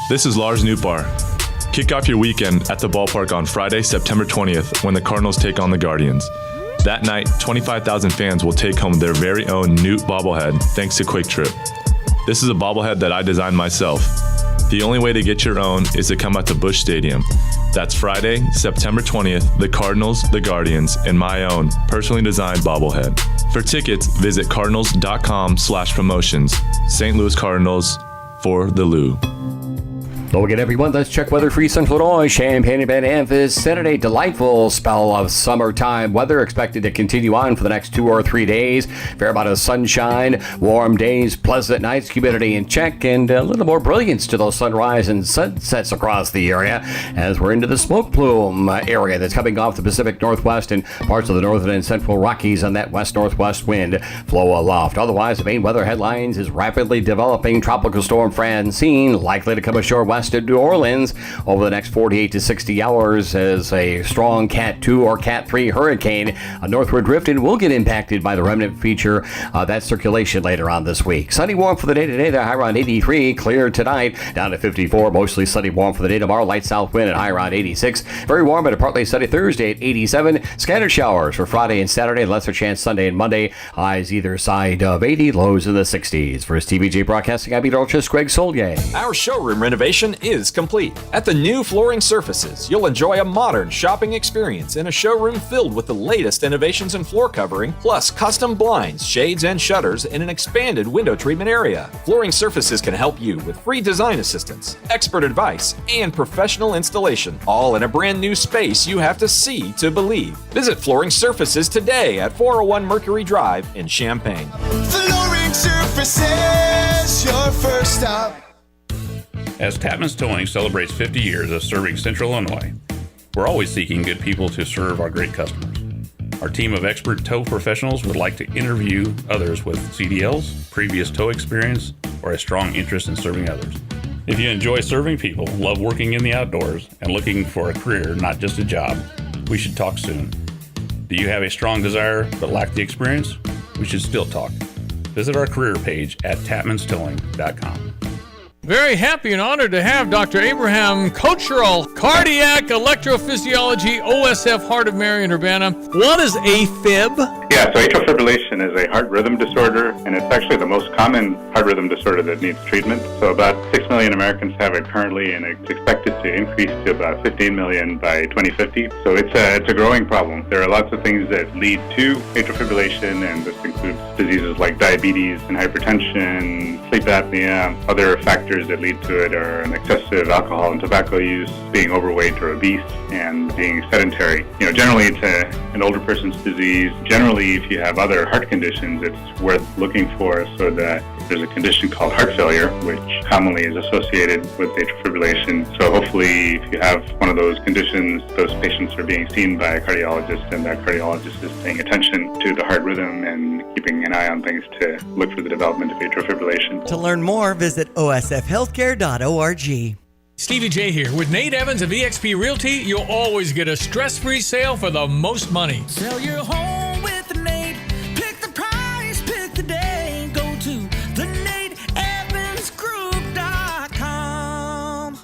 This is Lars Nootbaar. Kick off your weekend at the ballpark on Friday, September 20th, when the Cardinals take on the Guardians. That night, 25,000 fans will take home their very own Newt bobblehead thanks to Quick Trip. This is a bobblehead that I designed myself. The only way to get your own is to come out to Busch Stadium. That's Friday, September 20th, the Cardinals, the Guardians, and my own personally designed bobblehead. For tickets, visit cardinals.com/promotions. St. Louis Cardinals for the Lou. Hello again, everyone. Let's check weather-free Central Illinois. Champaign and Van Ness this Saturday. Delightful spell of summertime weather expected to continue on for the next 2 or 3 days. Fair amount of sunshine, warm days, pleasant nights, humidity in check, and a little more brilliance to those sunrise and sunsets across the area as we're into the smoke plume area that's coming off the Pacific Northwest and parts of the northern and central Rockies on that west-northwest wind flow aloft. Otherwise, the main weather headlines is rapidly developing Tropical Storm Francine, likely to come ashore west of New Orleans over the next 48 to 60 hours as a strong Cat 2 or Cat 3 hurricane. A northward drift and will get impacted by the remnant feature that circulation later on this week. Sunny warm for the day today. The high around 83. Clear tonight down to 54. Mostly sunny warm for the day tomorrow. Light south wind at high around 86. Very warm but a partly sunny Thursday at 87. Scattered showers for Friday and Saturday. Lesser chance Sunday and Monday. Highs either side of 80. Lows in the 60s. For Stevie Jay Broadcasting, I'm meteorologist Greg Solier. Our showroom renovation is complete. At the new Flooring Surfaces, you'll enjoy a modern shopping experience in a showroom filled with the latest innovations in floor covering, plus custom blinds, shades, and shutters in an expanded window treatment area. Flooring Surfaces can help you with free design assistance, expert advice, and professional installation, all in a brand new space you have to see to believe. Visit Flooring Surfaces today at 401 Mercury Drive in Champaign. Flooring Surfaces, your first stop. As Tapman's Towing celebrates 50 years of serving Central Illinois, we're always seeking good people to serve our great customers. Our team of expert tow professionals would like to interview others with CDLs, previous tow experience, or a strong interest in serving others. If you enjoy serving people, love working in the outdoors, and looking for a career, not just a job, we should talk soon. Do you have a strong desire but lack the experience? We should still talk. Visit our career page at tapmanstowing.com. Very happy and honored to have Dr. Abraham Kocherl, cardiac electrophysiology, OSF, Heart of Mary in Urbana. What is AFib? Yeah, so atrial fibrillation is a heart rhythm disorder, and it's actually the most common heart rhythm disorder that needs treatment. So about 6 million Americans have it currently, and it's expected to increase to about 15 million by 2050. So it's a growing problem. There are lots of things that lead to atrial fibrillation, and this includes diseases like diabetes and hypertension, sleep apnea. Other factors that lead to it are an excessive alcohol and tobacco use, being overweight or obese, and being sedentary. Generally it's an older person's disease. Generally, if you have other heart conditions, it's worth looking for. So that there's a condition called heart failure, which commonly is associated with atrial fibrillation. So hopefully, if you have one of those conditions, those patients are being seen by a cardiologist, and that cardiologist is paying attention to the heart rhythm and keeping an eye on things to look for the development of atrial fibrillation. To learn more, visit osfhealthcare.org. Stevie Jay here. With Nate Evans of eXp Realty, you'll always get a stress-free sale for the most money. Sell your home with Nate. Pick the price, pick the day. Go to thenateevansgroup.com.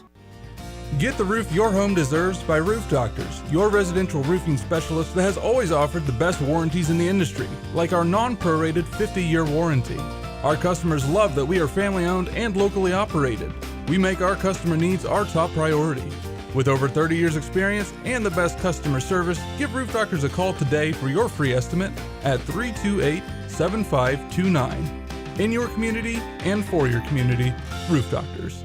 Get the roof your home deserves by Roof Doctors, your residential roofing specialist that has always offered the best warranties in the industry, like our non-prorated 50-year warranty. Our customers love that we are family-owned and locally operated. We make our customer needs our top priority. With over 30 years experience and the best customer service, give Roof Doctors a call today for your free estimate at 328-7529. In your community and for your community, Roof Doctors.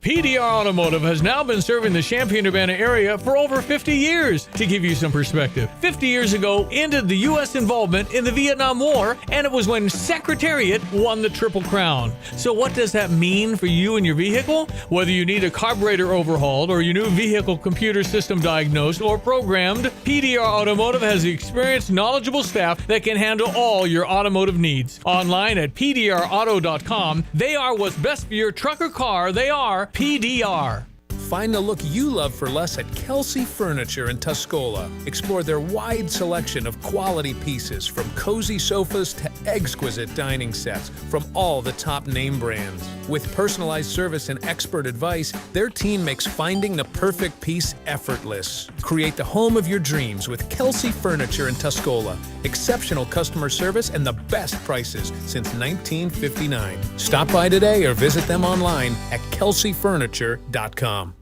PDR Automotive has now been serving the Champaign-Urbana area for over 50 years. To give you some perspective, 50 years ago ended the U.S. involvement in the Vietnam War, and it was when Secretariat won the Triple Crown. So what does that mean for you and your vehicle? Whether you need a carburetor overhauled or your new vehicle computer system diagnosed or programmed, PDR Automotive has the experienced, knowledgeable staff that can handle all your automotive needs. Online at pdrauto.com, they are what's best for your truck or car. They are PDR. Find the look you love for less at Kelsey Furniture in Tuscola. Explore their wide selection of quality pieces, from cozy sofas to exquisite dining sets from all the top name brands. With personalized service and expert advice, their team makes finding the perfect piece effortless. Create the home of your dreams with Kelsey Furniture in Tuscola. Exceptional customer service and the best prices since 1959. Stop by today or visit them online at kelseyfurniture.com.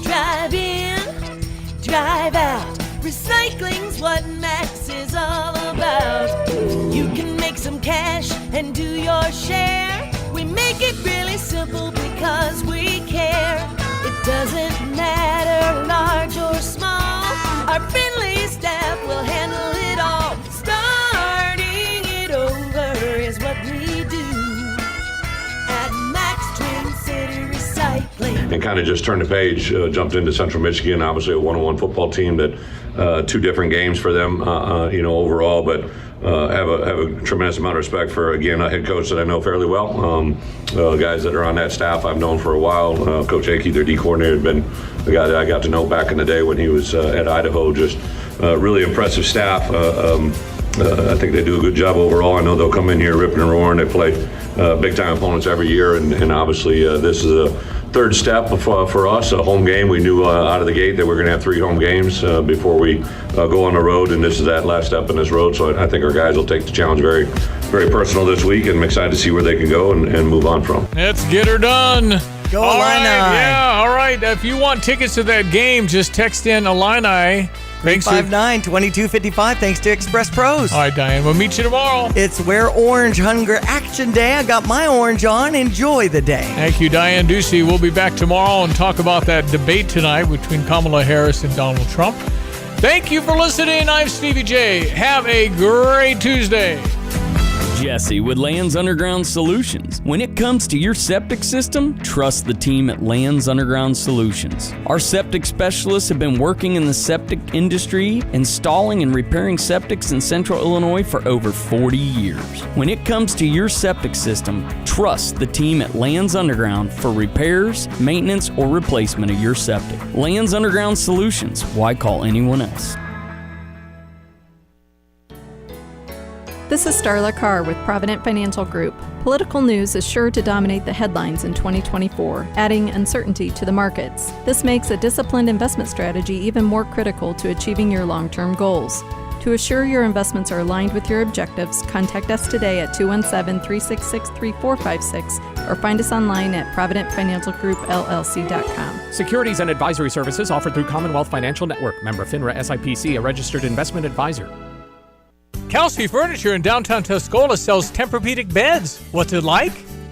Drive in, drive out. Recycling's what Max is all about. You can make some cash and do your share. We make it really simple because we care. It doesn't matter large or small. Our friendly staff will handle it all. Starting it over is what we do at Max Twin City Recycling. And kind of just turned the page, jumped into Central Michigan, obviously a 1-on-1 football team that 2 different games for them, overall, but have a tremendous amount of respect for, again, a head coach that I know fairly well. Guys that are on that staff I've known for a while. Coach Akey, their D coordinator, had been the guy that I got to know back in the day when he was at Idaho. Just really impressive staff. I think they do a good job overall. I know they'll come in here ripping and roaring. They play big-time opponents every year, and obviously this is a third step for us, a home game. We knew out of the gate that we're going to have 3 home games before we go on the road, and this is that last step in this road. So I think our guys will take the challenge very, very personal this week, and I'm excited to see where they can go and move on from. Let's get her done. Go all Illini. Right, yeah, all right. If you want tickets to that game, just text in Illini. 359-2255. Thanks to Express Pros. All right, Diane. We'll meet you tomorrow. It's Wear Orange Hunger Action Day. I got my orange on. Enjoy the day. Thank you, Diane Ducey. We'll be back tomorrow and talk about that debate tonight between Kamala Harris and Donald Trump. Thank you for listening. I'm Stevie Jay. Have a great Tuesday. Jesse with Lands Underground Solutions. When it comes to your septic system, trust the team at Lands Underground Solutions. Our septic specialists have been working in the septic industry, installing and repairing septics in Central Illinois for over 40 years. When it comes to your septic system, trust the team at Lands Underground for repairs, maintenance, or replacement of your septic. Lands Underground Solutions. Why call anyone else? This is Starla Carr with Provident Financial Group. Political news is sure to dominate the headlines in 2024, adding uncertainty to the markets. This makes a disciplined investment strategy even more critical to achieving your long-term goals. To assure your investments are aligned with your objectives, contact us today at 217-366-3456 or find us online at providentfinancialgroupllc.com. Securities and advisory services offered through Commonwealth Financial Network. Member FINRA SIPC, a registered investment advisor. Kelsey Furniture in downtown Tuscola sells Tempur-Pedic beds. What's it like?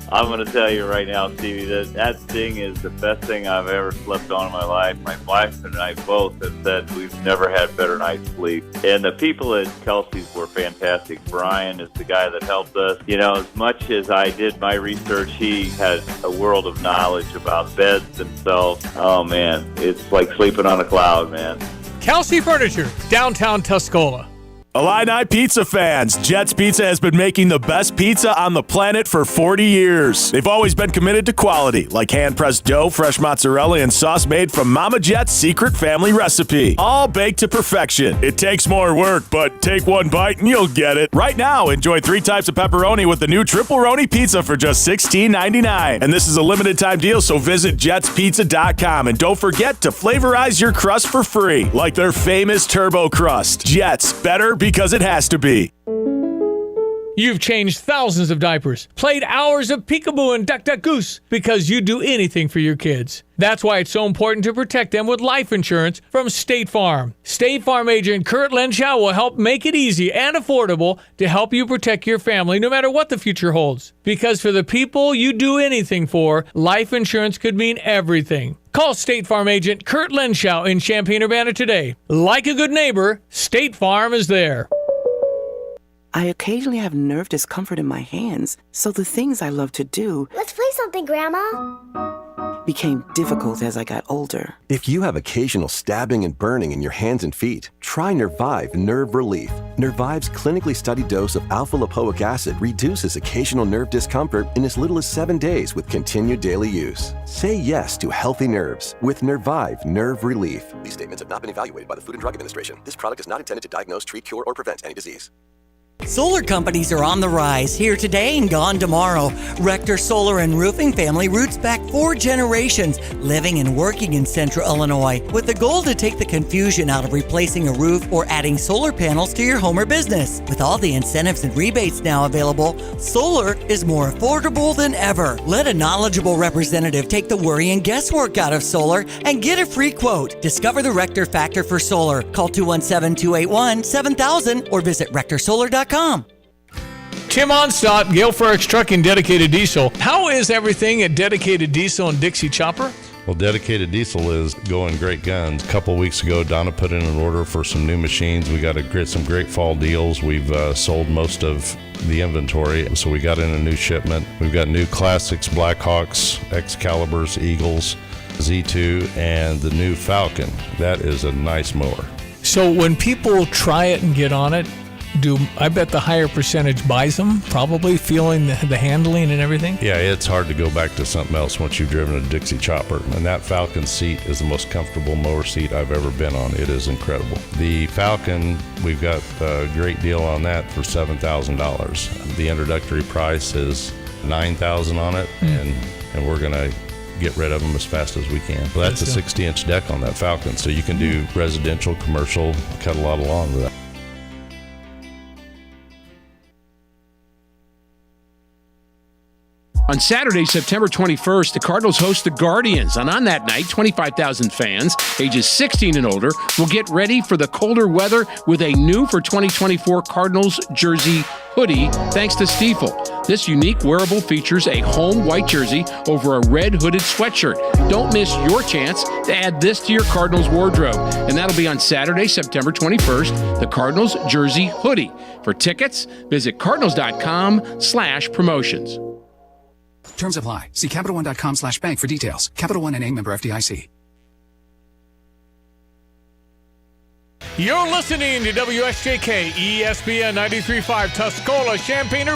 I'm going to tell you right now, Stevie, that thing is the best thing I've ever slept on in my life. My wife and I both have said we've never had better night's sleep. And the people at Kelsey's were fantastic. Brian is the guy that helped us. You know, as much as I did my research, he has a world of knowledge about beds themselves. Oh, man, it's like sleeping on a cloud, man. Kelsey Furniture, downtown Tuscola. Illini pizza fans, Jets Pizza has been making the best pizza on the planet for 40 years. They've always been committed to quality, like hand-pressed dough, fresh mozzarella, and sauce made from Mama Jet's secret family recipe. All baked to perfection. It takes more work, but take one bite and you'll get it. Right now, enjoy 3 types of pepperoni with the new Triple-Roni Pizza for just $16.99. And this is a limited-time deal, so visit jetspizza.com. And don't forget to flavorize your crust for free, like their famous Turbo Crust. Jets, better because it has to be. You've changed thousands of diapers, played hours of peekaboo and duck duck goose because you'd do anything for your kids. That's why it's so important to protect them with life insurance from State Farm. State Farm agent Kurt Lenschow will help make it easy and affordable to help you protect your family no matter what the future holds. Because for the people you do anything for, life insurance could mean everything. Call State Farm agent Kurt Lenschow in Champaign-Urbana today. Like a good neighbor, State Farm is there. I occasionally have nerve discomfort in my hands, so the things I love to do... Let's play something, Grandma. ...became difficult as I got older. If you have occasional stabbing and burning in your hands and feet, try Nervive Nerve Relief. Nervive's clinically studied dose of alpha-lipoic acid reduces occasional nerve discomfort in as little as 7 days with continued daily use. Say yes to healthy nerves with Nervive Nerve Relief. These statements have not been evaluated by the Food and Drug Administration. This product is not intended to diagnose, treat, cure, or prevent any disease. Solar companies are on the rise, here today and gone tomorrow. Rector Solar and Roofing family roots back 4 generations, living and working in Central Illinois, with the goal to take the confusion out of replacing a roof or adding solar panels to your home or business. With all the incentives and rebates now available, solar is more affordable than ever. Let a knowledgeable representative take the worry and guesswork out of solar and get a free quote. Discover the Rector Factor for Solar. Call 217-281-7000 or visit rectorsolar.com. Tim Onstadt, Gale Frericks Trucking, Dedicated Diesel. How is everything at Dedicated Diesel and Dixie Chopper? Well, Dedicated Diesel is going great guns. A couple weeks ago, Donna put in an order for some new machines. We got some great fall deals. We've sold most of the inventory, so we got in a new shipment. We've got new Classics, Blackhawks, Excaliburs, Eagles, Z2, and the new Falcon. That is a nice mower. So when people try it and get on it, I bet the higher percentage buys them, probably feeling the handling and everything? Yeah, it's hard to go back to something else once you've driven a Dixie Chopper. And that Falcon seat is the most comfortable mower seat I've ever been on. It is incredible. The Falcon, we've got a great deal on that for $7,000. The introductory price is $9,000 on it, and we're going to get rid of them as fast as we can. But that's a 60-inch deck on that Falcon, so you can do residential, commercial, cut a lot of lawn with that. On Saturday, September 21st, the Cardinals host the Guardians, and on that night, 25,000 fans, ages 16 and older, will get ready for the colder weather with a new for 2024 Cardinals jersey hoodie, thanks to Stiefel. This unique wearable features a home white jersey over a red hooded sweatshirt. Don't miss your chance to add this to your Cardinals wardrobe, and that'll be on Saturday, September 21st, the Cardinals jersey hoodie. For tickets, visit cardinals.com/promotions. Terms apply. See CapitalOne.com/bank for details. Capital One NA, member FDIC. You're listening to WSJK ESPN 93.5 Tuscola, Champaign.